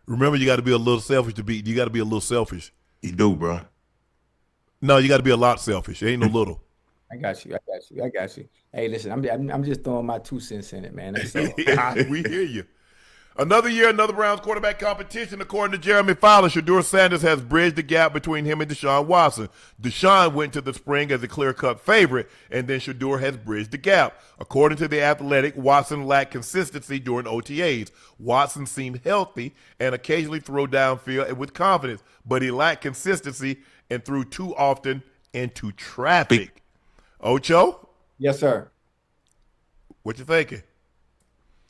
Remember, you got to be a little selfish you got to be a little selfish. You do, bro. No, you got to be a lot selfish. It ain't no little. I got you. Hey, listen, I'm just throwing my 2 cents in it, man. We hear you. Another year, another Browns quarterback competition. According to Jeremy Fowler, Shedeur Sanders has bridged the gap between him and DeShawn Watson. DeShawn went to the spring as a clear-cut favorite, and then Shedeur has bridged the gap. According to The Athletic, Watson lacked consistency during OTAs. Watson seemed healthy and occasionally threw downfield and with confidence, but he lacked consistency and threw too often into traffic. Ocho? Yes, sir. What you thinking?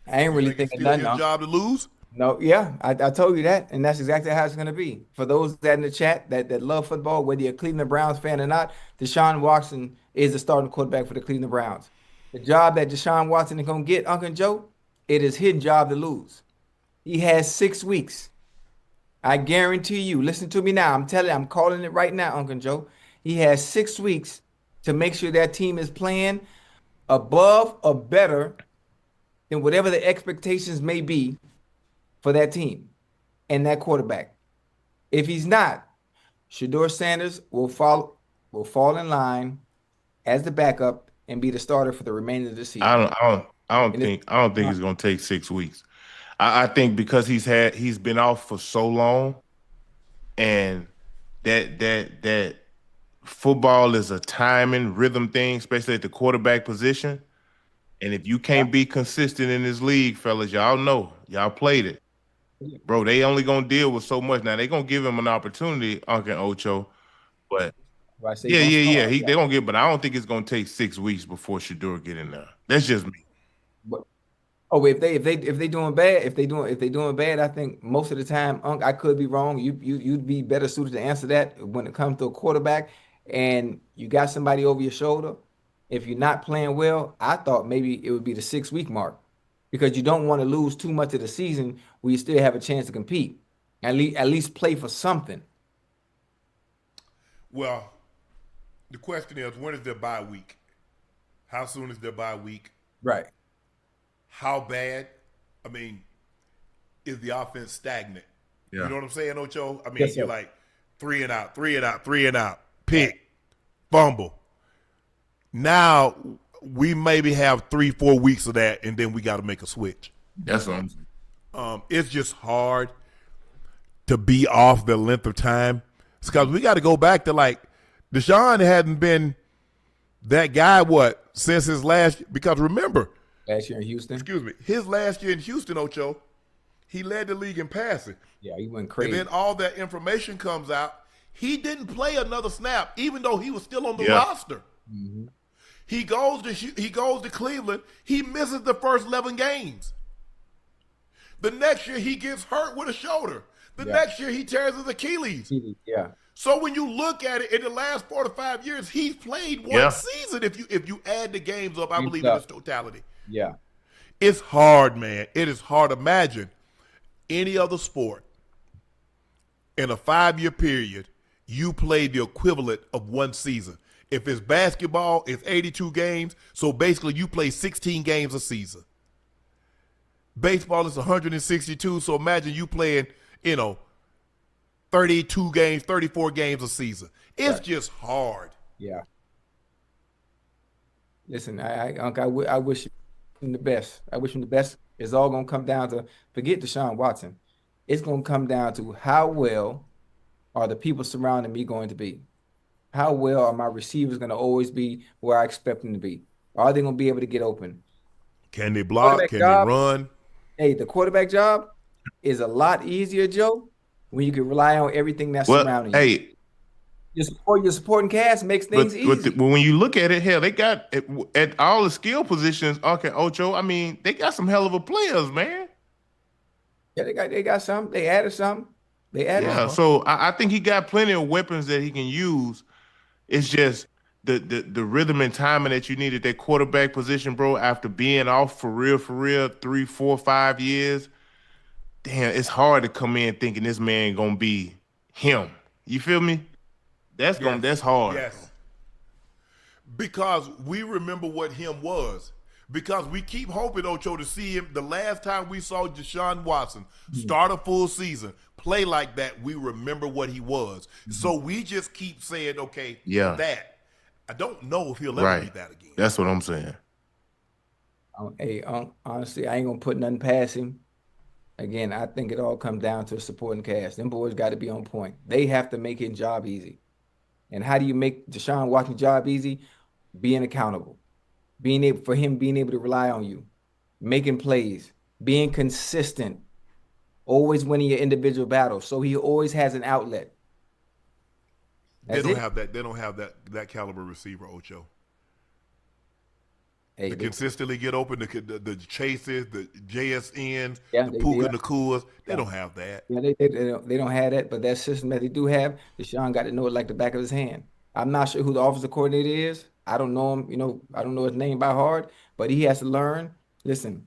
I ain't really thinking nothing. His job to lose? No, yeah, I told you that, and that's exactly how it's going to be. For those that in the chat that love football, whether you're a Cleveland Browns fan or not, DeShawn Watson is the starting quarterback for the Cleveland Browns. The job that DeShawn Watson is going to get, Unc and Joe, it is his job to lose. He has 6 weeks. I guarantee you, listen to me now. I'm calling it right now, Unc and Joe. He has 6 weeks to make sure that team is playing above or better than whatever the expectations may be for that team and that quarterback. If he's not, Shedeur Sanders will fall in line as the backup and be the starter for the remainder of the season. I don't think it's gonna take 6 weeks. I think because he's been off for so long, and that football is a timing rhythm thing, especially at the quarterback position. And if you can't be consistent in this league, fellas, y'all know, y'all played it. Bro, they only going to deal with so much. Now, they're going to give him an opportunity, Unc and Ocho. But, yeah. They're going to get, but I don't think it's going to take 6 weeks before Shedeur get in there. That's just me. If they doing bad, I think most of the time, Unc, I could be wrong. You'd be better suited to answer that when it comes to a quarterback and you got somebody over your shoulder. If you're not playing well, I thought maybe it would be the 6-week mark because you don't want to lose too much of the season where you still have a chance to compete. At least play for something. Well, the question is, when is their bye week? How soon is their bye week? Right. How bad? I mean, is the offense stagnant? Yeah. You know what I'm saying, Ocho? I mean, you're like 3 and out, pick, fumble. Now we maybe have 3-4 weeks of that, and then we got to make a switch. That's what I'm saying. It's just hard to be off the length of time. It's because we got to go back to like DeShawn hadn't been that guy since his last. Because remember, last year in Houston. Excuse me, his last year in Houston, Ocho, he led the league in passing. Yeah, he went crazy. And then all that information comes out. He didn't play another snap, even though he was still on the roster. Mm-hmm. He goes to Cleveland. He misses the first 11 games. The next year he gets hurt with a shoulder. The next year he tears his Achilles. Yeah. So when you look at it, in the last 4 to 5 years, he's played one season. If you add the games up, I believe in its totality. Yeah. It's hard, man. It is hard. Imagine any other sport in a 5-year period, you play the equivalent of one season. If it's basketball, it's 82 games. So basically, you play 16 games a season. Baseball is 162. So imagine you playing, 32 games, 34 games a season. It's just hard. Yeah. Listen, I wish him the best. I wish him the best. It's all going to come down to, forget DeShawn Watson. It's going to come down to how well are the people surrounding me going to be? How well are my receivers going to always be where I expect them to be? Are they going to be able to get open? Can they block? Can they run? Hey, the quarterback job is a lot easier, Joe, when you can rely on everything that's surrounding you. Your supporting cast makes things easy. But when you look at it, hell, they got at all the skill positions, Unc and Ocho. I mean, they got some hell of a players, man. Yeah, they got some. They added some. So I think he got plenty of weapons that he can use. It's just the rhythm and timing that you need at that quarterback position, bro, after being off for real, 3, 4, 5 years. Damn, it's hard to come in thinking this man gonna be him. You feel me? That's hard. Yes. Because we remember what him was. Because we keep hoping, Ocho, to see him. The last time we saw DeShawn Watson start a full season, play like that, we remember what he was. So we just keep saying, okay, that. I don't know if he'll ever be that again. That's what I'm saying. Hey, honestly, I ain't going to put nothing past him. Again, I think it all comes down to a supporting cast. Them boys got to be on point. They have to make his job easy. And how do you make DeShawn Watson's job easy? Being accountable. Being able to rely on you. Making plays. Being consistent. Always winning your individual battles. So he always has an outlet. They don't have that caliber receiver, Ocho. Hey, to consistently get open, the chases, the JSNs, the Puka Nakuas, they don't have that. Yeah, they don't have that, but that system that they do have, DeShawn got to know it like the back of his hand. I'm not sure who the offensive coordinator is. I don't know him, I don't know his name by heart, but he has to learn. Listen,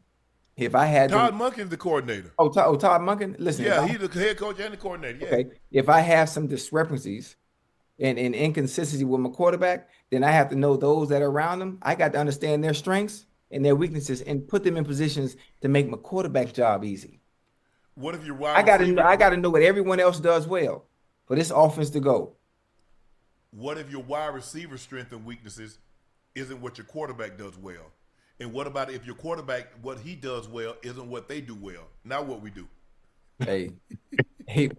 if I had Todd Monken's the coordinator. Oh, Todd Monken? Listen. Yeah, he's the head coach and the coordinator. Yeah. Okay. If I have some discrepancies and inconsistency with my quarterback, then I have to know those that are around them. I got to understand their strengths and their weaknesses and put them in positions to make my quarterback job easy. What if you're I got to know what everyone else does well for this offense to go. What if your wide receiver strength and weaknesses isn't what your quarterback does well? And what about if your quarterback, what he does well isn't what they do well? Now what we do? Hey, hey,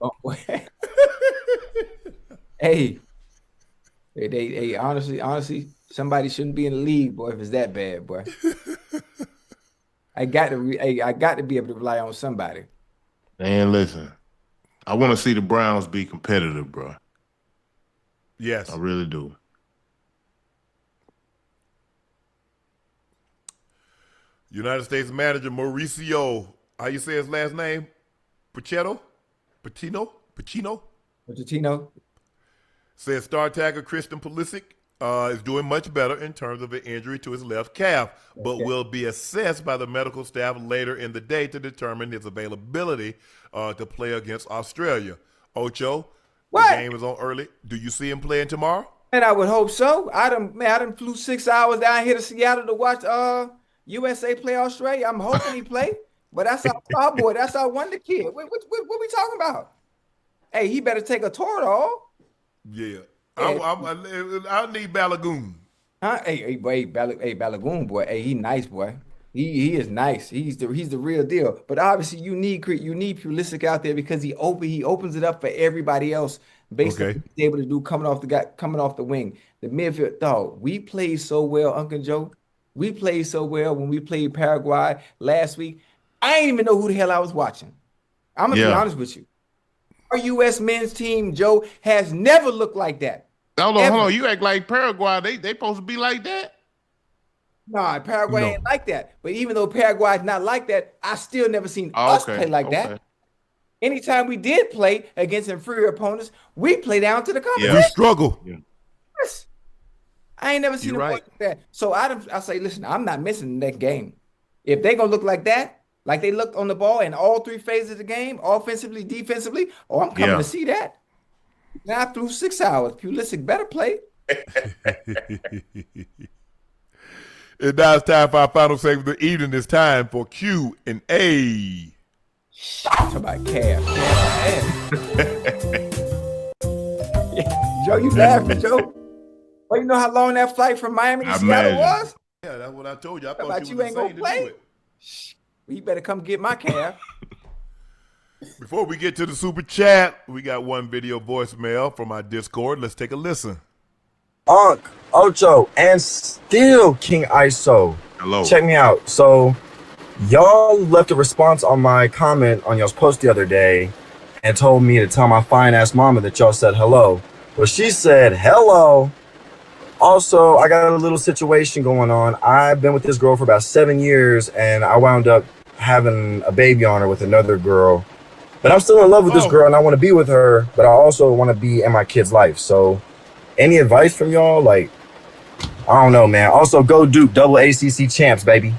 honestly, somebody shouldn't be in the league, boy, if it's that bad, boy. I got to be able to rely on somebody. Man, listen, I want to see the Browns be competitive, bro. Yes. I really do. United States manager Mauricio, how you say his last name? Pochettino? Says star tagger Christian Pulisic is doing much better in terms of an injury to his left calf, but will be assessed by the medical staff later in the day to determine his availability to play against Australia. Ocho, the game is on early. Do you see him playing tomorrow? And I would hope so. I done flew 6 hours down here to Seattle to watch USA play Australia. I'm hoping he play, but that's our boy. That's our wonder kid. What we talking about? Hey, he better take a Toradol. Yeah. I need Balagoon. Huh? Hey, Balagoon, boy. Hey, he nice, boy. He is nice. He's the real deal. But obviously, you need Pulisic out there because he opens it up for everybody else based on what he's able to do coming off the wing. The midfield, dog. We played so well, Unc and Joe. We played so well when we played Paraguay last week. I didn't even know who the hell I was watching. I'm gonna be honest with you. Our U.S. men's team, Joe, has never looked like that. Hold on. You act like Paraguay. They supposed to be like that? Nah, Paraguay ain't like that. But even though Paraguay is not like that, I still never seen us play like that. Anytime we did play against inferior opponents, we play down to the competition. We struggle. Yeah. Yes. I ain't never seen them like that. So I say, listen, I'm not missing the next game. If they gonna look like that, like they looked on the ball in all three phases of the game, offensively, defensively, I'm coming to see that. Now I flew 6 hours. Pulisic better play. And now it's time for our final segment of the evening. It's time for Q&A. Talk about calf. Joe, you laughing, Joe? Well, you know how long that flight from Miami to Seattle was? Yeah, that's what I told you. I thought you ain't gonna play. You better come get my calf. Before we get to the super chat, we got one video voicemail from our Discord. Let's take a listen. Unc, Ocho, and still King Iso. Hello. Check me out. So y'all left a response on my comment on y'all's post the other day and told me to tell my fine ass mama that y'all said hello. Well, she said hello. Also, I got a little situation going on. I've been with this girl for about 7 years, and I wound up having a baby on her with another girl. But I'm still in love with this girl, and I want to be with her, but I also want to be in my kid's life. So any advice from y'all? Like, I don't know, man. Also, go Duke, double ACC champs, baby.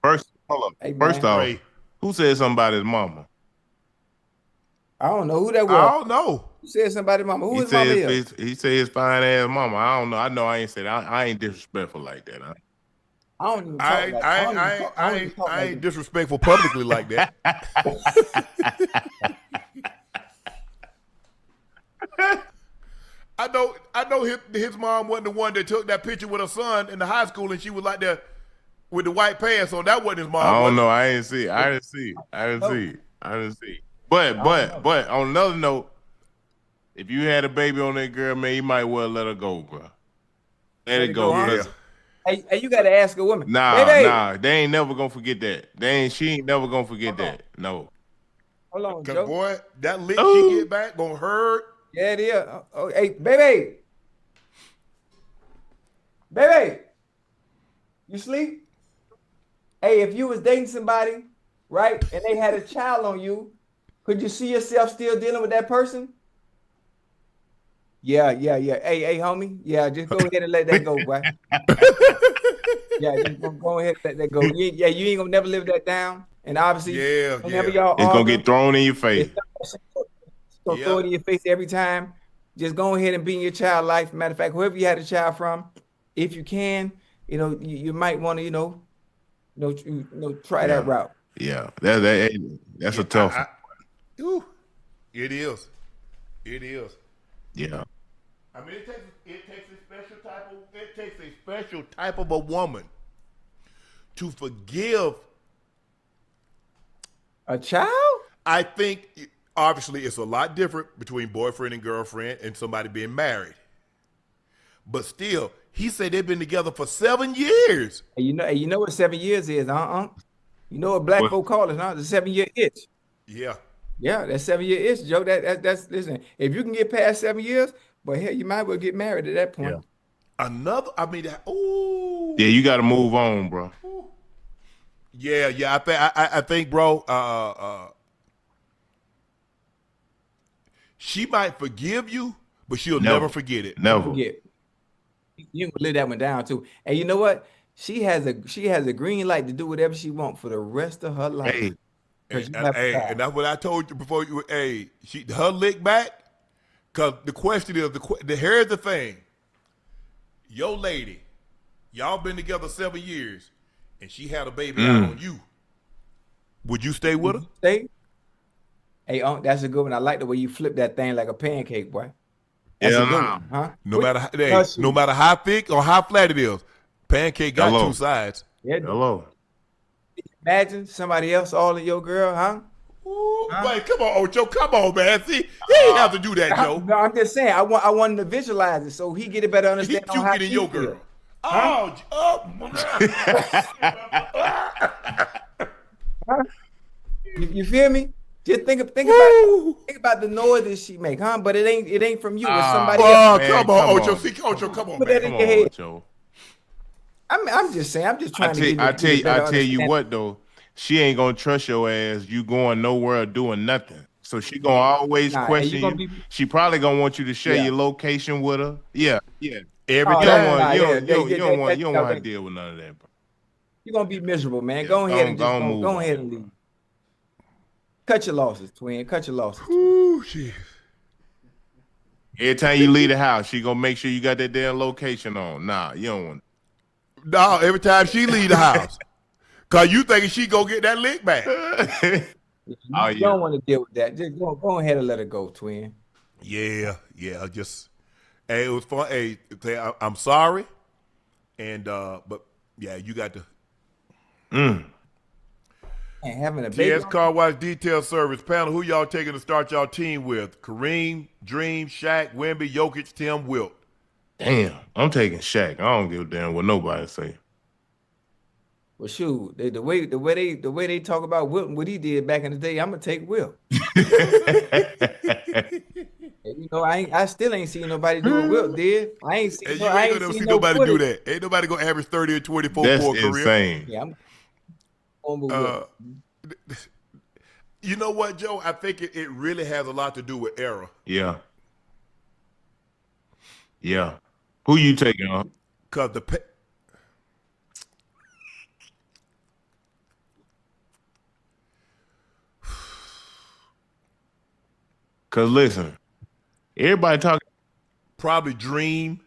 First, hold up. Hey, First off, who said something about his mama? I don't know who that was. I don't know. Who said somebody mama? Who his mama is? He said his fine ass mama. I don't know. I know I ain't said I ain't disrespectful like that. Huh? I don't even talk I ain't disrespectful publicly like that. I know his mom wasn't the one that took that picture with her son in the high school, and she was like that with the white pants on. That wasn't his mom. I don't know. I didn't see. I didn't see. But on another note, if you had a baby on that girl, man, you might well let her go, bro. Let it go. Yeah. Hey, you gotta ask a woman. Nah, they ain't never gonna forget that. She ain't never gonna forget that. No. Hold on, Cause Joe. boy, that lick she get back gonna hurt. Yeah, it is. Oh, hey, baby, you sleep? Hey, if you was dating somebody, right, and they had a child on you, could you see yourself still dealing with that person? Yeah. Hey, homie. Yeah, just go ahead and let that go, boy. Yeah, just go ahead and let that go. You ain't gonna never live that down. And obviously, whenever y'all it's gonna get thrown in your face. So throw it in your face every time. Just go ahead and be in your child life. Matter of fact, whoever you had a child from, if you can, you might want to, try that route. Yeah, that's a tough one. It is. Yeah. I mean, it takes a special type of a woman to forgive a child. I think obviously it's a lot different between boyfriend and girlfriend and somebody being married. But still, he said they've been together for 7 years. And you know what 7 years is, huh? You know what black folk call it, huh? The 7-year itch. Yeah. Yeah, that's 7-year itch, Joe. That's listen. If you can get past 7 years, but hell, you might well get married at that point. Yeah, you got to move on, bro. Yeah. I think, bro. She might forgive you, but she'll never forget it. Never forget. You can live that one down too. And you know what? She has a green light to do whatever she wants for the rest of her life. Hey, and that's what I told you before. Her lick back. Cause the question is, here's the thing. Your lady, y'all been together 7 years, and she had a baby out on you. Would you stay with her? Stay. Hey, that's a good one. I like the way you flip that thing like a pancake, boy. That's a good one, huh? No matter how thick or how flat it is, pancake got two sides. Yeah. Hello. Imagine somebody else all in your girl, huh? Ooh, wait, come on, Ocho. Come on, man. See, he ain't have to do that, Joe. No, I'm just saying. I want him to visualize it so he get a better understanding on how he your girl. Huh? You feel me? Just think about the noises she make, huh? But it ain't from you. It's somebody else. Come on, Ocho. Ocho, come on, Put man. that in your head. Ocho. I'm just saying. I'm just trying to. I tell you what though. She ain't gonna trust your ass. You going nowhere or doing nothing. So she gonna always question you. She probably gonna want you to share your location with her. Yeah. Every time. You don't want to deal with none of that, bro. You're gonna be miserable, man. Go ahead and go ahead and leave. Cut your losses, twin. Cut your losses. Ooh, shit. Every time you leave the house, she gonna make sure you got that damn location on. Nah, you don't want. No, every time she leave the house. Cause you thinking she go get that lick back. You don't want to deal with that. Just go ahead and let her go, twin. Yeah. Just, hey, it was fun. Hey, I'm sorry, and but yeah, you got to. And having a baby. TS Car Wash Detail Service panel. Who y'all taking to start y'all team with? Kareem, Dream, Shaq, Wemby, Jokic, Tim, Wilt. Damn, I'm taking Shaq. I don't give a damn what nobody say. Well, shoot, the way they talk about Wilt and what he did back in the day, I'm gonna take Wilt. You know, I still ain't seen nobody do what Wilt did. I ain't seen gonna see nobody do that. Ain't nobody gonna average 30 or 24 That's for a career. Insane. Yeah, I'm going with Wilt. You know what, Joe? I think it really has a lot to do with era. Yeah. Yeah. Who you taking on? Because Because listen, everybody talking. Probably Dream.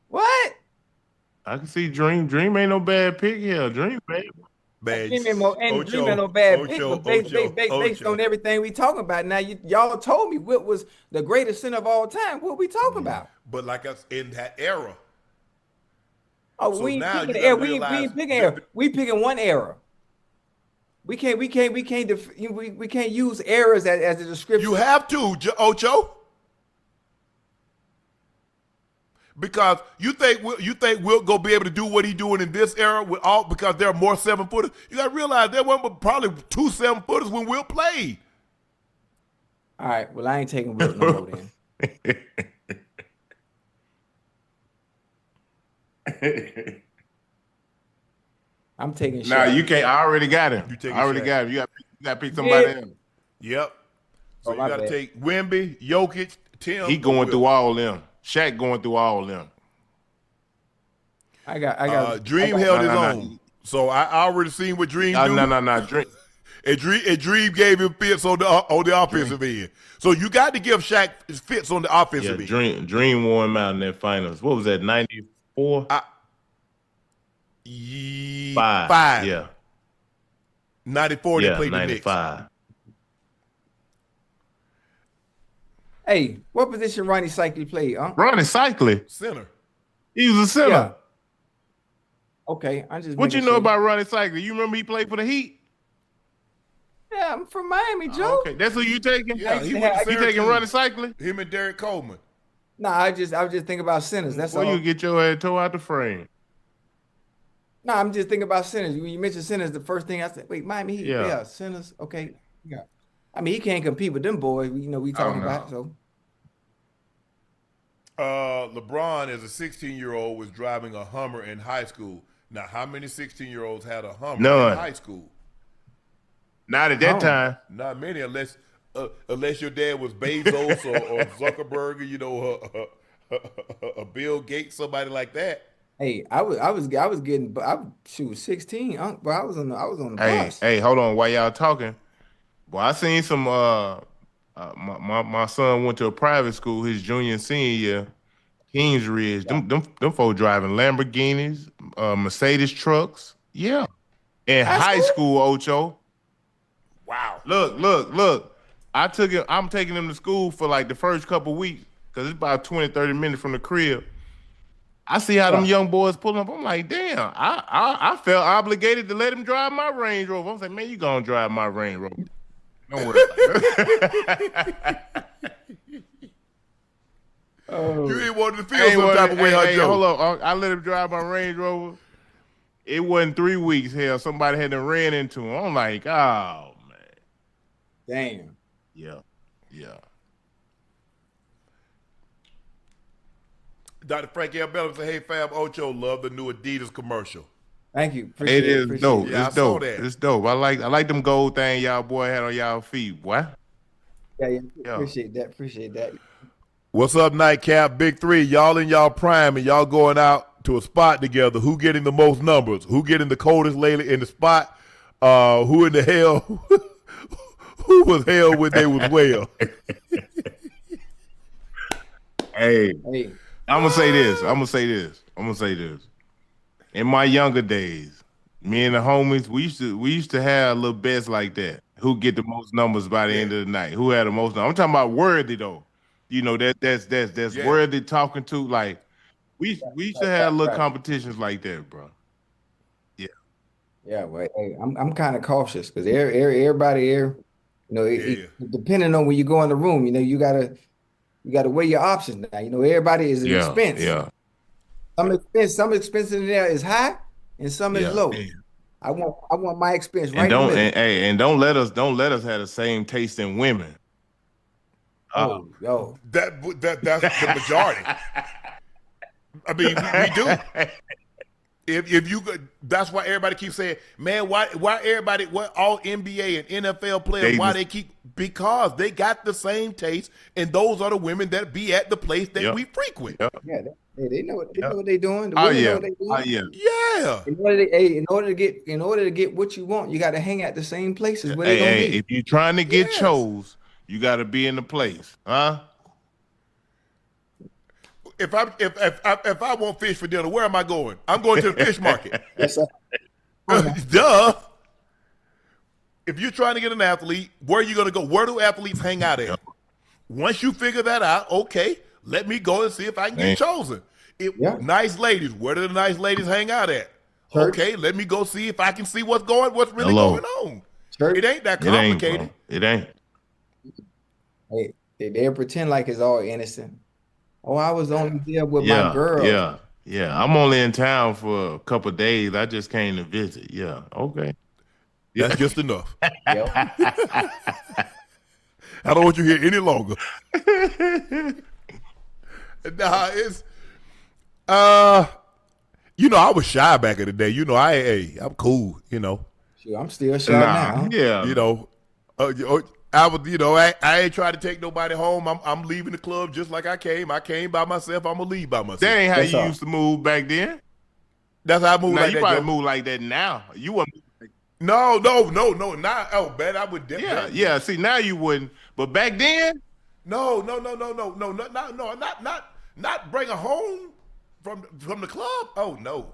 What? I can see Dream. Dream ain't no bad pick here. Dream bad. Dream ain't no bad pick, but based on everything we talking about now, y'all told me Wilt was the greatest center of all time. What we talking about? But like us in that era. Oh, So we ain't now picking you the era. gotta We ain't realize picking era. We picking one era. We can't use eras as a description. You have to, Ocho. Because you think Wilt gonna be able to do what he doing in this era because there are more 7-footers. You gotta realize there weren't probably 2 7-footers when Wilt played. All right, well I ain't taking Wilt no more then. I'm taking Nah, Shaq. you can't. I already got him. You I already Shaq. got him. You got to pick somebody else. Yep. So you my gotta bad. take Wemby, Jokic, Tim. He going through all them. Shaq going through all them. I got Dream held his own. So I already seen what Dream do. No. Dream. And Dream gave him fits on the offensive end. So you got to give Shaq fits on the offensive end. Dream wore him out in that finals. What was that? 94? 5. Yeah. 94. They played 95. the Knicks. Hey, what position Ronnie Cycli played, huh? Ronnie Cycli. Center. He was a center. Yeah. Okay, I just. What you know about Ronnie Cycli? You remember he played for the Heat? Yeah, I'm from Miami, Joe. Okay, that's who you taking? Yeah, he taking Ronnie Cycli? Him and Derek Coleman. Nah, I was just thinking about centers. That's all. You get your head toe out the frame. Nah, I'm just thinking about centers. When you mentioned centers, the first thing I said, wait, Miami Heat, Yeah. yeah, centers. Okay, yeah. I mean, he can't compete with them boys. We talking about so. LeBron, as a 16-year-old, was driving a Hummer in high school. Now, how many 16-year-olds had a Hummer in high school? Not at that time. Not many, unless your dad was Bezos or Zuckerberg, a Bill Gates, somebody like that. Hey, I was getting, she was 16, but I was on the bus. Hey, hold on, while y'all talking, well, I seen some. My son went to a private school his junior and senior year, Kings Ridge. Yeah. Them folks driving Lamborghinis, Mercedes trucks. Yeah, in high school, Ocho. Wow. Look. I'm taking them to school for like the first couple weeks because it's about 20, 30 minutes from the crib. I see how them young boys pulling up. I'm like, damn, I felt obligated to let him drive my Range Rover. I was like, man, you gonna drive my Range Rover. Don't worry about it. You ain't wanted to feel some type of way, Joe. Hold on. I let him drive my Range Rover. It wasn't 3 weeks. Hell, somebody had to ran into him. I'm like, oh, man. Damn. Yeah. Dr. Frank L. Bell said, hey, fam, Ocho, love the new Adidas commercial. Thank you. It is dope. Yeah, it's dope. It's dope. I like them gold thing y'all boy had on y'all feet, boy. Yeah. Appreciate that. What's up, Nightcap? Big Three. Y'all in y'all prime and y'all going out to a spot together. Who getting the most numbers? Who getting the coldest lately in the spot? Who in the hell? Who was hell when they was well? Hey. I'm gonna say this. In my younger days, me and the homies, we used to have little bets like that. Who get the most numbers by the end of the night? Who had the most numbers? I'm talking about worthy though. That's worthy talking to. Like we used to have little competitions like that, bro. Yeah. Yeah, well, hey, I'm kind of cautious because everybody here, depending on when you go in the room, you gotta weigh your options now. Everybody is an expense. Yeah. Some expense in there is high, and some is low. I want my experience right and in the middle. And don't let us have the same taste in women. Oh, yo, that's the majority. I mean, we do. If you, that's why everybody keeps saying, man, why everybody, what all NBA and NFL players, because they got the same taste, and those are the women that be at the place that we frequent. Yeah, they know what they're doing. The women know what they're doing. Yeah. In order to get what you want, you got to hang at the same places where they gonna be. If you're trying to get chose, you got to be in the place, huh? If I want fish for dinner, where am I going? I'm going to the fish market. Yes, sir. Duh. If you're trying to get an athlete, where are you going to go? Where do athletes hang out at? Once you figure that out, okay, let me go and see if I can get chosen. Nice ladies, where do the nice ladies hang out at? Church. Okay, let me go see if I can see what's really going on. Church. It ain't that complicated. It ain't. Hey, they pretend like it's all innocent. Oh, I was only there with my girl. Yeah. I'm only in town for a couple of days. I just came to visit. Yeah, okay. That's just enough. I don't want you here any longer. Nah, it's I was shy back in the day. I'm cool, Sure, I'm still shy now. Yeah. I was, I ain't trying to take nobody home. I'm leaving the club just like I came. I came by myself. I'm gonna leave by myself. That ain't how you used to move back then. That's how I moved. Now like you that, probably move like that now. You wouldn't. No. Now, man, I would. Yeah. See, now you wouldn't. But back then, no. Not bring her home from the club. Oh no.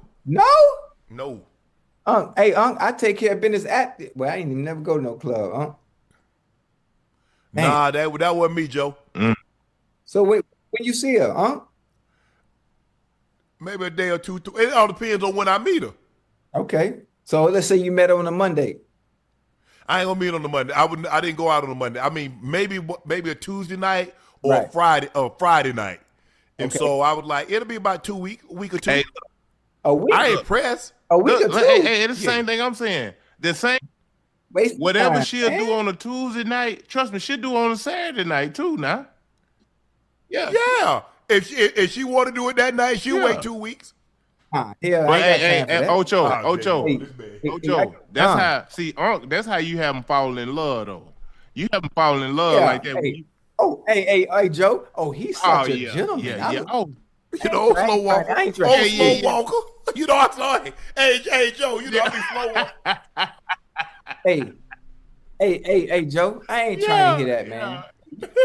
No. Hey, I take care of business at. Well, I ain't even never go to no club, Nah, that wasn't me, Joe. So when you see her, Maybe a day or two. It all depends on when I meet her. Okay. So let's say you met her on a Monday. I ain't gonna meet on the Monday. I didn't go out on a Monday. I mean, maybe a Tuesday night or a Friday night. And so I was like, it'll be about a week or two. Hey, a week. I ain't pressed. A week or two. Hey, the same thing I'm saying. The same. Whatever she'll do on a Tuesday night, trust me, she'll do on a Saturday night too. Now, yeah. If she want to do it that night, she'll wait 2 weeks. Ocho. That's how. See, that's how you have them falling in love, though. You have them falling in love like that. Hey, Joe. Oh, he's such a gentleman. Yeah. Slow walker. Slow walker. I saw it. Hey, Joe. I be slow walker. Hey, Joe. I ain't trying to hear that, man.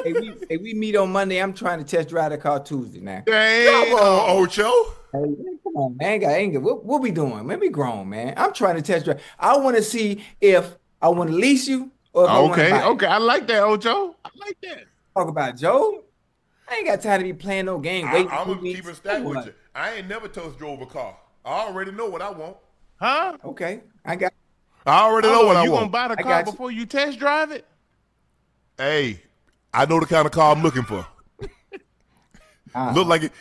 Hey, we meet on Monday. I'm trying to test drive the car Tuesday now. Come on, Ocho. Hey, come on, man. What we doing? Man, we grown, man. I'm trying to test drive. I want to see if I want to lease you or if I want to buy. Okay. I like that, Ocho. I like that. Talk about Joe. I ain't got time to be playing no game. I'm gonna keep it stacked with you. I ain't never toast drove a car. I already know what I want. Huh? Okay. I already know what I want. You gonna buy the car before you test drive it? Hey, I know the kind of car I'm looking for. Look like it.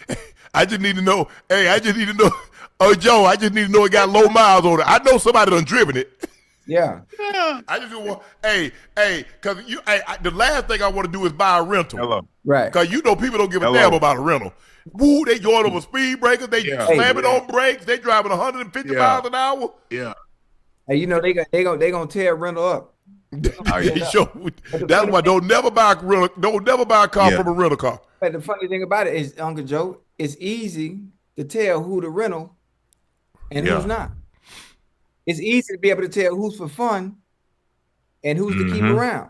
I just need to know. Hey, I just need to know. Oh, Joe, I just need to know it got low miles on it. I know somebody done driven it. Yeah. I just want. Hey, because the last thing I want to do is buy a rental. Hello. Right. Because people don't give a damn about a rental. Woo, they going over speed breakers. They slamming on brakes. They driving 150 miles an hour. Yeah. Hey, they gonna tear a rental up. That's why don't never buy a car from a rental car. But the funny thing about it is, Uncle Joe, it's easy to tell who to rental and who's not. It's easy to be able to tell who's for fun and who's to keep around.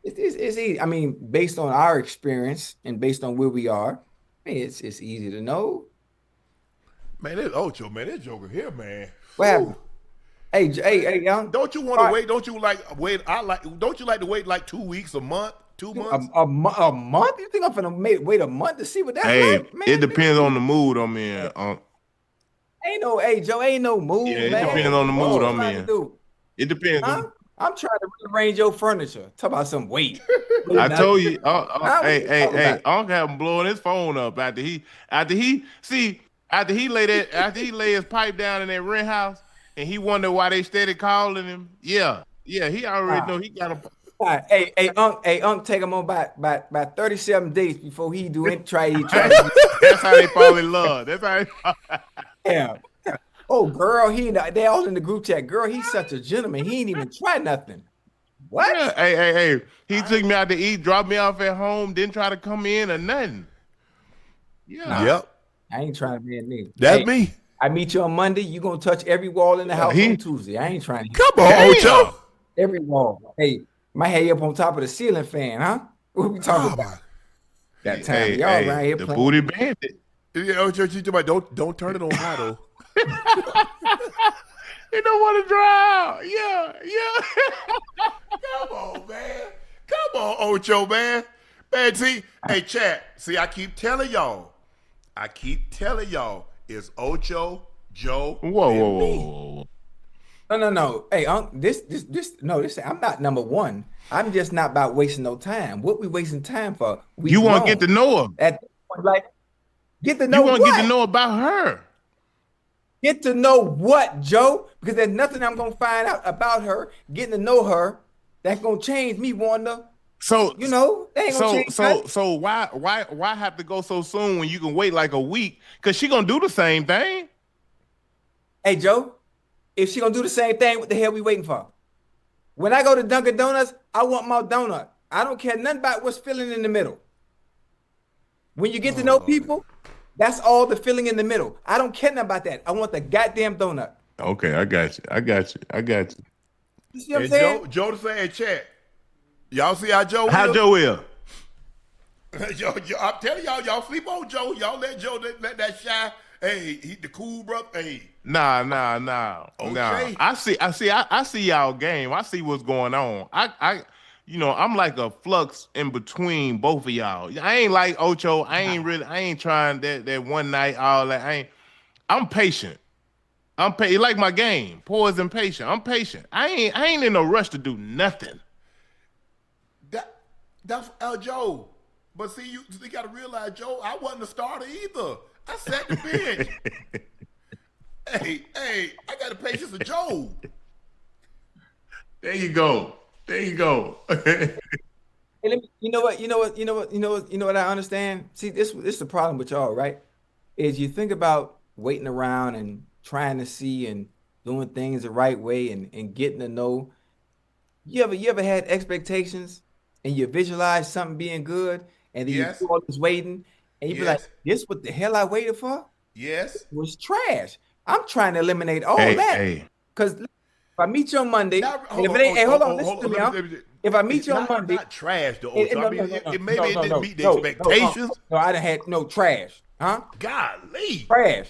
It's easy. I mean, based on our experience and based on where we are, it's easy to know. Man, this Ocho, man, this Joker here, man. What happened? Hey, young. Don't you want to wait? Don't you like wait? Don't you like to wait like 2 weeks, a month, 2 months? A month? You think I'm gonna wait a month to see what that's like? Man, it depends on the mood I'm in. Joe, ain't no mood, man. It depends on the mood I'm in. It depends. I'm trying to rearrange your furniture. Talk about some weight. I told you. Hey, Unc have him blowing his phone up after he see. After he lay his pipe down in that rent house, and he wondered why they steady calling him. Yeah, he already know he got a. Right. Hey, Unc, take him on by 37 days before he do it. Try. That's how they fall in love. That's how. Yeah. Oh, girl, they all in the group chat. Girl, he's such a gentleman. He ain't even try nothing. What? Yeah. Hey. He took me out to eat, dropped me off at home, didn't try to come in or nothing. Yeah. Yep. I ain't trying to be a nigga. That's me. I meet you on Monday. You gonna touch every wall in the house on Tuesday. I ain't trying to. Come on, Ocho. Every wall. Hey, my head up on top of the ceiling fan, huh? What we talking about? That time. Y'all around here the playing. booty bandit. Yeah, Ocho, don't turn it on high though. He don't want to dry out. Yeah. Come on, man. Come on, Ocho, man. Man, see, hey, chat. See, I keep telling y'all. It's Ocho, Joe. Whoa. No. Hey, this. I'm not number one. I'm just not about wasting no time. What we wasting time for? You want to get to know her. At this point, like, get to know. You want to get to know about her. Get to know what, Joe? Because there's nothing I'm gonna find out about her. Getting to know her, that's gonna change me, Wanda. So they ain't gonna change. So why have to go so soon when you can wait like a week? Because she gonna do the same thing. Hey, Joe, if she gonna do the same thing, what the hell we waiting for? When I go to Dunkin' Donuts, I want my donut. I don't care nothing about what's filling in the middle. When you get to know people, that's all the filling in the middle. I don't care nothing about that. I want the goddamn donut. Okay, I got you. You see what I'm saying? Joe to say in chat. Y'all see how Joe How is? Joe will? Yo, I'm telling y'all sleep on Joe. Y'all let Joe let that shy. Hey, he the cool brother. Hey. Nah. Okay. I see y'all game. I see what's going on. I'm like a flux in between both of y'all. I ain't like Ocho. I ain't trying that one night, all that. I'm patient. You like my game. Poison patient. I'm patient. I ain't in no rush to do nothing. That's Joe. But see, you got to realize, Joe, I wasn't a starter either. I sat the bench. hey, I got the patience of Joe. There you go. Hey, you know what I understand? See, this is the problem with y'all, right? Is you think about waiting around and trying to see and doing things the right way and getting to know. You ever had expectations and you visualize something being good and then you do all this waiting and you be like, this what the hell I waited for? Yes. It was trash. I'm trying to eliminate all that. Because if I meet you on Monday, hold on, listen to me. If I meet you on Monday, not trash though. It didn't meet the expectations. No, I done had no trash, huh? Golly, trash.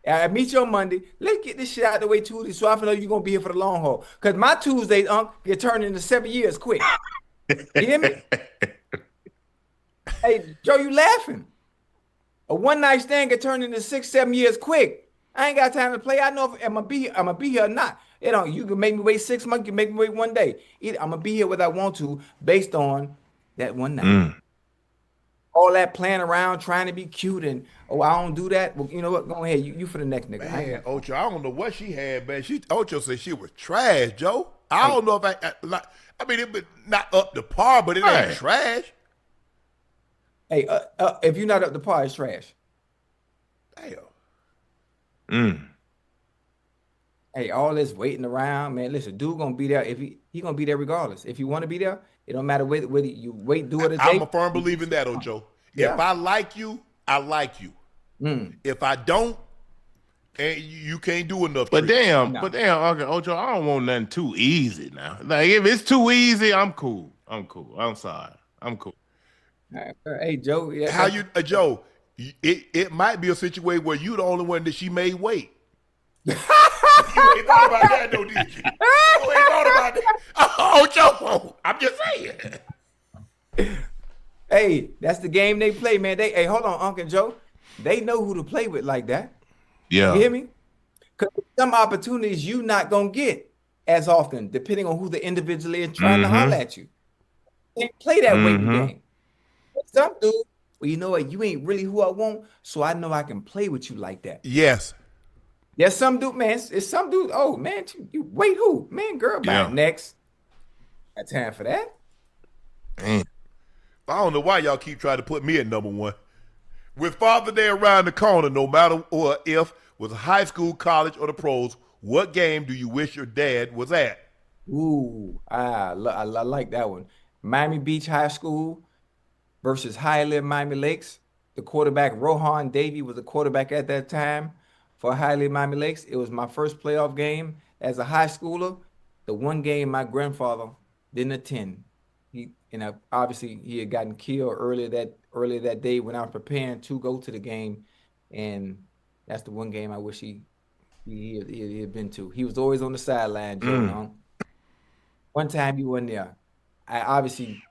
I meet you on Monday. Let's get this shit out of the way Tuesday, so I know you're gonna be here for the long haul. Cause my Tuesdays, get turned into 7 years quick. You hear me? Hey, Joe, you laughing? A one night stand get turned into 6-7 years quick. I ain't got time to play. I know if I'm gonna be here or not. You can make me wait 6 months, you can make me wait one day. I'm gonna be here whether I want to, based on that one night. All that playing around, trying to be cute, and I don't do that. Well, you know what? Go ahead, you for the next nigga. Man, Ocho, I don't know what she had, man. Ocho said she was trash, Joe. I don't know if I mean, it was not up to par, but it ain't trash. Hey, if you're not up to par, it's trash. Damn. Hey, all this waiting around, man. Listen, dude gonna be there. If he gonna be there regardless. If you want to be there, it don't matter whether you wait, do it a day. I'm a firm believer in that, Ocho. Yeah. If I like you, I like you. If I don't, you can't do enough. But damn, Uncle Ocho, I don't want nothing too easy now. Like if it's too easy, I'm cool. I'm sorry. I'm cool. Hey, Joe. Yeah, how you, Joe? It might be a situation where you the only one that she made wait. You ain't thought about that, though, did you? You ain't thought about that. Oh, Joe, I'm just saying. Hey, that's the game they play, man. Hey, hold on, Unc and Joe. They know who to play with like that. Yeah. You hear me? Because some opportunities you not going to get as often, depending on who the individual is trying to holler at you. They play that waiting game. Some dude, well, you know what? You ain't really who I want, so I know I can play with you like that. Yes. There's some dude, man. It's some dude. Oh man, you wait, who? Man, girl, bye. Next. Got time for that? Damn. I don't know why y'all keep trying to put me at number one. With Father Day around the corner, no matter what, if was high school, college, or the pros, what game do you wish your dad was at? Ooh, I like that one. Miami Beach High School versus Hialeah Miami Lakes. The quarterback, Rohan Davey, was the quarterback at that time for Hialeah Miami Lakes. It was my first playoff game as a high schooler. The one game my grandfather didn't attend. Obviously he had gotten killed earlier that day when I was preparing to go to the game, and that's the one game I wish he had been to. He was always on the sideline, Joe. One time he wasn't there. I obviously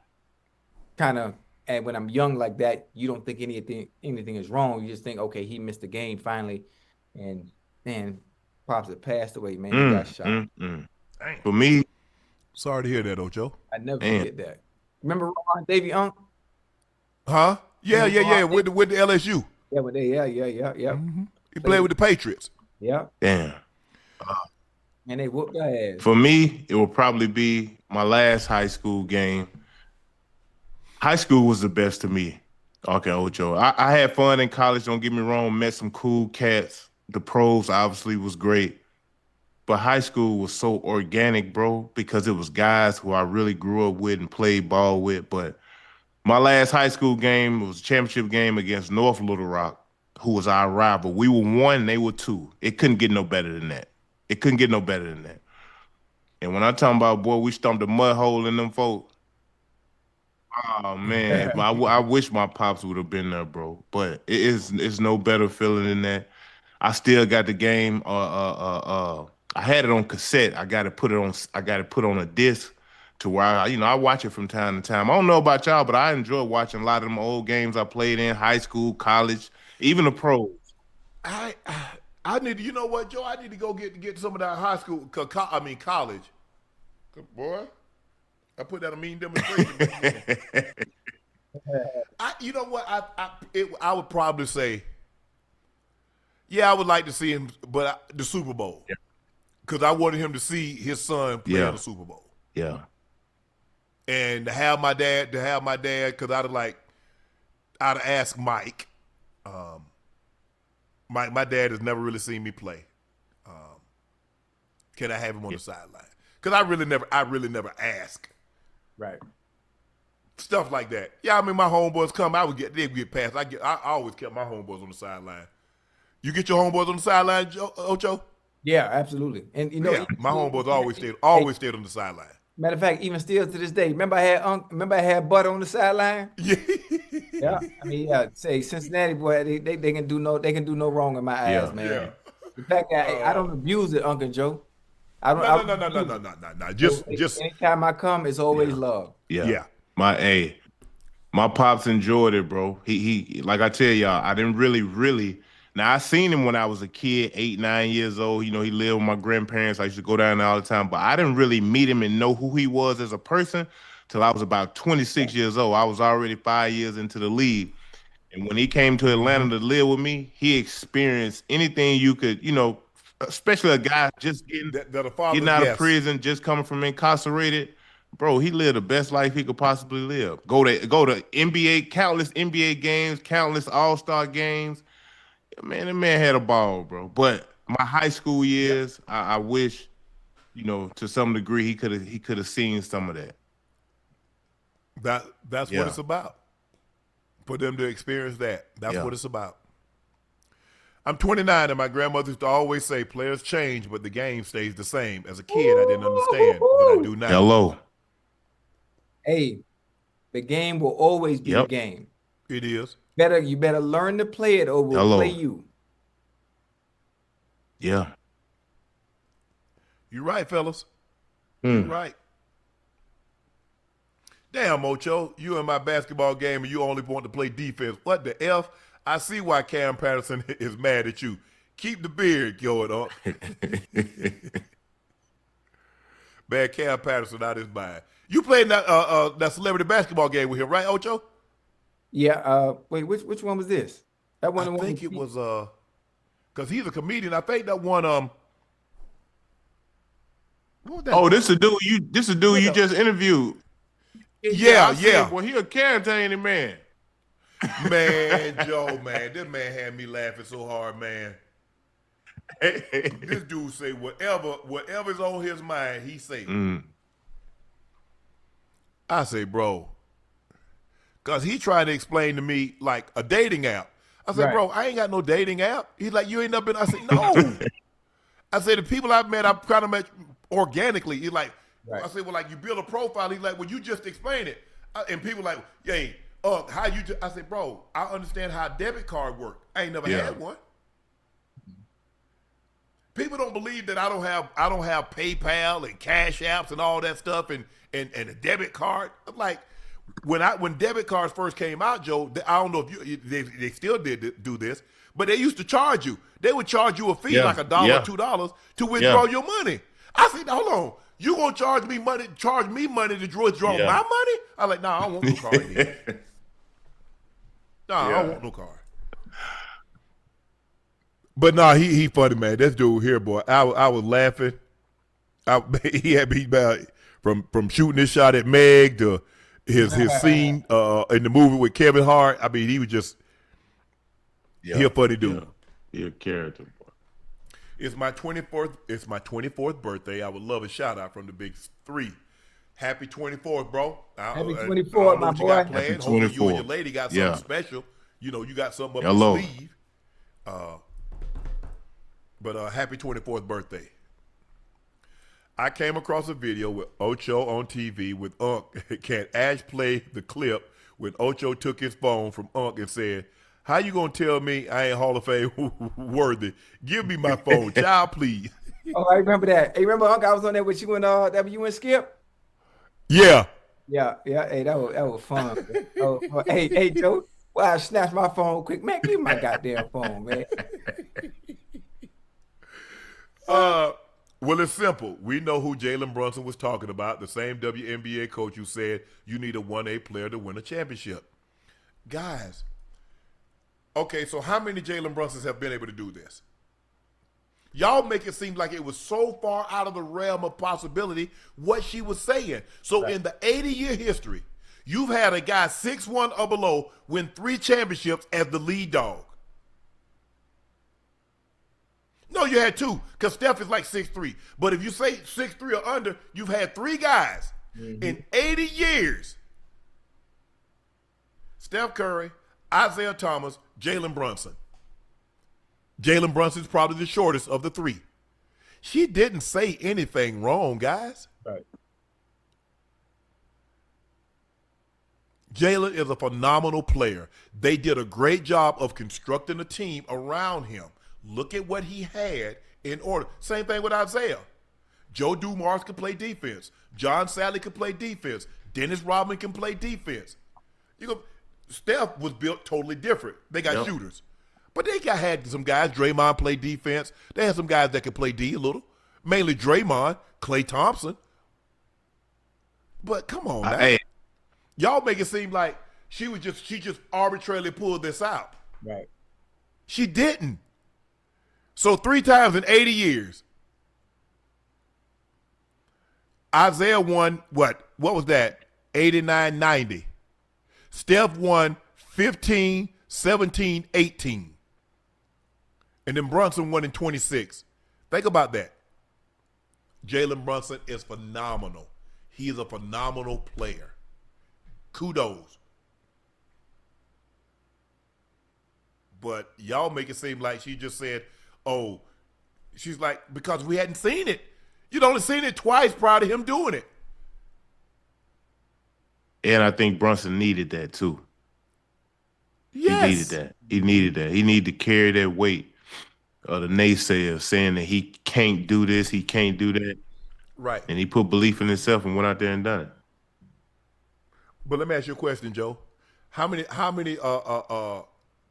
kind of, and when I'm young like that, you don't think anything is wrong. You just think, okay, he missed the game finally, and man, Pops had passed away. Man, he got shot. For me, sorry to hear that, Ocho. I never forget that. Remember Rohan Davey, Unc? Huh? Yeah. With the LSU. Yeah, but He played with the Patriots. Yeah. Damn. And they whooped their ass. For me, it will probably be my last high school game. High school was the best to me. Okay, Ocho. I had fun in college, don't get me wrong, met some cool cats. The pros obviously was great. But high school was so organic, bro, because it was guys who I really grew up with and played ball with. But my last high school game was a championship game against North Little Rock, who was our rival. We were 1, they were 2. It couldn't get no better than that. And when I'm talking about, boy, we stumped a mud hole in them folks. Oh, man. I wish my pops would have been there, bro. But it's no better feeling than that. I still got the game. I had it on cassette. I got to put it on a disc to where I watch it from time to time. I don't know about y'all, but I enjoy watching a lot of them old games I played in high school, college, even the pros. I need to, you know what, Joe? I need to go get some of that high school, college. Good boy. I put that a mean demonstration. You know what? I would probably say, yeah, I would like to see him, but the Super Bowl. Because I wanted him to see his son play in the Super Bowl. Yeah. And to have my dad, because I'd have asked Mike. My dad has never really seen me play. Can I have him on the sideline? Because I really never ask. Right. Stuff like that. Yeah, I mean, my homeboys come, they'd get past. I always kept my homeboys on the sideline. You get your homeboys on the sideline, Ocho? Yeah, absolutely. And my homeboys always stayed on the sideline. Matter of fact, even still to this day, remember I had Butter on the sideline? Yeah. Yeah. I mean, say Cincinnati boy, they can do no wrong in my eyes, man. Yeah. In fact, I don't abuse it, Unc and Joe. No. Just anytime I come, it's always love. Yeah. My pops enjoyed it, bro. He like I tell y'all, I didn't really. Now I seen him when I was a kid, 8, 9 years old. He lived with my grandparents. I used to go down there all the time, but I didn't really meet him and know who he was as a person till I was about 26 years old. I was already 5 years into the league. And when he came to Atlanta to live with me, he experienced anything you could, especially a guy just getting out of prison, just coming from incarcerated. Bro, he lived the best life he could possibly live. Go to NBA, countless NBA games, countless All-Star games. Man, that man had a ball, bro. But my high school years, I wish, to some degree, he could have seen some of that. That's what it's about. For them to experience that. That's what it's about. I'm 29, and my grandmother used to always say, players change, but the game stays the same. As a kid, I didn't understand, but I do now. Hello. Hey, the game will always be the game. It is. You better learn to play it or we'll play you. Yeah. You're right, fellas. You're right. Damn, Ocho, you in my basketball game and you only want to play defense. What the F? I see why Cam Patterson is mad at you. Keep the beard going on. Man, Cam Patterson out his mind. You played that celebrity basketball game with him, right, Ocho? Yeah. Wait, which one was this? That one. I think it was because he's a comedian. I think that one what was that? Oh, this a dude you just interviewed. Yeah. Said, well, he a character, ain't he, man? Man, Joe, man, this man had me laughing so hard, man. This dude say whatever's on his mind, he say. I say, bro, because he trying to explain to me like a dating app. I said, bro, I ain't got no dating app. He's like, you ain't up in. I said, no. I said, the people I've kind of met organically. He's like, I said, well, like you build a profile. He's like, well, you just explain it. And people like, hey, how you? I said, bro, I understand how a debit card work. I ain't never had one. People don't believe that I don't have PayPal and Cash Apps and all that stuff and a debit card. I'm like, when debit cards first came out, Joe, I don't know if they still did do this, but they used to charge you. They would charge you a fee like $1, $2 to withdraw your money. I said, hold on, you gonna charge me money to withdraw my money? I like, nah, I don't want no card. I don't want no card. But nah, he funny, man. This dude here, boy, I was laughing. He had me bad from shooting his shot at Meg to his scene in the movie with Kevin Hart. I mean, he was just he a funny dude. He a character, boy. It's my 24th. It's my 24th birthday. I would love a shout out from the Big Three. Happy 24th, bro. Happy 24th, my boy. Happy 24th. You and your lady got something special. You know, you got something up your sleeve. But happy 24th birthday. I came across a video with Ocho on TV with Unc. Can Ash play the clip when Ocho took his phone from Unc and said, how you going to tell me I ain't Hall of Fame worthy? Give me my phone, child, please. Oh, I remember that. Hey, remember Unc, I was on there with you and Skip? Yeah. Yeah. Hey, that was fun. Hey, Joe. Well, I snatched my phone quick. Man, give me my goddamn phone, man. Well, it's simple. We know who Jalen Brunson was talking about, the same WNBA coach who said you need a 1A player to win a championship. Guys, okay, so how many Jalen Brunsons have been able to do this? Y'all make it seem like it was so far out of the realm of possibility what she was saying. So in the 80-year history, you've had a guy 6'1" or below win 3 championships as the lead dog. No, you had 2, because Steph is like 6'3". But if you say 6'3" or under, you've had 3 guys in 80 years. Steph Curry, Isaiah Thomas, Jalen Brunson. Jalen Brunson's probably the shortest of the 3. She didn't say anything wrong, guys. Right. Jalen is a phenomenal player. They did a great job of constructing a team around him. Look at what he had in order. Same thing with Isaiah. Joe Dumars can play defense. John Sally can play defense. Dennis Rodman can play defense. Steph was built totally different. They got shooters. But they had some guys. Draymond played defense. They had some guys that could play D a little. Mainly Draymond, Klay Thompson. But come on, man. Y'all make it seem like she just arbitrarily pulled this out. Right. She didn't. So 3 times in 80 years. Isaiah won what was that? 89, 90. Steph won 15, 17, 18. And then Brunson won in 26. Think about that. Jalen Brunson is phenomenal. He is a phenomenal player. Kudos. But y'all make it seem like she just said, oh, she's like, because we hadn't seen it. You'd only seen it twice prior to him doing it. And I think Brunson needed that too. Yes. He needed that. He needed to carry that weight of the naysayers saying that he can't do this, he can't do that. Right. And he put belief in himself and went out there and done it. But let me ask you a question, Joe. How many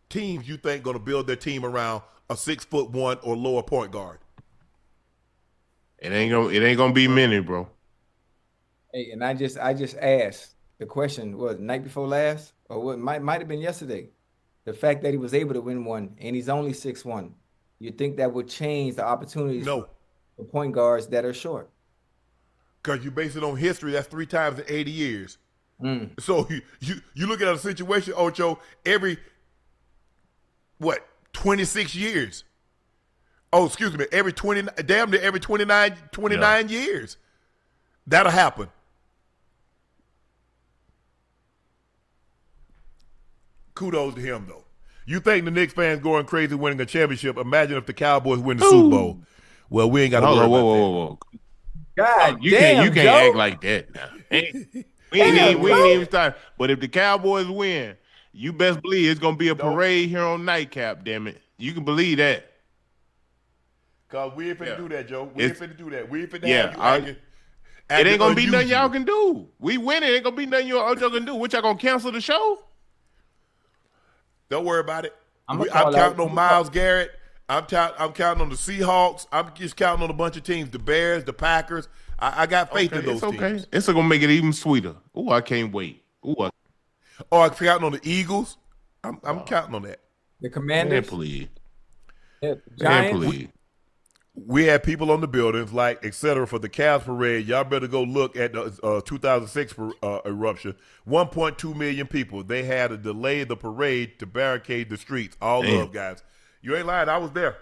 teams you think going to build their team around a 6'1" or lower point guard? It ain't gonna be many, bro. Hey, and I just asked the question was night before last, or what might have been yesterday. The fact that he was able to win one and he's only 6'1", you think that would change the opportunities No. for point guards that are short? Because you base it on history, that's 3 times in 80 years. Mm. So you look at a situation, Ocho, every 26 years. Oh, excuse me, damn near every 29 years. That'll happen. Kudos to him, though. You think the Knicks fans going crazy winning a championship? Imagine if the Cowboys win the Super Bowl. Well, we ain't got to worry about whoa. God you damn, can't Joe. act like that now. We ain't even started. But if the Cowboys win, you best believe it's gonna be a parade here on Nightcap. Damn it, you can believe that. Cause we ain't finna do that, Joe. We ain't finna do that. We ain't finna have you it ain't gonna be nothing y'all can do. We win it. Ain't gonna be nothing you Ocho can do. What y'all gonna cancel the show? Don't worry about it. I'm call counting on Myles Garrett. I'm counting on the Seahawks. I'm just counting on a bunch of teams. The Bears, the Packers. I got faith in those teams. It's gonna make it even sweeter. Ooh, I can't wait. Oh, I'm counting on the Eagles. I'm counting on that. The Commanders. Please. Giants. Please. We had people on the buildings, like, et cetera, for the Cavs parade. Y'all better go look at the 2006 eruption. 1.2 million people. They had to delay the parade to barricade the streets. All love, guys. You ain't lying. I was there.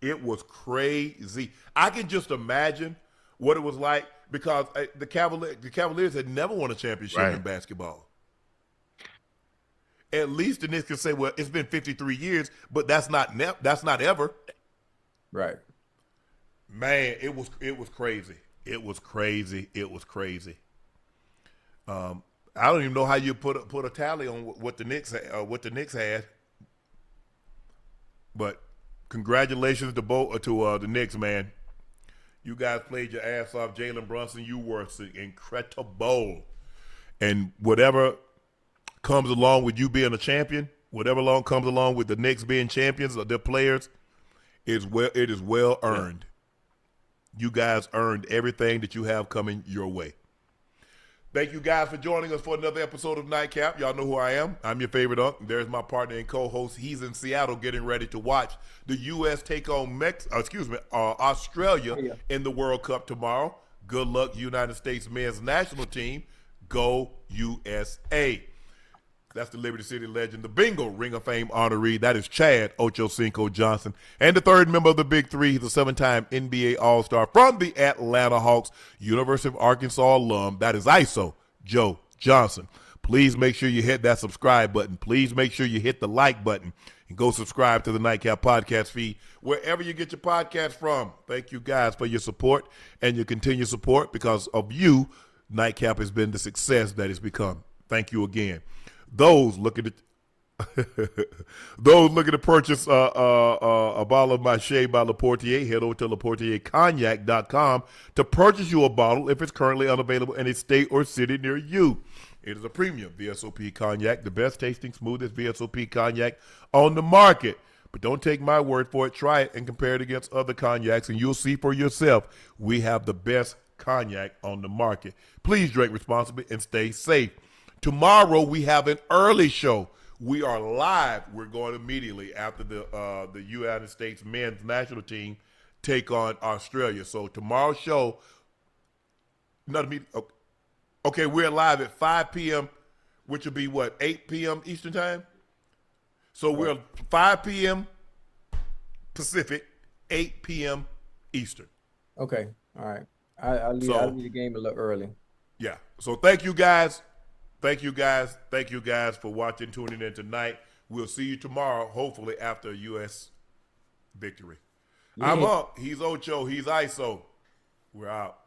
It was crazy. I can just imagine what it was like because the Cavaliers had never won a championship in basketball. At least the Knicks can say, well, it's been 53 years, but that's not ever. Right. Man, it was crazy. It was crazy. I don't even know how you put a tally on what the Knicks had. But congratulations to the Knicks, man. You guys played your ass off. Jalen Brunson, you were incredible. And whatever comes along with you being a champion, whatever comes along with the Knicks being champions of their players, it is well earned. You guys earned everything that you have coming your way. Thank you guys for joining us for another episode of Nightcap. Y'all know who I am. I'm your favorite Unc. There's my partner and co-host. He's in Seattle getting ready to watch the U.S. take on Australia in the World Cup tomorrow. Good luck, United States men's national team. Go USA. That's the Liberty City legend, the Bingo Ring of Fame honoree. That is Chad Ochocinco Johnson. And the third member of the Big Three, he's a 7-time NBA All-Star from the Atlanta Hawks, University of Arkansas alum. That is Iso Joe Johnson. Please make sure you hit that subscribe button. Please make sure you hit the like button and go subscribe to the Nightcap podcast feed wherever you get your podcast from. Thank you guys for your support and your continued support. Because of you, Nightcap has been the success that it's become. Thank you again. Those looking to purchase a bottle of my Shea by Laportier, head over to LaportierCognac.com to purchase you a bottle if it's currently unavailable in a state or city near you. It is a premium VSOP cognac, the best tasting, smoothest VSOP cognac on the market. But don't take my word for it. Try it and compare it against other cognacs, and you'll see for yourself we have the best cognac on the market. Please drink responsibly and stay safe. Tomorrow we have an early show. We are live. We're going immediately after the United States men's national team take on Australia. So tomorrow's show, okay, we're live at 5 p.m., which will be 8 p.m. Eastern time? So we're 5 p.m. Pacific, 8 p.m. Eastern. Okay, all right. I'll leave the game a little early. Yeah. So thank you guys. Thank you guys for watching, tuning in tonight. We'll see you tomorrow, hopefully after a U.S. victory. Yeah. I'm Up. He's Ocho. He's Iso. We're out.